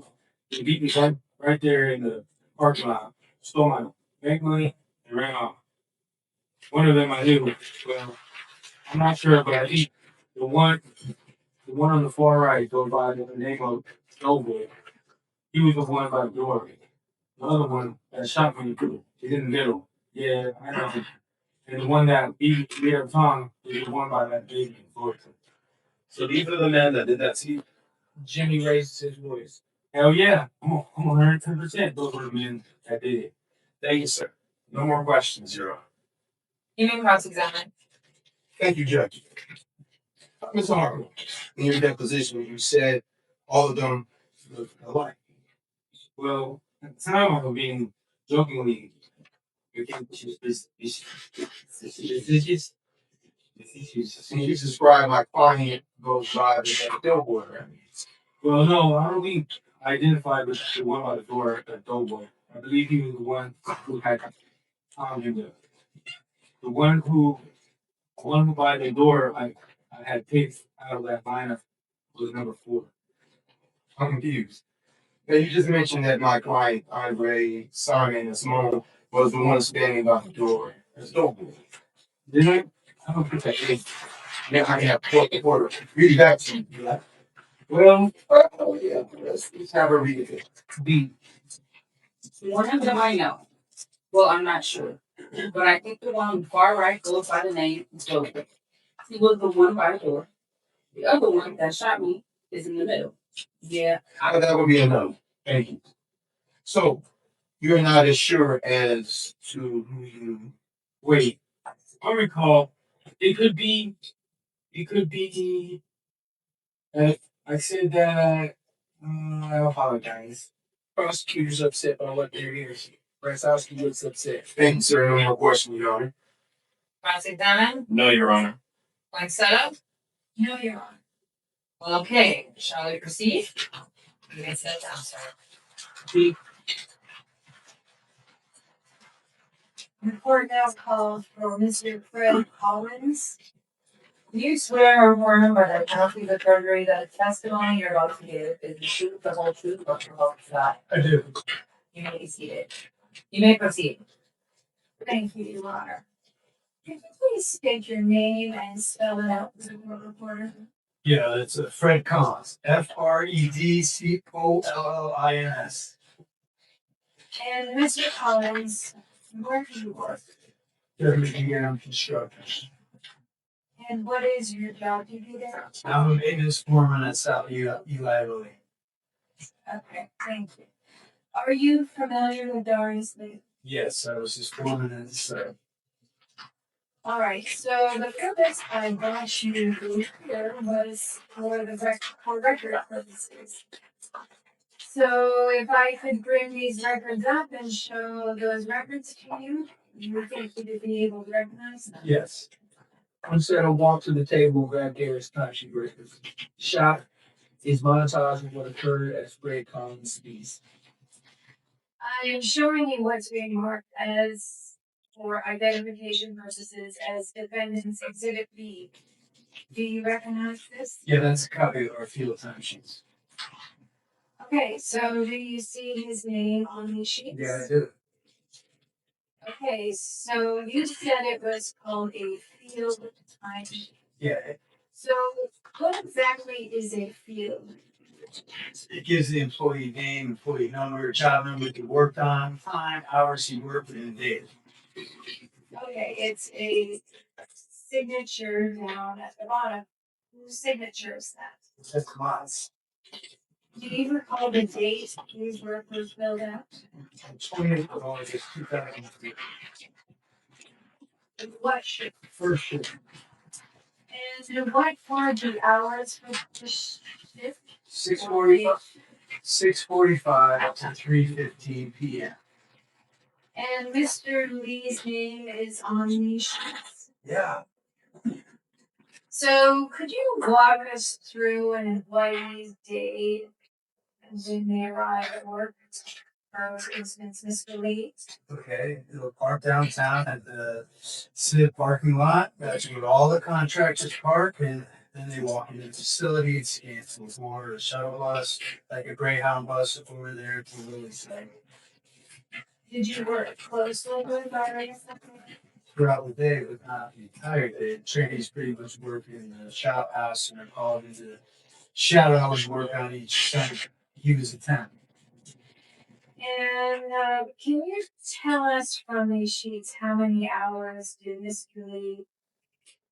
They beat me right there in the parking lot. Stole my bank money and ran off. One of them I knew. Well, I'm not sure, but I think the one on the far right goes by the name of Snowboy. He was the one by the door. The other one that shot me is in the middle. Yeah, I know. And the one that beat me up Tom is the one by that baby in Florida. So these are the men that did that to you? Jimmy raises his voice. Hell yeah, I'm 110%. Those were the men that did it. Thank you, sir. No more questions, Your Honor. You may cross-examine. Thank you, Judge. Ms. Harper, in your deposition, you said all of them look alike. Well, at the time I was being jokingly. Can you describe my client goes by the name Doughboy? Well, no, I don't think I identified with the one by the door at Doughboy. I believe he was the one who had Tom in there. The one who by the door I had picked out of that lineup was number 4. I'm confused. Now, you just mentioned that my client, Andre, Simon, and Simone was the one standing by the door as Doughboy. Didn't I? I don't think I did. Now I have Porter. Read it back to me. Well, Oh, yeah. Let's have her read it. One of them I know. Well, I'm not sure. But I think the one on the far right goes by the name Joker. He was the one by the door. The other one that shot me is in the middle. Yeah, That would be a no. Thank you. So you're not as sure as to who you. Wait, I recall. It could be. It could be. I said that. I apologize. Prosecutor's upset by what they're hearing. Bransowski looks upset. Thank you, sir. No more questions, Your Honor. Cross-examine, No, Your Honor. point setup. No, Your Honor. Well, okay, shall we proceed? You can sit down, sir. The The court now calls for Mr. Fred Collins. Do you swear or affirm by the penalty of perjury that the testimony you're about to give is the truth, the whole truth, but the whole truth? I do. You may be seated. You may proceed. Thank you, Your Honor. Could you please state your name and spell it out for the court reporter? Yeah, it's Fred Collins. FredCollins. And Mr. Collins, where do you work? WGM Construction. And what is your job duty there? I'm a maintenance foreman at South Eli Lilly. Okay, thank you. Are you familiar with Darius Lee? Yes, I was his foreman and All right, so the purpose I brought you here was for record purposes. So if I could bring these records up and show those records to you, you think you'd be able to recognize them? yes. Unsettled walk to the table and grab Garrett's timesheet records. Shot is monetizing what occurred as Fred Collins speaks. I am showing you what's being marked as, for identification purposes, as Defendant's Exhibit B. Do you recognize this? Yeah, that's a copy of our field time sheets. Okay, so do you see his name on these sheets? Yeah, I do. Okay, so you said it was called a field time sheet. Yeah, So what exactly is a field? it gives the employee name, employee number, job number he worked on, time, hours he worked, and a date. Okay, it's a signature down at the bottom. Whose signature is that? That's months. Do you recall the date these workers filled out? 28th of August, 2003. What shift? First shift. And what were the hours for the shift? 6:45 to 3:15 p.m. And Mr. Lee's name is on these sheets. Yeah. So could you walk us through an employee's day when they arrive at work? For instance, Mr. Lee. Okay, they'll park downtown at the city parking lot. That's where all the contractors park, and then they walk into the facility. It's canceled for a shuttle bus, like a Greyhound bus over there to Lilly site. Did you work closely with our Throughout the day, but not the entire day. The trainees pretty much work in the shop house, and they're called into shadow hours work on each site. He was a temp. And can you tell us from these sheets how many hours did Mr. Lee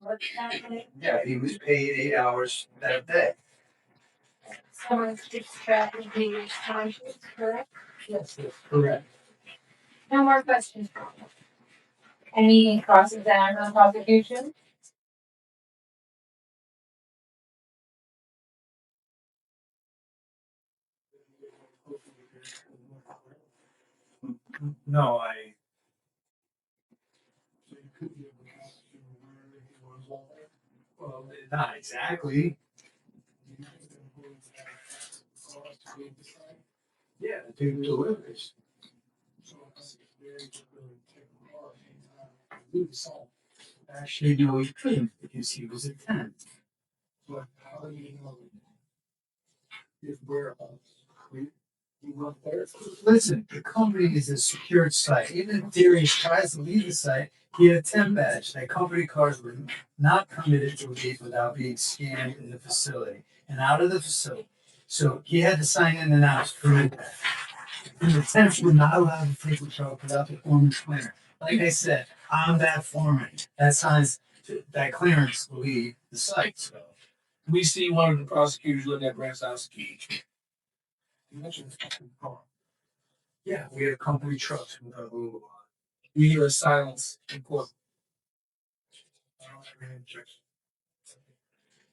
work that day? Yeah, he was paid 8 hours that day. Someone keeps track of the time sheets, correct? Yes, that's correct. No more questions. Any cross-examination on prosecution? No, well, not exactly. Yeah, the dude delivers. Actually, no, he couldn't because he was a tenant. But how do you know his whereabouts? You went there? Listen, the company is a secured site. Even if Darius tries to leave the site, he had a temp badge. That company cars were not permitted to leave without being scanned in the facility and out of the facility. So he had to sign in and out to prove that. And the temps were not allowed to take the truck without the foreman's clearance. Like I said, I'm that foreman. That clearance will be the site. So We see one of the prosecutors looking at Bransowski. You mentioned the fucking car. yeah, we have company trucks with a logo on. We hear a silence in court. I don't have any objection.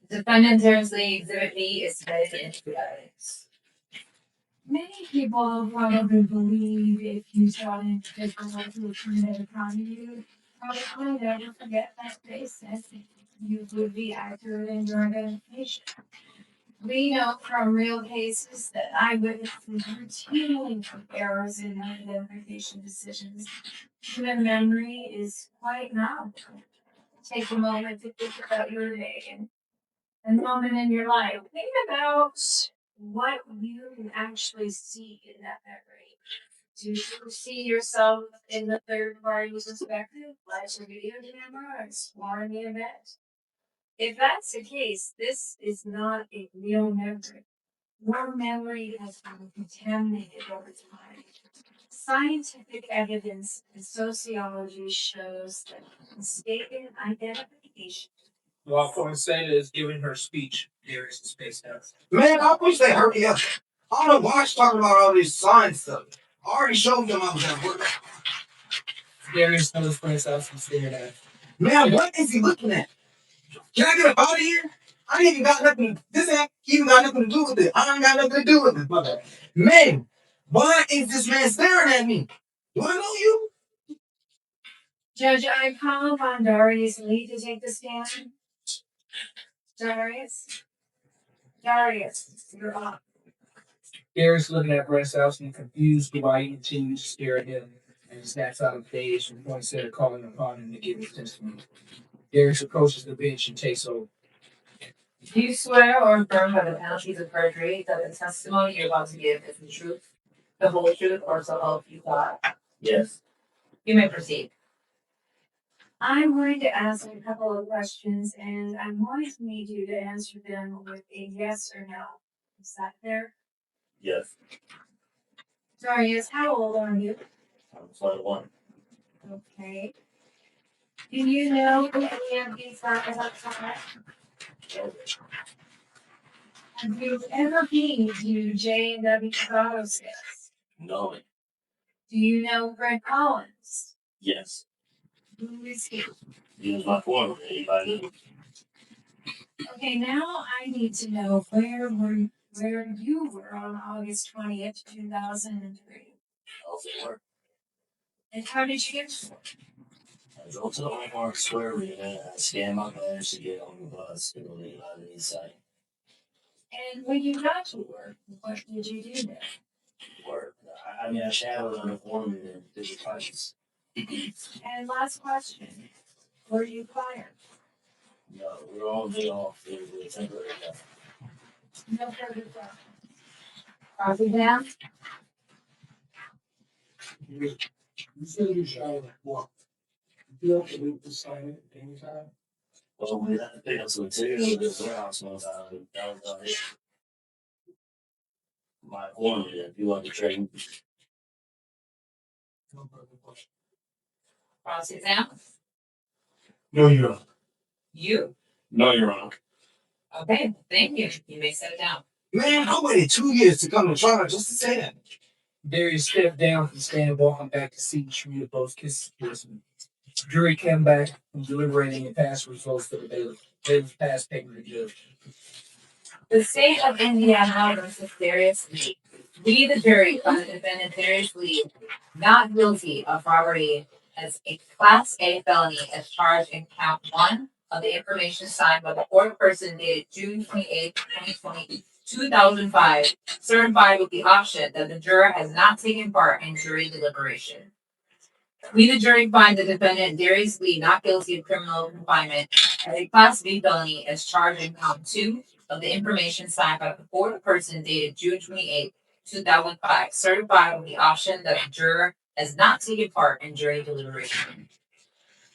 Defendant Dersley Exhibit B is submitted into evidence. Many people probably believe if you tell them to go to a criminal economy, probably never forget that they said you would be accurate in your identification. We know from real cases that eyewitnesses routinely make errors in their identification decisions. Human memory is quite novel. Take a moment to think about your day and a moment in your life. Think about what you actually see in that memory. Do you see yourself in the third party perspective, like a video camera or exploring the event? If that's the case, this is not a real memory. Your memory has been contaminated over time. Scientific evidence in sociology shows that mistaken identification. While Fonseca is giving her speech, there is a space out. Man, I wish they hurry up. I don't know why she's talking about all this science stuff. I already showed them I was at work. Darius knows Bransowski and stared at. Man, what is he looking at? Can I get up out of here? I ain't even got nothing. This ain't even got nothing to do with it. I ain't got nothing to do with it, brother. Man, why is this man staring at me? Do I know you? Judge, I call upon Darius Lee to take the stand. Darius, you're up. Darius looking at Bransowski, confused why he continues to stare at him, and snaps out of the page and Fonseca calling upon him to give his testimony. Darius approaches the bench and takes over. Do you swear or affirm by the penalties of perjury that the testimony you're about to give is the truth, the whole truth, or so help you God? Yes. You may proceed. I'm going to ask a couple of questions, and I'm going to need you to answer them with a yes or no. Is that fair? Yes. Darius, how old are you? I'm 21. Okay. Do you know who any of these guys are? Have you ever been to J&W Auto Sales? No. Do you know Fred Collins? Yes. Who is he? He was my foreman. Anybody? Okay, now I need to know where you were on August 20th, 2003. I was at work. And how did you get to work? I drove to the Hallmark Square Arena. I scanned my badge to get on the bus and leave out of the site. And when you got to work, what did you do there? Work. I shadowed on the foreman and did the prices. And last question, were you fired? No, we were all day off. It was a temporary death. No further questions. Cross exam? You said you shot at what? You have to leave the sign at any time? Well, we had to pick up some material at the warehouse one time. That was about it. My foreman, if you want to train, No further questions. Cross exam? No, you're not. You. no, Your Honor. Okay, thank you. You may set it down. Man, I waited 2 years to come to trial just to say that. Darius stepped down from the stand and walking back to seat and Sharita both kissed the person. Jury came back from deliberating and passed results for the bailiff. Bailiff passed paper to judge. The state of Indiana versus Darius Lee. We, the jury, found the defendant Darius Lee not guilty of robbery as a Class A felony as charged in count 1 of the information signed by the fourth person dated June 28, 2020, 2005, certified with the option that the juror has not taken part in jury deliberation. We, the jury, find the defendant Darius Lee not guilty of criminal confinement as a Class B felony as charged in count 2 of the information signed by the fourth person dated June 28, 2005, certified with the option that the juror has not taken part in jury deliberation.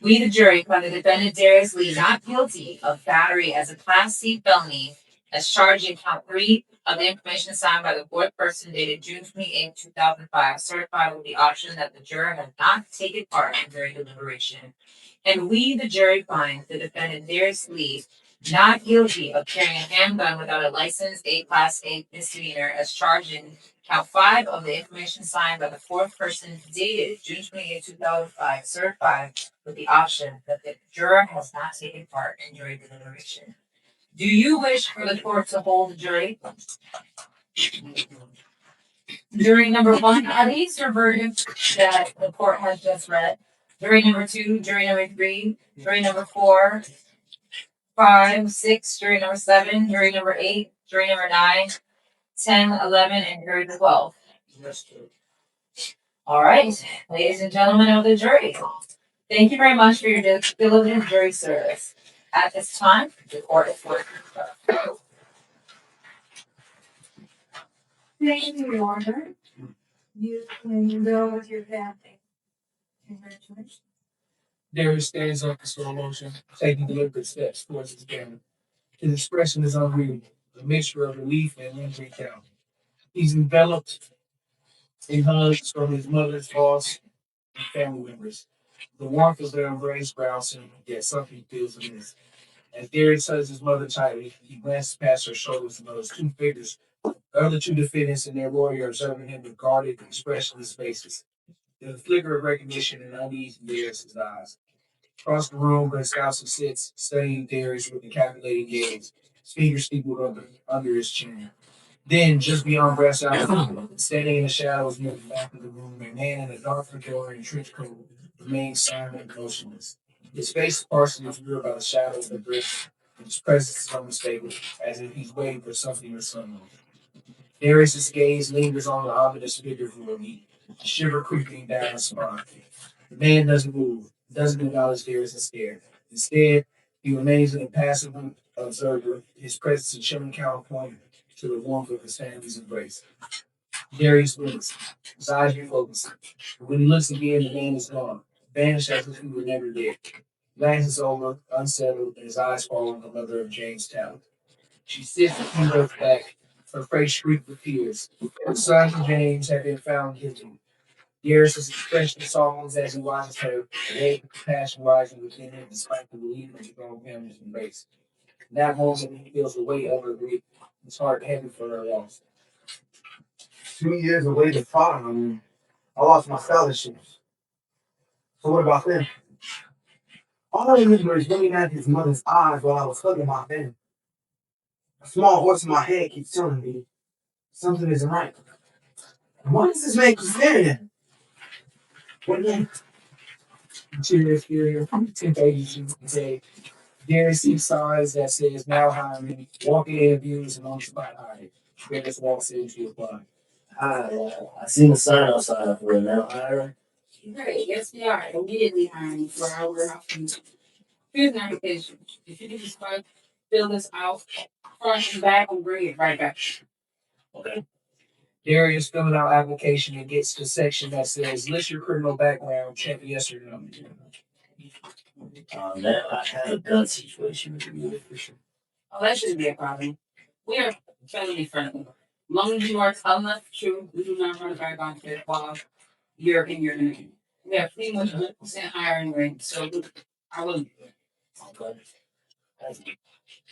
We, the jury, find the defendant Darius Lee not guilty of battery as a Class C felony as charged in count 3 of the information signed by the fourth person dated June 28, 2005, certified with the option that the juror has not taken part in jury deliberation. And we, the jury, find the defendant Darius Lee not guilty of carrying a handgun without a license, a Class A misdemeanor, as charged in count 5 of the information signed by the fourth person dated June 28, 2005, certified with the option that the juror has not taken part in jury deliberation. Do you wish for the court to hold the jury? Jury number 1, are these your verdicts that the court has just read? Jury number 2, jury number 3, jury number 4, 5, 6, jury number 7, jury number 8, jury number 9, 10, 11, and jury 12. All right, ladies and gentlemen of the jury, thank you very much for your diligent jury service. At this time, the court is working. Thank you, Your Honor. You can go with your family. Congratulations. Darius stands up in slow motion, taking deliberate steps towards his camera. His expression is unreadable, a mixture of relief and injury count. He's enveloped in hugs from his mother's boss and family members. The warmth of their embrace grounds him, yet something feels amiss. As Darius hugs his mother tightly, he glances past her shoulders and those two figures, the other two defendants and their lawyer observing him with guarded, expressionless faces. There's a flicker of recognition and unease in Darius' eyes. Across the room, Gronkowski sits, studying Darius with a calculating gaze, his fingers steepled under his chin. Then, just beyond Brass Out, standing in the shadows near the back of the room, a man in a dark fedora trench coat remains silent and motionless. His face is partially obscured by the shadows that drift, and his presence is unmistakable, as if he's waiting for something or someone. Darius' gaze lingers on the ominous figure for a beat, a shiver creeping down his spine. The man doesn't move, doesn't acknowledge Darius is scared. Instead, he remains an impassive observer, his presence a chilling counterpoint to the warmth of his family's embrace. Darius looks, his eyes refocus. When he looks again, the man is gone, vanished as if he were never there. Glances over, unsettled, and his eyes fall on the mother of James Talbot. She sits a few rows back, her face streaked with tears. Her son James had been found guilty. Darius' expression softens as he watches her, the weight of compassion rising within him despite the relief of his own family's embrace. In that moment, he feels the weight of her grief, his heart heavy for her loss. 2 years away to farm. I lost my scholarships. So what about them? All I remember is looking at his mother's eyes while I was hugging my family. A small voice in my head keeps telling me something isn't right. Why does this man keep staring at me? What then? Interior exterior, 1082 say Darius sees signs that says now hiring, walking interviews, and on spot hiring. Darius walks in to apply. I seen the sign outside for a now hiring. Great, yes, we are immediately hiring for our warehouse. Here's an application. If you can just fill this out, front and back, we'll bring it right back. Okay. Darius filling out application and gets to the section that says list your criminal background, check yes or no. Now I had a gun situation with you. Oh, that shouldn't be a problem. We are family friendly. As long as you are telling us the truth, we do not run a background check while you're in your interview. We have pretty much 100% hiring rate, so I will. Okay.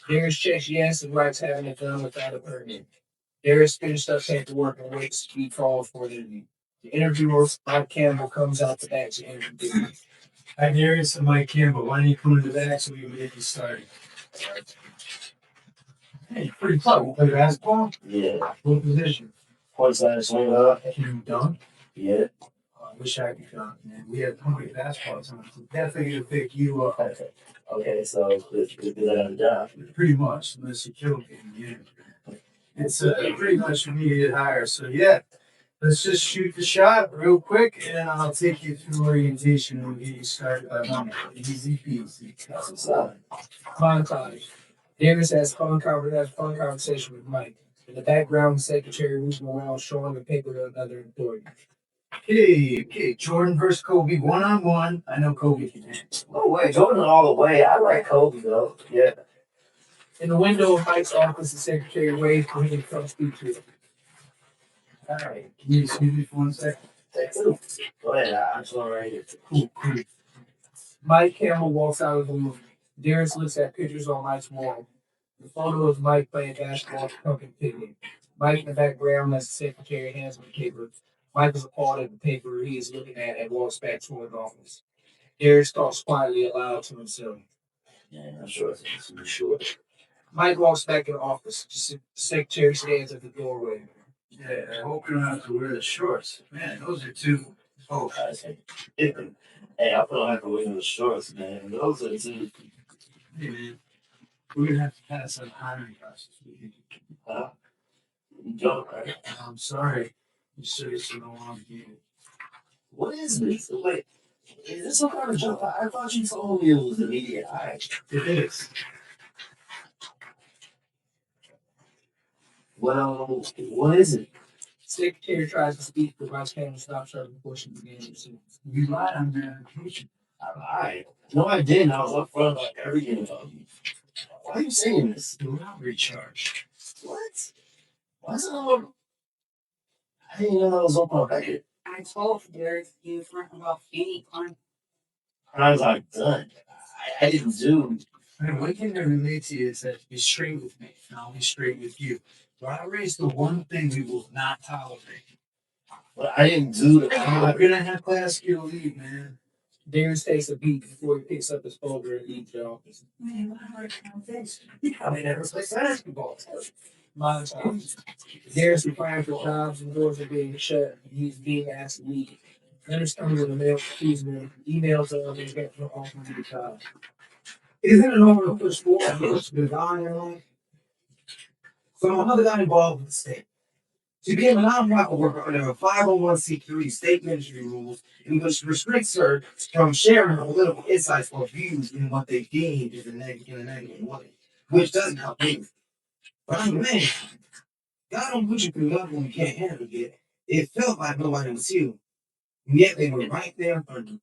Darius checks yes and writes having it done without a permit. Darius finished up paperwork and waits to be called for the interview. The interviewer, Mike Campbell, comes out the back to interview. Hi, Darius and Mike Campbell. Why don't you come to the back so we can get you started? Hey, pretty close. You play basketball? Yeah. What position? Point side swing up. Can you dunk? Yeah. I wish I could dunk, man. We have plenty of basketball time. So definitely gonna pick you up. Okay, so it's I got a job. Pretty much, unless you kill me. Yeah. It's pretty much immediate hire. So yeah, let's just shoot the shot real quick, and then I'll take you through orientation and we'll get you started by Monday. Easy peasy. That's what's up. Montage. Darius has phone conversation with Mike. In the background, the secretary moving around showing the paper to another employee. Okay, Jordan versus Kobe, 1-on-1. I know Kobe can hit. No way, Jordan all the way. I like Kobe though. Yeah. In the window of Mike's office, the secretary waved for him to come speak to him. All right. Can you excuse me for 1 second? Go ahead, I'm sorry right here. Cool. Mike Campbell walks out of the room. Darius looks at pictures on Mike's wall. The photo of Mike playing basketball at the company picnic. Mike in the background as the secretary hands him the paper. Mike is appalled at the paper he is looking at and walks back toward the office. Darius talks quietly aloud to himself. Yeah, I'm sure. I'm sure. Mike walks back in the office. The secretary stands at the doorway. Yeah, I hope you don't have to wear the shorts. Man, those are too. Oh, I see. Hey, I don't have to wear those shorts, man. Those are too. Hey, man. We're gonna have to pass that hiring process. You don't, right? I'm sorry. You seriously don't want to get it. What is this? Wait, is this some kind of job? I thought you told me it was immediate hire. It is. Well, what is it? Secretary tries to speak, but Vice Campbell stops her before she begins her sentence. You lied on your application. I lied. No, I didn't. I was upfront about everything about you. Why are you saying this? The robbery charge. What? Why is it on? I didn't know that was on my record. I told Derek you weren't about any crime. Crimes I've done. I didn't do. And one thing I relate to you is that be straight with me, and I'll be straight with you. Robbery is the one thing we will not tolerate. But I didn't do the I'm gonna have to ask you to leave, man. Darius takes a beat before he picks up his folder and leaves the office. Man, what hard conversation. You probably never played basketball. Montage. Darius applying for jobs and doors are being shut. He's being asked to leave. Letters come in the mail accusing him. Emails of him getting offering to the job. Isn't it normal to push forward against the guy in your life? So my mother got involved with the state. She became a nonprofit worker under a 501c3 state ministry rules, in which restricts her from sharing her political insights or views in what they deem is in a negative way, which doesn't help me. But I'm a man. God don't put you through love when you can't handle it. It felt like nobody was you. And yet they were right there for you.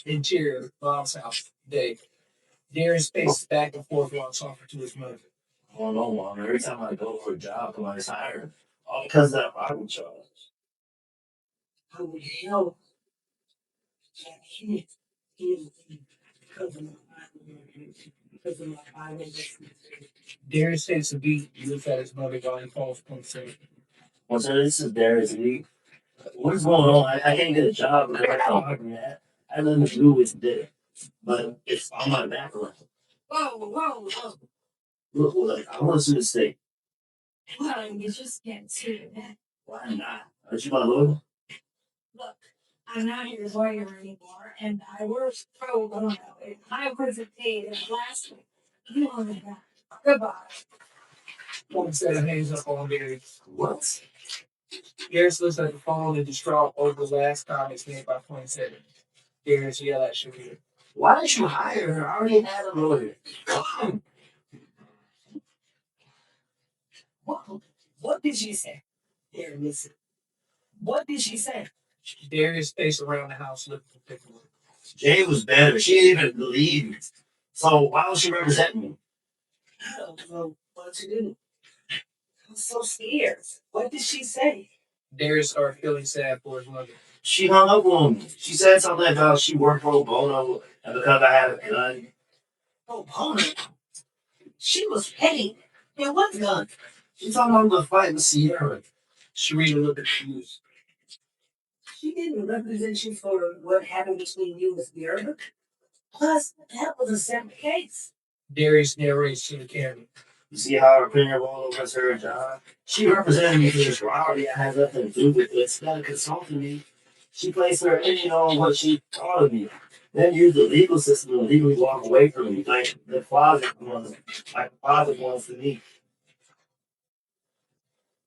Interior, Bob's house. Day. Darius paces back and forth while talking to his mother. I don't know, Mom. Every time I go for a job, somebody's hired. All because of that robbery charge. How the hell I can't heal because of my Bible investment. Darius takes a beat and looks at his mother while he calls conversation. Well, so this is Darius Lee. What's going on? I can't get a job because I can't hire me. I have nothing to do with this. But it's on my background. Whoa. Look, I want to sue the state. Well, you just can't see that. Why not? Aren't you my lawyer? Look, I'm not your lawyer anymore, and I was pro bono. If I wasn't paid last week, you owe me back. Goodbye. Poinsettia hangs up on Darius. What? Darius looks at the phone and distraught over the last comments made by Poinsettia. Darius yells at Shakira. Why did you hire her? I already had a lawyer. What did she say? Here, listen. What did she say? Darius paced around the house looking for paperwork. Jay was better. She didn't even believe me. So why don't she represent me? I don't know what to do. I'm so scared. What did she say? Darius started feeling sad for his mother. She hung up on me. She said something about she worked pro bono and because I had a gun. Pro bono? She was paid. And what gun? She told me I'm going to fight with Sierra. Sharita looked confused. She didn't represent you for what happened between you and Sierra. Plus, that was a separate case. Darius narrates to the camera. You see how her opinion rolled over to her job? She represented me for this robbery. It has nothing to do with it. Instead of consulting me, she placed her opinion on what she thought of me. Then used the legal system to legally walk away from me, like the father wants to me.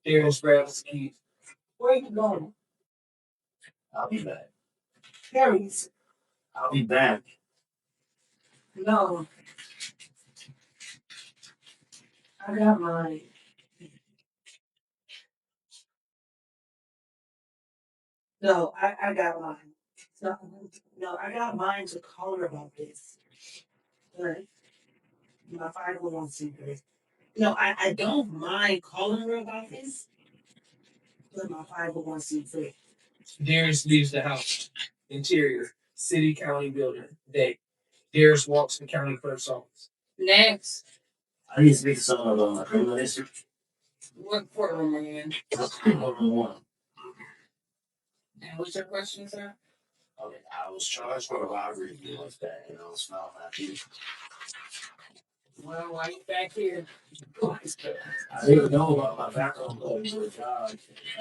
Darius grabs his keys. Where are you going? I'll be back. Harry's. I'll be back. No. I got mine. No, I got mine. No, I got mine to call her about this. But my 501c3. No, I don't mind calling her about this, but my 501c3. Darius leaves the house. Interior, city county building. Day. Darius walks to the county clerk's office. Next, I need to speak to someone about my criminal history. what courtroom are you in? Courtroom 1. And what's your question, sir? Okay, I was charged for a robbery a few months back, and I was found not guilty. Well, why you back here? I didn't know about my background for a job.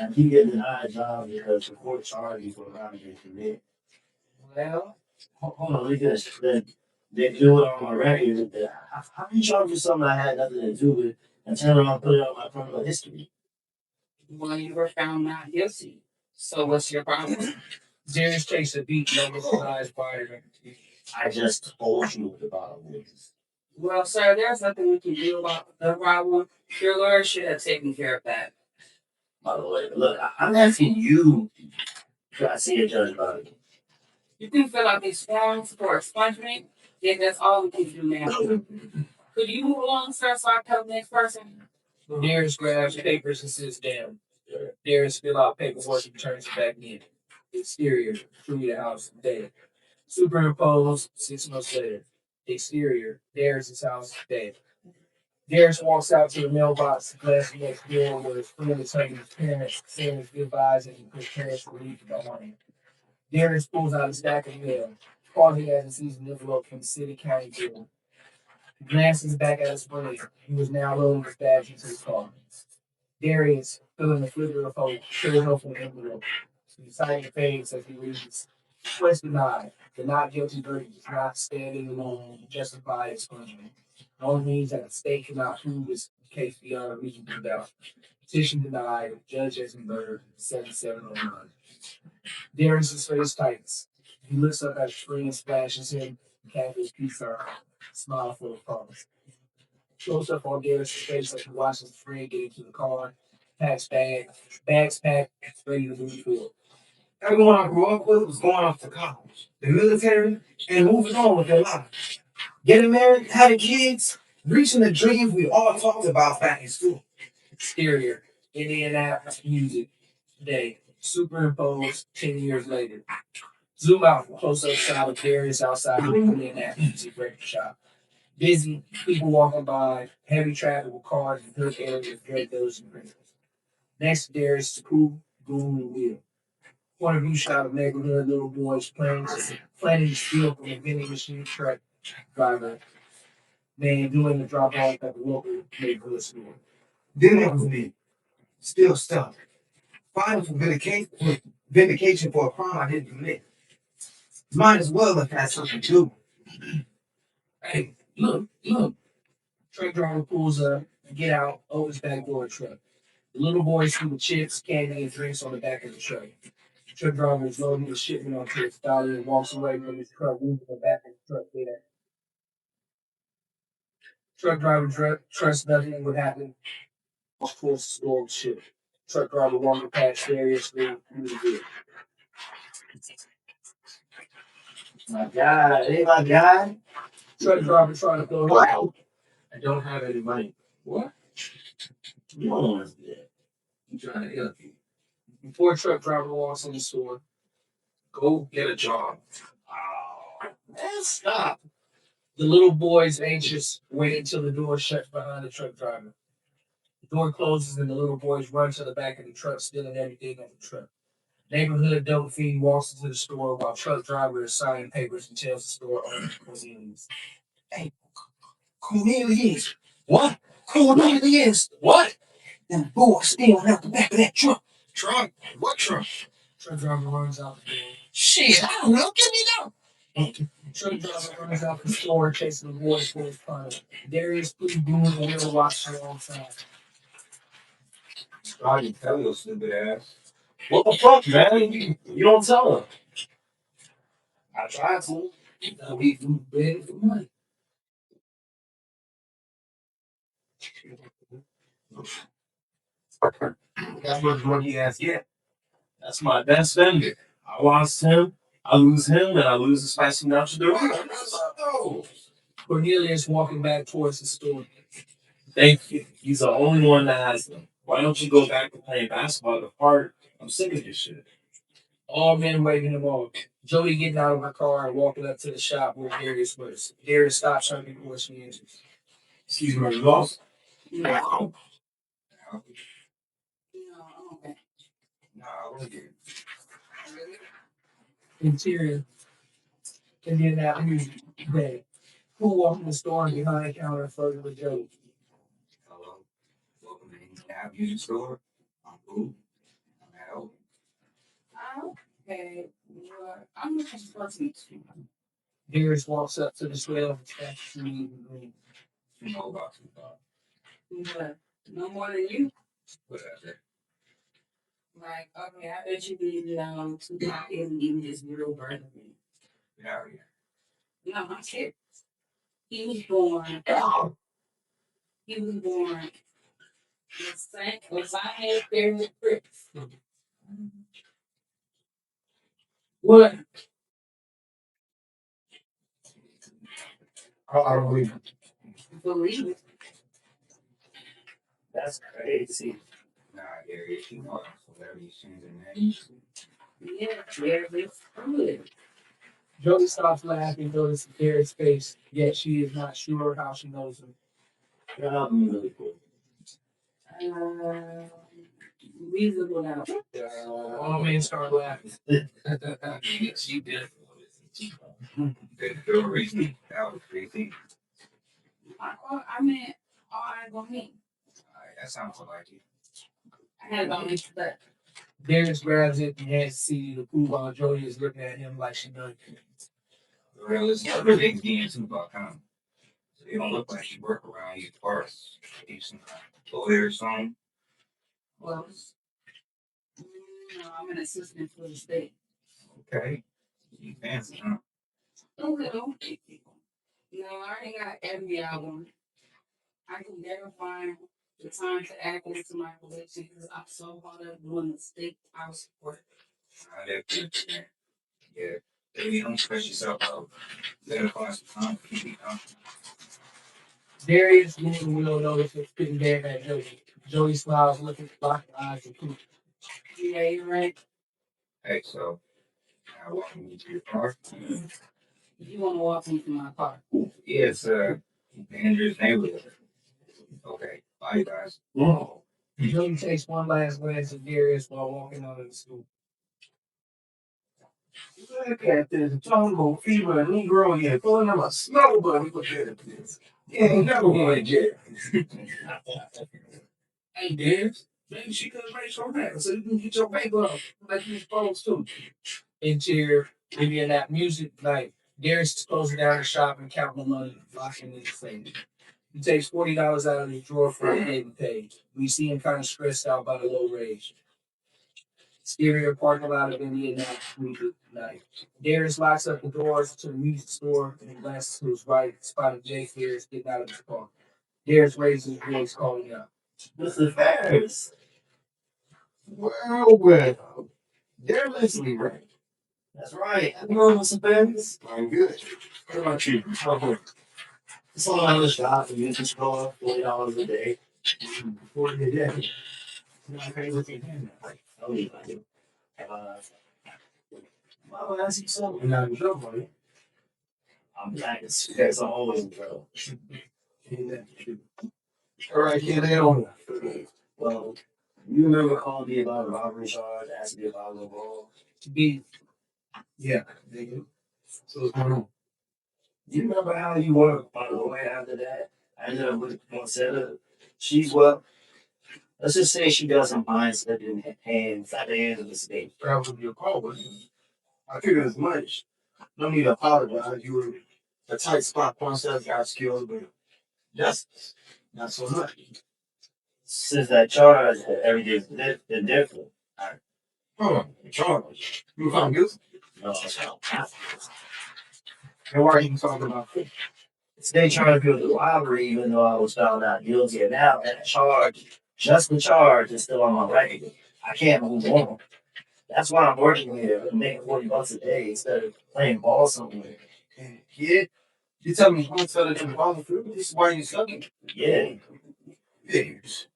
I keep getting denied jobs because the court charged me for a robbery committed. Well, Hold on, let me finish. They do it on my record. How can you charge me for something I had nothing to do with and turn around and put it on my criminal history? well, you were found not guilty. So what's your problem? Darius takes a beat, numbers his eyes wider. I just told you what the problem is. Well, sir, there's nothing we can do about the problem. Your lawyer should have taken care of that. By the way, look, I'm asking you to see a judge about it. You can fill out these forms for expungement. Yeah, that's all we can do now. Could you move along, sir, so I tell the next person? Darius grabs papers and sits down. Darius fill out paperwork and turns it back in. Exterior, through the house, dead. Superimposed 6 months later. Exterior, Darius' house, dead. Darius walks out to the mailbox, glass next door where his friend is hugging his parents, saying his goodbyes and his parents will leave behind. Darius pulls out a stack of mail, pausing as he sees an envelope from the city county building. He glances back at his friend. He was now loading his bags into his car. Darius, filling the flicker of hope, tears open the envelope. He signs the page as he reads, "Quest denied. The not guilty verdict is not standing alone to justify expungement. It only means that the state cannot prove this case beyond a reasonable doubt. Petition denied. Judge Eisenberg, 7709." Darius' face tightens. He looks up at his friend, splashes him, and cafe peace out. Smile full of promise. Close up on Darius' face as he watches his friend get into the car, packs bags packed, ready to move forward. Everyone I grew up with was going off to college, the military, and moving on with their lives. Getting married, having kids, reaching the dreams we all talked about back in school. Exterior, Indianapolis music, day, superimposed 10 years later. Zoom out for close up shot of Darius outside the Indianapolis music record shop. Busy, people walking by, heavy traffic with cars and hood areas of drug dealers and criminals. Next to Darius, the cool, boom, and wheel. Point of view shot of neighborhood little boys planting steel from a vending machine truck driver. Man doing the drop off at the local neighborhood store. Then there was me, still stuck, fighting for vindication for a crime I didn't commit. Might as well have had something to do. Hey, look. Truck driver pulls up, get out, opens back door of the truck. The little boy sees the chips, candy, and drinks on the back of the truck. The truck driver is loading his shipment onto his dolly and walks away from his truck, moving the back of the truck there. Truck driver trusts nothing would happen. Of course, store of ship. Truck driver walking past Darius through the gate. My God, hey, my guy. Truck driver trying to throw him out. I don't have any money. What? You don't want to do that. I'm trying to help you. Before truck driver walks in the store, go get a job. Oh, man, stop. The little boy's anxious, wait until the door shuts behind the truck driver. The door closes and the little boys run to the back of the truck, stealing everything on the truck. Neighborhood dope fiend walks into the store while truck driver is signing papers and tells the store owner Cornelius. Hey, Cornelius. What? Cornelius. What? Them boys stealing out the back of that truck. Truck? What truck? Truck driver runs out the door. Shit, I don't know. Get me down. Truck driver runs out the store chasing the boys for his fun. Darius puts boom and wheel watch alongside. I can tell your stupid ass. What the fuck, man? You don't tell her. I tried to. Now we begging for money. That's what money ass get. That's my best vendor. I lost him, I lose him, and I lose the spicy nacho Doritos. Cornelius walking back towards the store. Thank you. He's the only one that has them. Why don't you go back to playing basketball at the park? I'm sick of this shit. All men waving him off. Jody getting out of her car and walking up to the shop where Darius was. Darius stops her before she enters. Excuse me, Mr. Boss. No. Okay. Nah, look here. Interior. Indianapolis day. Who walked in the store and behind the counter flirting with Jody? Hello. Welcome to Indiana Beauty Store. I'm cool. I'm out. Okay. Well, I'm looking for some too. Darius walks up to the swell and snatches the meat and green. You know about Tupac. But no more than you. Whatever. Like, okay, I bet you didn't know Tupac isn't even his real brother. Get out of here. No, I'm serious. He was born. He was born. The same there with Chris. What? I don't believe it. Believe it. That's crazy. Nah, Darius, you know whatever you change the name. Yeah, it's good. Jody stops laughing, notices Darius' face, yet she is not sure how she knows him. Really cool. Reasonable now. All men start laughing. Yes, you did. Good reason. That was crazy. I mean, I ain't gonna mean. Alright, that sounds like you. I had about this, but Darius grabs it and hands the CD to Pooh while Jody is looking at him like she knows. Well, it's everything's getting Tupac, huh? So you don't look like you work around your parts. You some lawyer or something. well, I'm an assistant for the state. Okay. You fancy, huh? A little. No, I ain't got every album. I can never find the time to add this to my collection because I'm so hard up doing the state house work. Yeah. If you don't stress yourself out, you gotta find some time to keep it comfortable. Darius, moving Will notices spitting there at Jody. Jody smiles, looking blocking eyes at Pooh. Yeah, you're right. Hey, so I walk you to your car. You want to walk into my car? Yes, Andrew's neighborhood. Okay, bye, guys. Oh. Jody takes one last glance at Darius while walking out of the school. Look at this jungle fever Negro here pulling him a snow bunny. Look at this. He ain't never going to jail. Hey, Darius, maybe she could raise your hand so you can get your paper up like you're supposed to. Interior, Indianapolis music night. Darius is closing down the shop and counting the money, locking in his savings. He takes $40 out of his drawer for a getting paid. We see him kind of stressed out by the low raise. Exterior parking lot of Indianapolis music night. Darius locks up the doors to the music store and glances to his right, spotting Jay Ferris getting out of the car. Darius raises his voice, calling out. Mr. Ferris. Well. They're listening, right? That's right. Have you heard of Mr. Ferris? I'm good. What about you? It's all on the shop, the music store, $40 a day. 40 a day. Not paying with your hand. I'll leave you. I'll ask you something. You're not in trouble, buddy. I'm nice. That's always in trouble. All right, kid, lay it on. Well, you remember calling me about a robbery charge, asking me if I was involved? To be Yeah, nigga. So what's going on? You remember how you were on the way after that? I ended up with one setup. She's well. Let's just say she doesn't mind slipping hands at the end of the state. That was your call, but I figured as much. No need to apologize. You were a tight spot, punch that got skills, but justice, not so much. Since that charge, everything's different. Hold on, charge. You were found guilty? No, it's not. And why are you talking about this? They trying to prove the robbery, even though I was found out guilty. And now that charge, just the charge, is still on my record. I can't move on. That's why I'm working here and making $40 a day instead of playing ball somewhere. Kid, you tell me one better than ball through. This is why you sucking. Yeah. figures.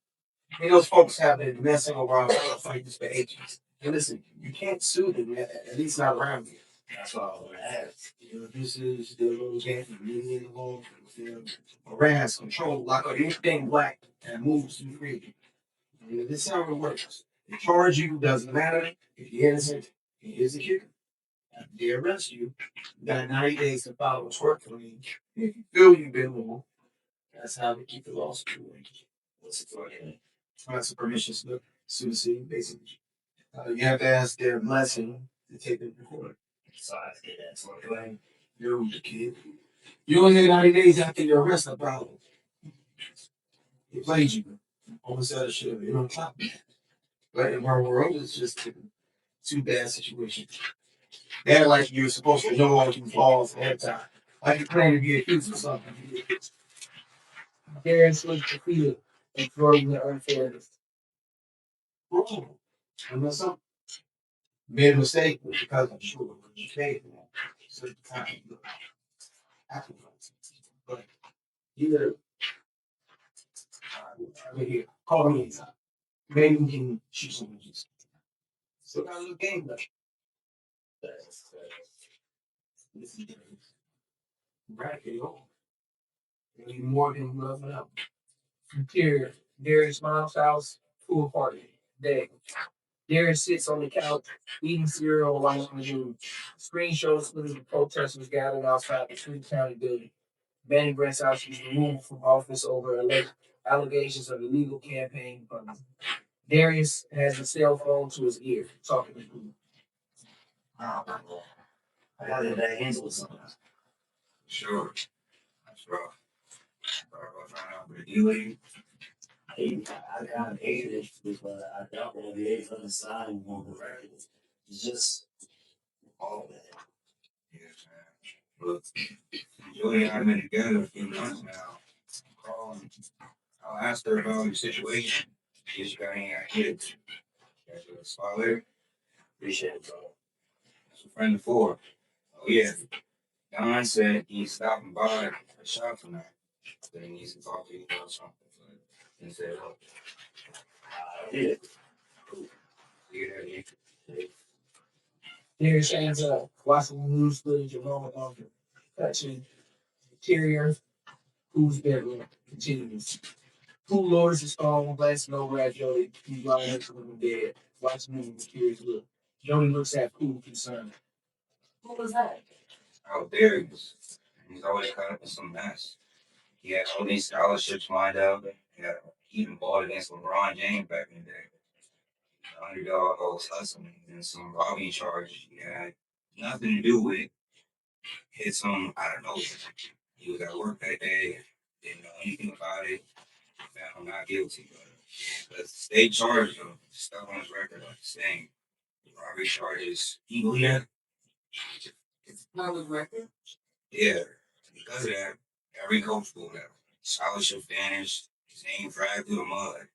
And those folks have been messing around fighting for ages. And listen, you can't sue them, at least not around here. That's all I want to ask. You know, this is the little gang in the law. Harass, control, lock up anything black and moves through freedom. And this is how it works. They charge you, doesn't matter. If you're innocent, here's the kicker. After they arrest you, you got 90 days to file a tort claim. If you feel you've been wrong, that's how they keep the lawsuit going. What's the for again? That's a permission slip, sue the city, basically. You have to ask their blessing to take them to court. So I have to get that tort claim. You're the kid. You only get 90 days after your arrest, no problem. He played you. Almost said it should have been on top. But in our world, it's just too bad situation. They're like you're supposed to know all these laws ahead of time. Like you claim to be accused of something. Darius was defeated and thrown the unfairness. Oh, and that's something. Made a mistake because I'm sure you paid for that. So the time you but you I'm here. Call me anytime. Maybe we can shoot some movies. Still got a little game left. This is right here. Maybe more than nothing else. Interior, Darius' mom's house, pool party, day. Darius sits on the couch, eating cereal while on the news. Screen shows footage of protesters gathered outside the Sweet County building. Banning Brenthouse was removed from office over allegations of illegal campaign funding. Darius has a cell phone to his ear, talking to people. Oh, I gotta get that hands with something. Sure. That's rough. Trying out with you. I kind of hate it, but I don't want to be able to understand on the record. It's just all that. Yes, man. Look, Julie and I have been together a few months now. I'll ask her about your situation. See if she got any ideas. Guys, a spot later. Appreciate it, bro. That's a friend before. Oh, yeah. Don said he's stopping by the shop tonight. That he needs to talk to you about something. He said, oh, Yeah. you there, Darius stands up, watching the news footage of Roman Arthur. Touching interior, whose bedroom continues. Who lowers his phone, glancing over at Jody, who's lying next to him in bed, watching him with a curious look. Jody looks at Pooh concerned. What was that? out there. He's always caught up in some mess. He had all these scholarships lined up. He even bought against LeBron James back in the day. The underdog was hustling and some robbing charge he had nothing to do with it. Hit some, I don't know. He was at work that day, didn't know anything about it. Found him not guilty, but the state charged him, stuff on his record like the same. Robbery charges. You believe that? Not with record. Yeah, because of that, every coach pulled out. Scholarship vanished. His name dragged through the mud.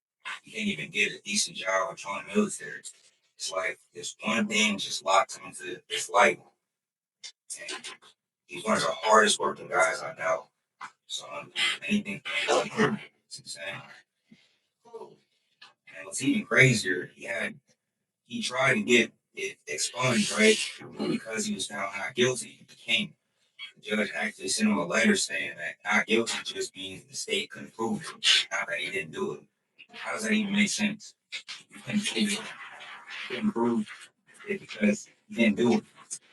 He can't even get a decent job or join the military. It's like this one thing just locked him into this light. And he's one of the hardest working guys I know. So anything it's insane. And what's even crazier, he tried to get it expunged, right? Because he was found not guilty. He became the judge actually sent him a letter saying that not guilty just means the state couldn't prove it, not that he didn't do it. How does that even make sense? You couldn't prove it, couldn't prove it because he didn't do it.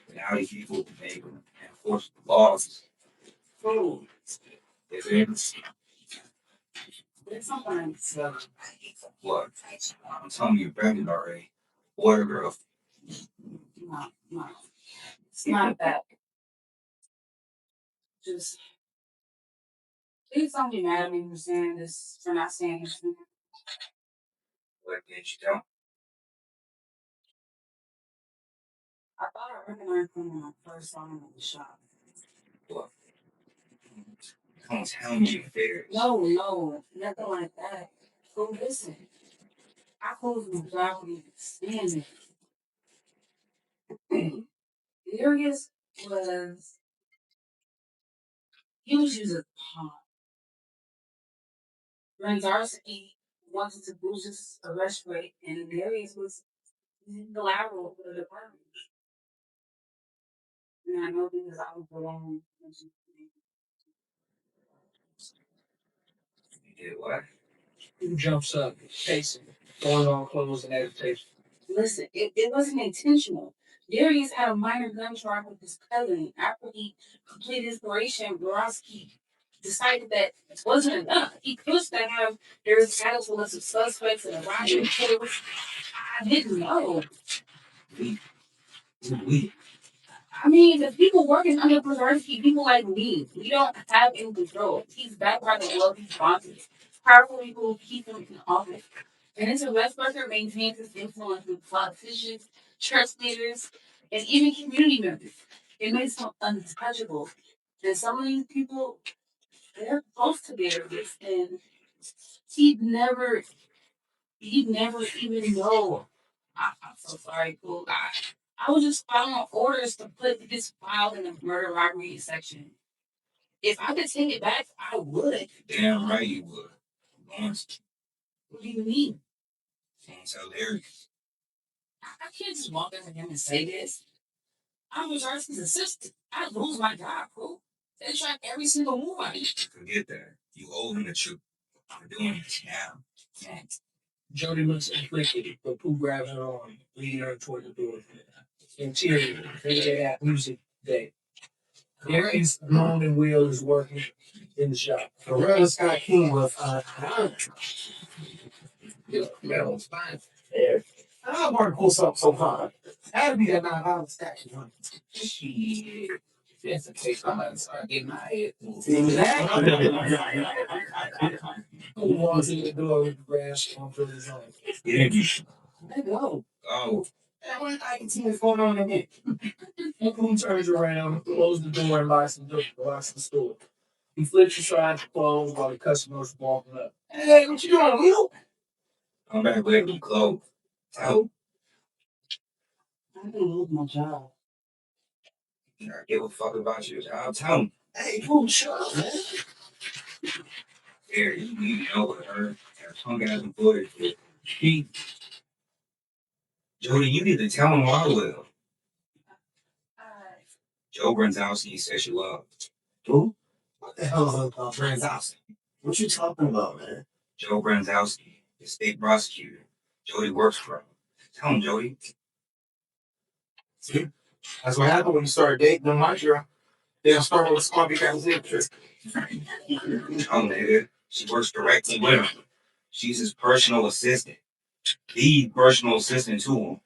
And now these people make him enforce the laws. If it's There's something what? I'm telling you, pregnant already. Boy or girl? no. It's not that. Just please don't be mad at me for saying this, for not saying this. What did you tell? I thought I recognized him when I first saw him in the shop. What? Don't tell me you're there. No, nothing like that. So listen, I closed my job when he was standing. Darius he was using pot. Brzezowski wanted to boost his arrest rate, and Darius was collateral for the department. And I know because I was alone. You did what? Who jumps up, pacing, throwing on clothes and agitation? Listen, it wasn't intentional. Darius had a minor gun charge with his cousin. After he completed his operation, Borowski decided that it wasn't enough. He pushed to have Darius battles with some suspects and a riot. I didn't know. We. I mean, the people working under Brzezowski, people like me, we don't have any control. He's backed by the wealthy sponsors. Powerful people keep him in office. And his arrest record maintains his influence with politicians, church leaders, and even community members. It makes him untouchable. And some of these people, they're close to Darius, and he'd never even know. I'm so sorry, Cool. I was just following orders to put this file in the murder robbery section. If I could take it back, I would. Damn right you would. Once. What do you mean? Don't tell Darius. I can't just walk up to him and say this. I'm Brzezowski's assistant. I lose my job, Cool. They track every single move I do. Forget that. You owe him the truth. I'm doing this now. Thanks. Jody looks inflicted, but Pooh grabs her arm, leading her toward the door. Interior, they have music day. Darius, Moon, and Will is working in the shop. Loretta Scott King was Mel's fine. there. I want to pull something so hard. Had to be that $9 statue. Shit. That's the case. I'm gonna start getting my head. Who walks in the door with the grass on for his own? Let go. Oh. I can see what's going on in here. Who turns around, closes the door, and locks the store. He flips aside to close while the customers walking up. Hey, what you doing, Will? I'm back with new clothes. Tell I didn't lose my job. him. I give a fuck about your job. Tell him. Hey, Pooh, shut up, man. Here, you know what her punk ass employee did. He. Jody, you need to tell him why I will. Joe Brzezowski says you love. Who? What the hell is Brzezowski? What you talking about, man? Joe Brzezowski, the state prosecutor. Jody works for him. Tell him, Jody. See? That's what happened when you started dating them, my girl. They'll start with a small because interest. Tell him, nigga. She works directly with him. She's his personal assistant. The personal assistant to him.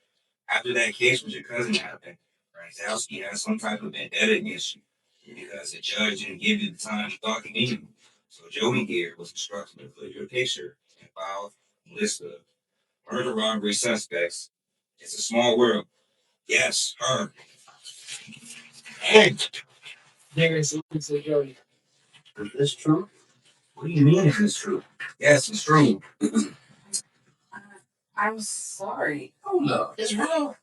After that case with your cousin happened, Brzezowski has some type of vendetta against you because the judge didn't give you the time you thought he needed. So Jody here was instructed to put your picture and file a list of murder robbery suspects. It's a small world. Yes, her. Hey! Darius looks at Jody. Is this true? What do you mean is this true? Yes, it's true. I'm sorry. Oh no, it's real.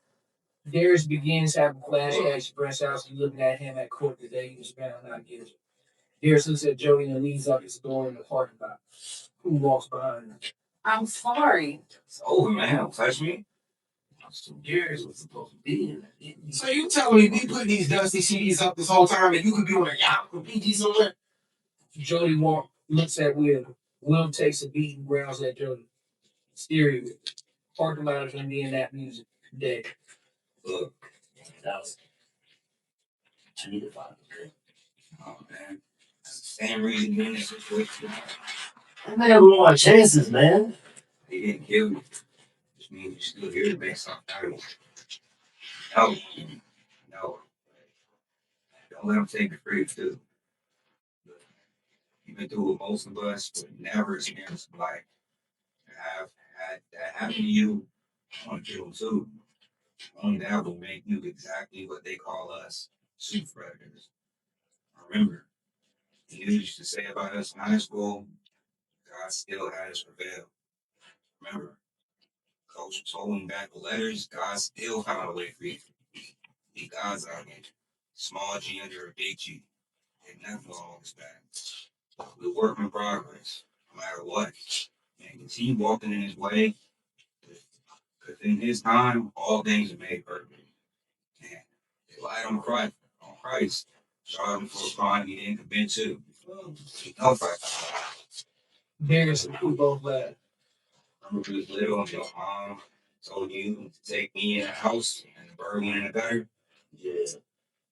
Darius begins having flashbacks to Brzezowski looking at him at court the day he was found not guilty. Darius looks at Jody and leads up his door in the parking lot. Who walks behind him? I'm sorry. It's over, man. Don't touch me. Darius was supposed to be in it. So you telling me we put these dusty CDs up this whole time and you could be on a yacht with PG somewhere? Jody looks at Will. Will takes a beat and growls at Jody. Stereo. Parking lot of Indian music. Dead. Look. That was. I need to find it. Oh man. That's the same reason you're in this situation. I may have more chances, man. He didn't kill you. Which means you're still here to make something out of it. No. No. Don't let him take it free too. You've been through with most of us, but never experienced life. Have had that happen to you. I want to kill them too. Only that will make you exactly what they call us, super predators. Remember, the news used to say about us in high school, God still had us prevail. Remember, Coach told him back the letters, God still found a way for you. Be God's out here. Small G under a big G. They never always back. We work in progress. no matter what. And continue walking in his way. Because in his time, all things are made perfect. And they lied on Christ, charged him for a crime he didn't commit to. No fight. Darius and Pooh both laughed. Remember when you was little and your mom told you to take me in the house and the bird went in the gutter? Yeah.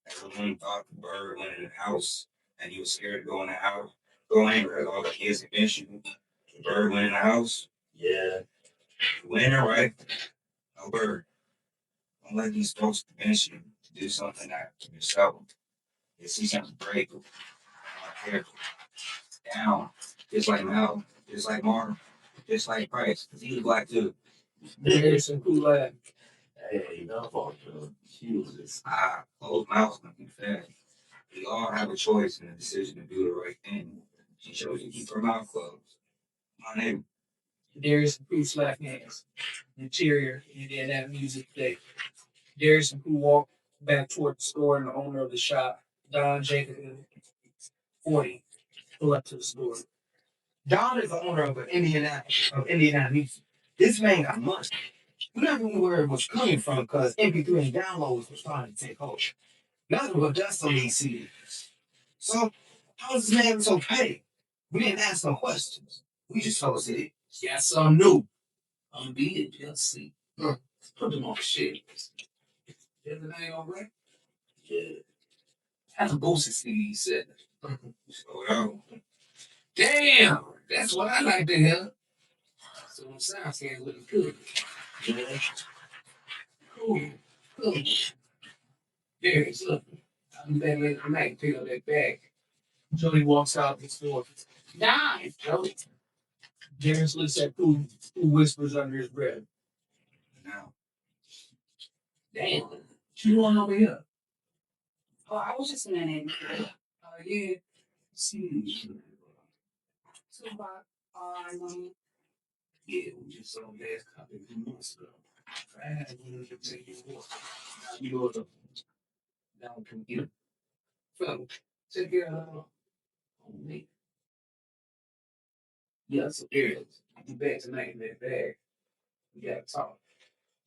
Everyone thought the bird went in the house and you was scared to go in the house. Go in because all the kids against you. The bird went in the house? Yeah. You went in, right? No bird. Don't let these folks convince you to do something that yourself. You see something break. Not careful. Down. Just like Mal. Just like Mark. Just like Price. Because he was black too. Darius and Pooh laughed. Hey, no fault, bro. He was just. Closed mouths make you fat. We all have a choice and a decision to do the right thing. She chose to keep her mouth closed. My name. Darius and Pooh slapped hands. Interior, Indiana music day. Darius and Pooh walked back toward the store and the owner of the shop, Don Jacob, 40, pull up to the store. Don is the owner of Indiana Music. This man got money. We never knew where it was coming from because MP3 and downloads was trying to take hold. Nothing but dust on these CDs. So, how is this man so petty? We didn't ask no questions. We just told us it. Got something new. Unbeaten, just see. Put them on shit. Everything all right? Yeah. That's a boosted CD set. Well, Damn, that's what I like to hear. So them sounds here looking good. Yeah. Cool. Cool. Darius, look. I'll be back later tonight and pick up that bag. Jody walks out the store. Nice, Joey. Darius looks at Pooh, who whispers under his breath. now. Damn. What you doing over here? Oh, I was just in that neighborhood. Yeah. See. Tupac, Yeah, we just saw last couple of months ago. I had one to take you walk. Now you go to down to you. Fellow, take care of me. Yeah, so Darius, I'll be back tonight in that bag. We gotta talk.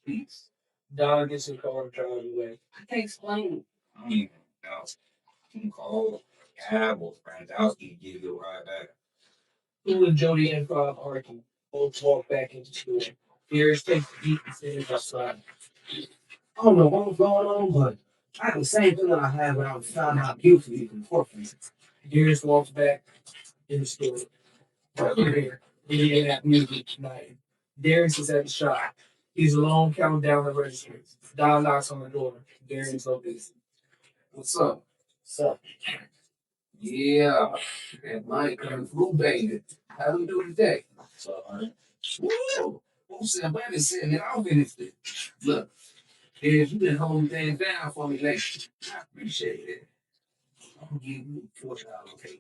Peace. Don gets in the car and drives away. I can't explain. I don't even know. You can call Cab or Brandowski to give you a ride back. Pooh and Jody and Bob argue. Both walk back into the store. Darius takes the Jeep and stands outside. I don't know what was going on, but I had the same feeling I had when I was found out guilty from courtroom. Darius walks back in the store. Here, Indiana music tonight. Darius is at the shop. He's alone counting down the register. Don knocks on the door. Darius opens. What's up? So, Yeah, that might come through, baby. How we do today? So, Woo! Who said baby sitting it off in this? Look, Darius, you been holding things down for me lately. I appreciate it. I'm gonna give you $40, okay?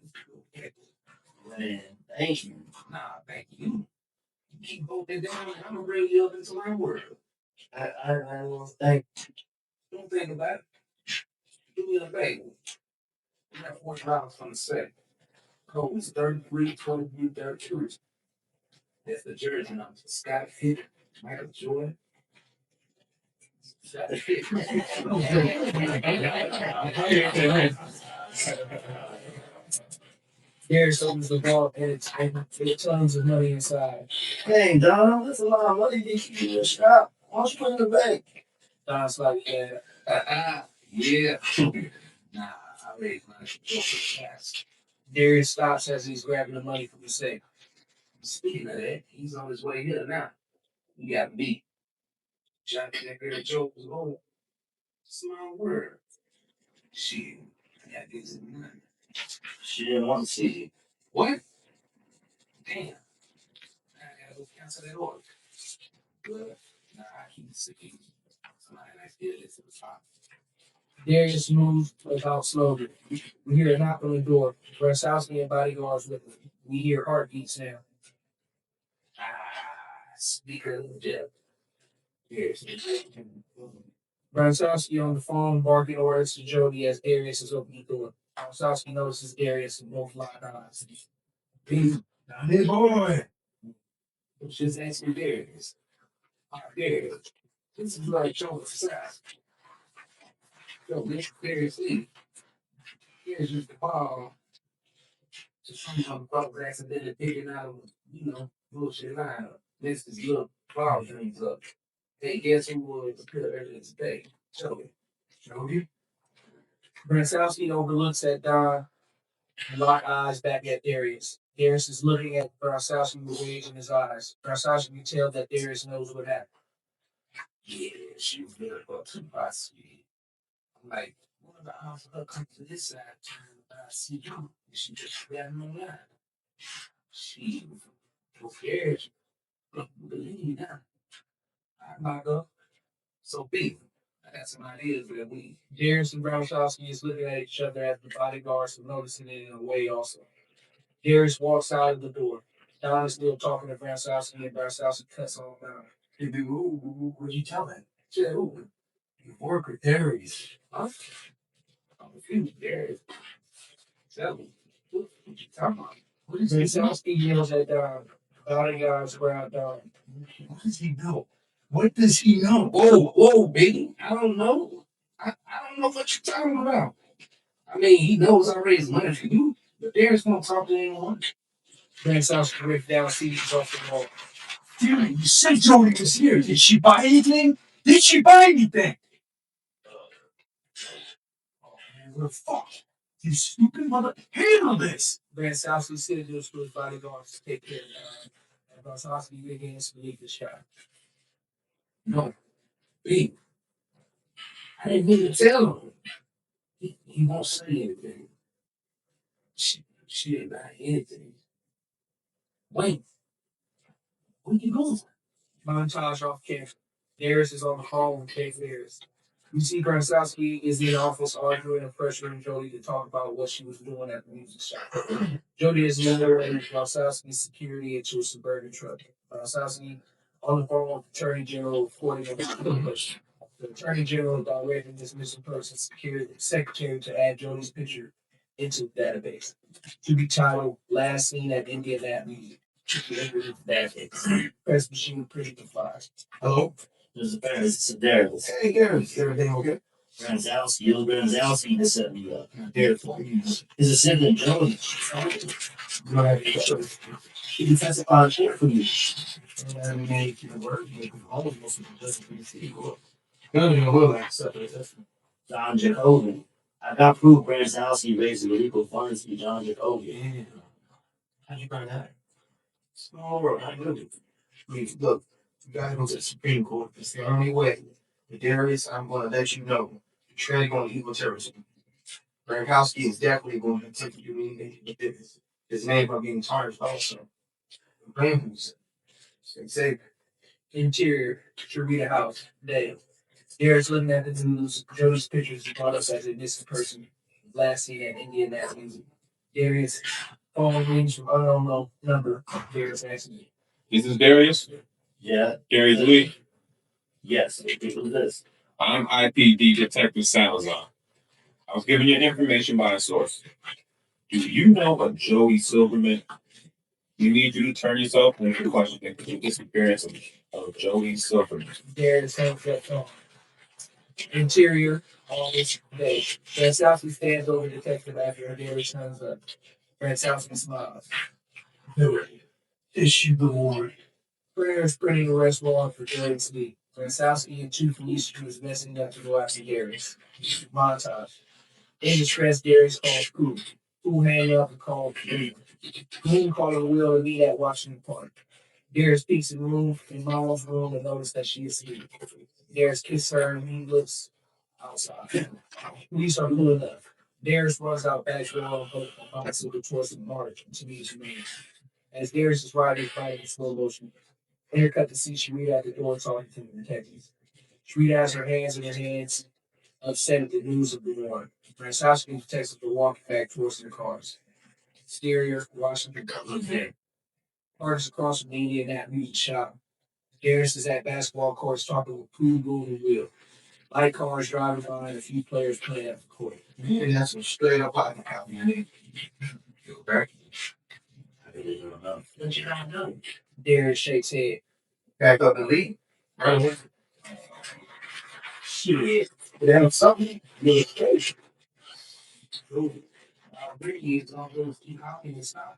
man, thank you. Nah, thank you. You keep holding it down, and I'm gonna bring you up into my world. I don't think. Don't think about it. Do me a favor. You got $40 from the set. Code is 33, 23, 32. That's the jersey number. Scott Pitt, Michael Jordan. Scott Pitt. Darius opens the vault and it's tons of money inside. Dang, Don, that's a lot of money you keep in your shop. Why don't you put it in the bank? Don's like, yeah. Yeah. Nah, I raised money from broken cats. Darius stops as he's grabbing the money from the safe. Speaking of that, he's on his way here now. We got me. Johnny that girl joke was old. Small word. Shit, I got this in mind. She didn't want to see you. What? Damn. I gotta go cancel that order. Good. Nah, I keep sticking. Somebody nice did this at the top. Darius moves about slowly. We hear a knock on the door. Brasowski and bodyguards with him. We hear heartbeats now. Speaker of the devil. Yes. Brasowski on the phone barking orders to Jody as Darius is opening the door. Brasowski notices Darius and both lock eyes. Peace. Donnie boy. Just asking Darius. Darius. This is like showing success. Yo, this Darius Lee. Here's just the ball. Just somehow the ball accidentally picking out of, bullshit lineup. This is little ball things up. Hey, guess who was put earlier today? Joey. Joey? Bransowski overlooks at Don and lock eyes back at Darius. Darius is looking at Bransowski with rage in his eyes. Bransowski can tell that Darius knows what happened. Yeah, she was good about to I see. I'm like, what about how her come to this side? I see you. And she just got in the line. She was scared. Believe that. I'm not go. So big. I got some ideas that we. Darius and Braunschowski is looking at each other as the bodyguards are noticing it in a way also. Darius walks out of the door. Don is still talking to Braunschowski and Braunschowski cuts all down. Hey, dude, what'd you tell him? Said, "Ooh, You work with Darius. huh? I'm confused, Darius. Tell me. What you talking about?" What does he know? Braunschowski yells at Don. Bodyguards around Don. What does he know? What does he know? Whoa, baby. I don't know. I don't know what you're talking about. I mean, he knows I raised money for you, but Darius won't talk to anyone. Braunschowski ripped down CDs off the wall. Dude, you said Jody was here. Did she buy anything? Did she buy anything? Oh, man, what the fuck? You stupid mother. Handle this! Braunschowski said this for his bodyguards to take care of Don. And Braunschowski begins to leave the shop. No, B. I didn't mean to tell him. He won't say anything. She didn't buy anything. Wait, where you going? Montage off camera. Darius is on the phone with Kate Ferris. You see Bransowski is in the office arguing and pressuring Jody to talk about what she was doing at the music shop. Jody is lowering Bransowski's security into a suburban truck. Bransowski on the phone with the Attorney General reporting on the push. The Attorney General directed this missing person's secretary to add Jody's picture into the database. To be titled Last Seen at Indian Avenue. Press machine pretty defies. Hello? Mr. Ferris, this is Darius. Hey, Darius, everything okay? Bransowski, little Bransowski just set me up. Darius, his assistant, Jody. Go ahead, show me. He can testify in court for you. I mean, keep the word, make it almost most of the justice for you. None of them will accept it. John Jacoby. I got proof Bransowski raised illegal funds to John Jacoby. Yeah. How'd you find that? Small world, I knew it. I mean, look, you gotta go to the Supreme Court. It's the only way. But Darius, I'm gonna let you know. You're treading on evil terrorism. Brankowski is definitely going to take you in the business. His name will be being tarnished also. Brankowski. Stay safe. Interior, Sharita House, Dale. Darius looking at the news. Jody's pictures brought us as a missing person. Last seen at Indian Avenue. Darius phone rings from unknown number. Darius asking me. This is Darius. Yeah. Darius Lee. Yes. Who's this? I'm IPD Detective Salazar. I was given your information by a source. Do you know a Joey Silverman? We need you to turn yourself in to question the disappearance of Joey Silverman. Darius hangs that phone. Interior, office, day. Bransowski stands over Detective after Darius hangs up. Bransowski smiles. Do it. Issue the warrant. Prayer is printing arrest warrant for Darius Lee. Bransowski and two police crews messing up to go after Darius. Montage. In distress, Darius calls Cool. Cool hang up and calls Green. Green calling Will to meet at Washington Park. Darius peeks in Mom's room and notices that she is asleep. Darius kisses her and he looks outside. Police are pulling up. Darius runs out back door and bicycle towards the march to meet his man. As Darius is riding his bike in slow motion, intercut to see Sharita at the door talking to the detectives. Sharita has her hands in her hands, upset at the news of the warrant. Bransowski and detectives are walking back towards their cars. Exterior, Washington, again. Cars across from the Indian Avenue shop. Darius is at basketball courts talking with Pooh, Gould, and Will. Light cars driving by and a few players playing at the court. Man, that's some straight up hot out, man. Go back. What you gonna do? Darius shakes head. Back up and leave. Run away. Shit. Damn something. Communication. Brittany is gonna go see hockey and stuff.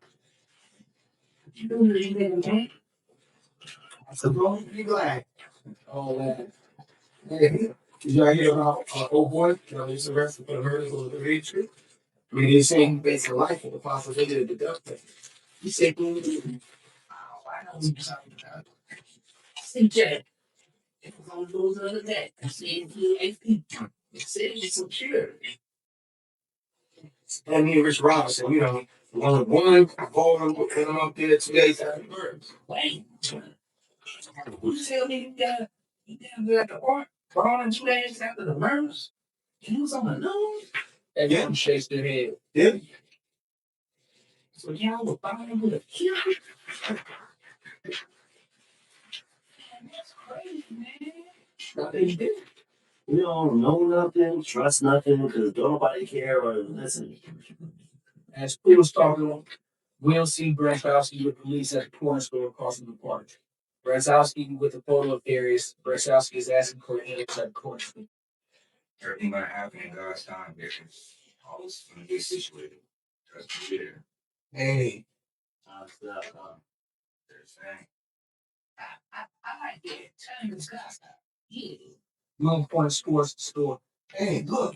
You do anything, man? Supposed to be glad. Oh man. Hey, did y'all hear about old boy? He's arrested for the murders of the Reed Street. I mean, he's saying basically life with the possibility of deduction. He said, Oh, I know what you're talking about. CJ, if we're gonna lose another day, I said you AP. It said it's secure. and me and Rich Robinson, you know, one bowling with him up there 2 days after the murders. Wait. Who the hell did you got the art? Born 2 days after the murders? And it was on the news? Everyone shakes their head. Yeah. So y'all were following with a killer? That's crazy, man. Nothing. We don't know nothing, trust nothing, because don't nobody care or listen. As Pool's talking, Will see Brasowski with police at the corner store across from the park. Brasowski with a photo of Darius. Brasowski is asking Cornelius at the corner store. Everything gonna happen in God's time, bitch. All this is gonna get situated. Trust me there. Hey, They're saying. I like that. Tell him it's gospel. Yeah. Will points towards the store. hey, look.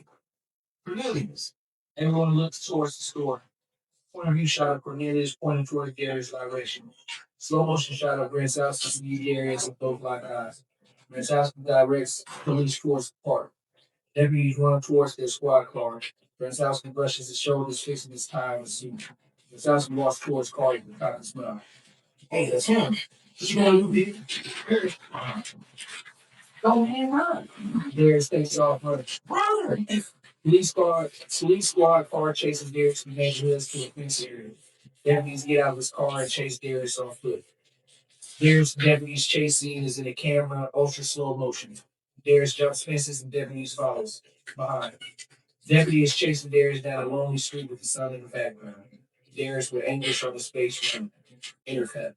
Cornelius. Everyone looks towards the store. Point of view shot of Cornelius pointing towards Darius' direction. Slow motion shot of Brasowski see Darius with both black eyes. Brasowski directs police towards the park. Deputies run towards their squad car. Brasowski brushes his shoulders, fixing his tie and suit. Brasowski walks towards the car with a cocky smile. Hey, that's him. What you gonna do, baby? Go ahead and run. Darius takes off running. Run! Police squad car chases Darius from neighborhoods to a fence area. Deputies get out of his car and chase Darius on foot. Darius' deputies chase scene is in a camera, ultra slow motion. Darius jumps fences and deputies follows behind. Deputy is chasing Darius down a lonely street with the sun in the background. Darius with anguish on his face from intercut.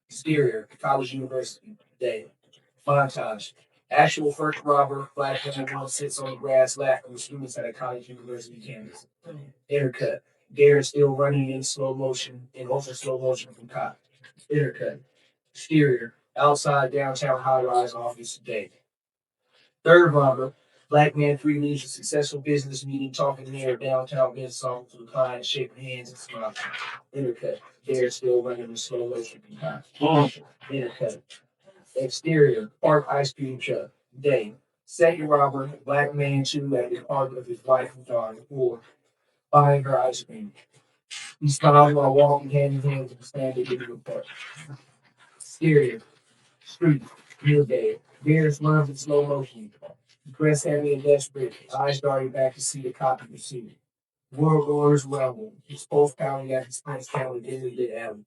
Exterior, College University, day. Montage. Actual first robber, black woman sits on the grass laughing with students at a college university campus. Intercut. Darius still running in slow motion, in ultra slow motion from cop. Intercut. Exterior. Outside downtown high rise office today. Third robber. Black man 3 leaves a successful business meeting talking near downtown business office with a client, shaking hands and smiling. Intercut. Darius still running in slow motion from cop. Intercut. Exterior, park ice cream truck. Day. Second robber, black man 2 at the apartment of his wife and daughter. 4. Buying her ice cream. He smiles while walking hand in hand with the standard video park. Exterior, street, midday. Bears runs in slow motion. Dressed heavy and desperate, eyes darting back to see the cop in pursuit. World roars rumble. His pulse pounding at his pants down the dimly lit alley.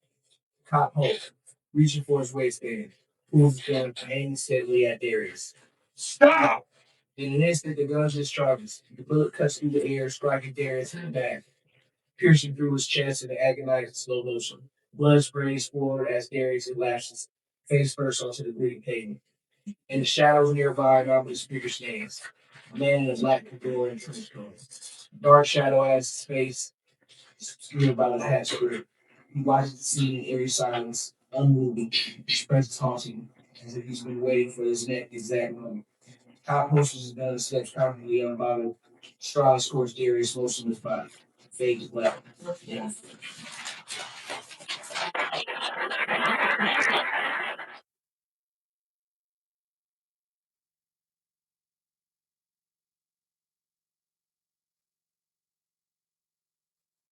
Cop halts, reaching for his waistband. Pulls his gun, aiming steadily at Darius. Stop! In an instant, the gun discharges. The bullet cuts through the air, striking Darius in the back, piercing through his chest in an agonizing slow motion. Blood sprays forward as Darius collapses, face first onto the gritty pavement. In the shadows nearby, an ominous figure stands. A man in a black fedora and trench coat. Dark shadow as his face, obscured by the hat skirt. He watches the scene in eerie silence, unmoving, his presence haunting, as if he's been waiting for his next exact moment. Cop pushes his gun and steps confidently unbothered. Strides towards Darius' motionless body. Fades left. Yeah.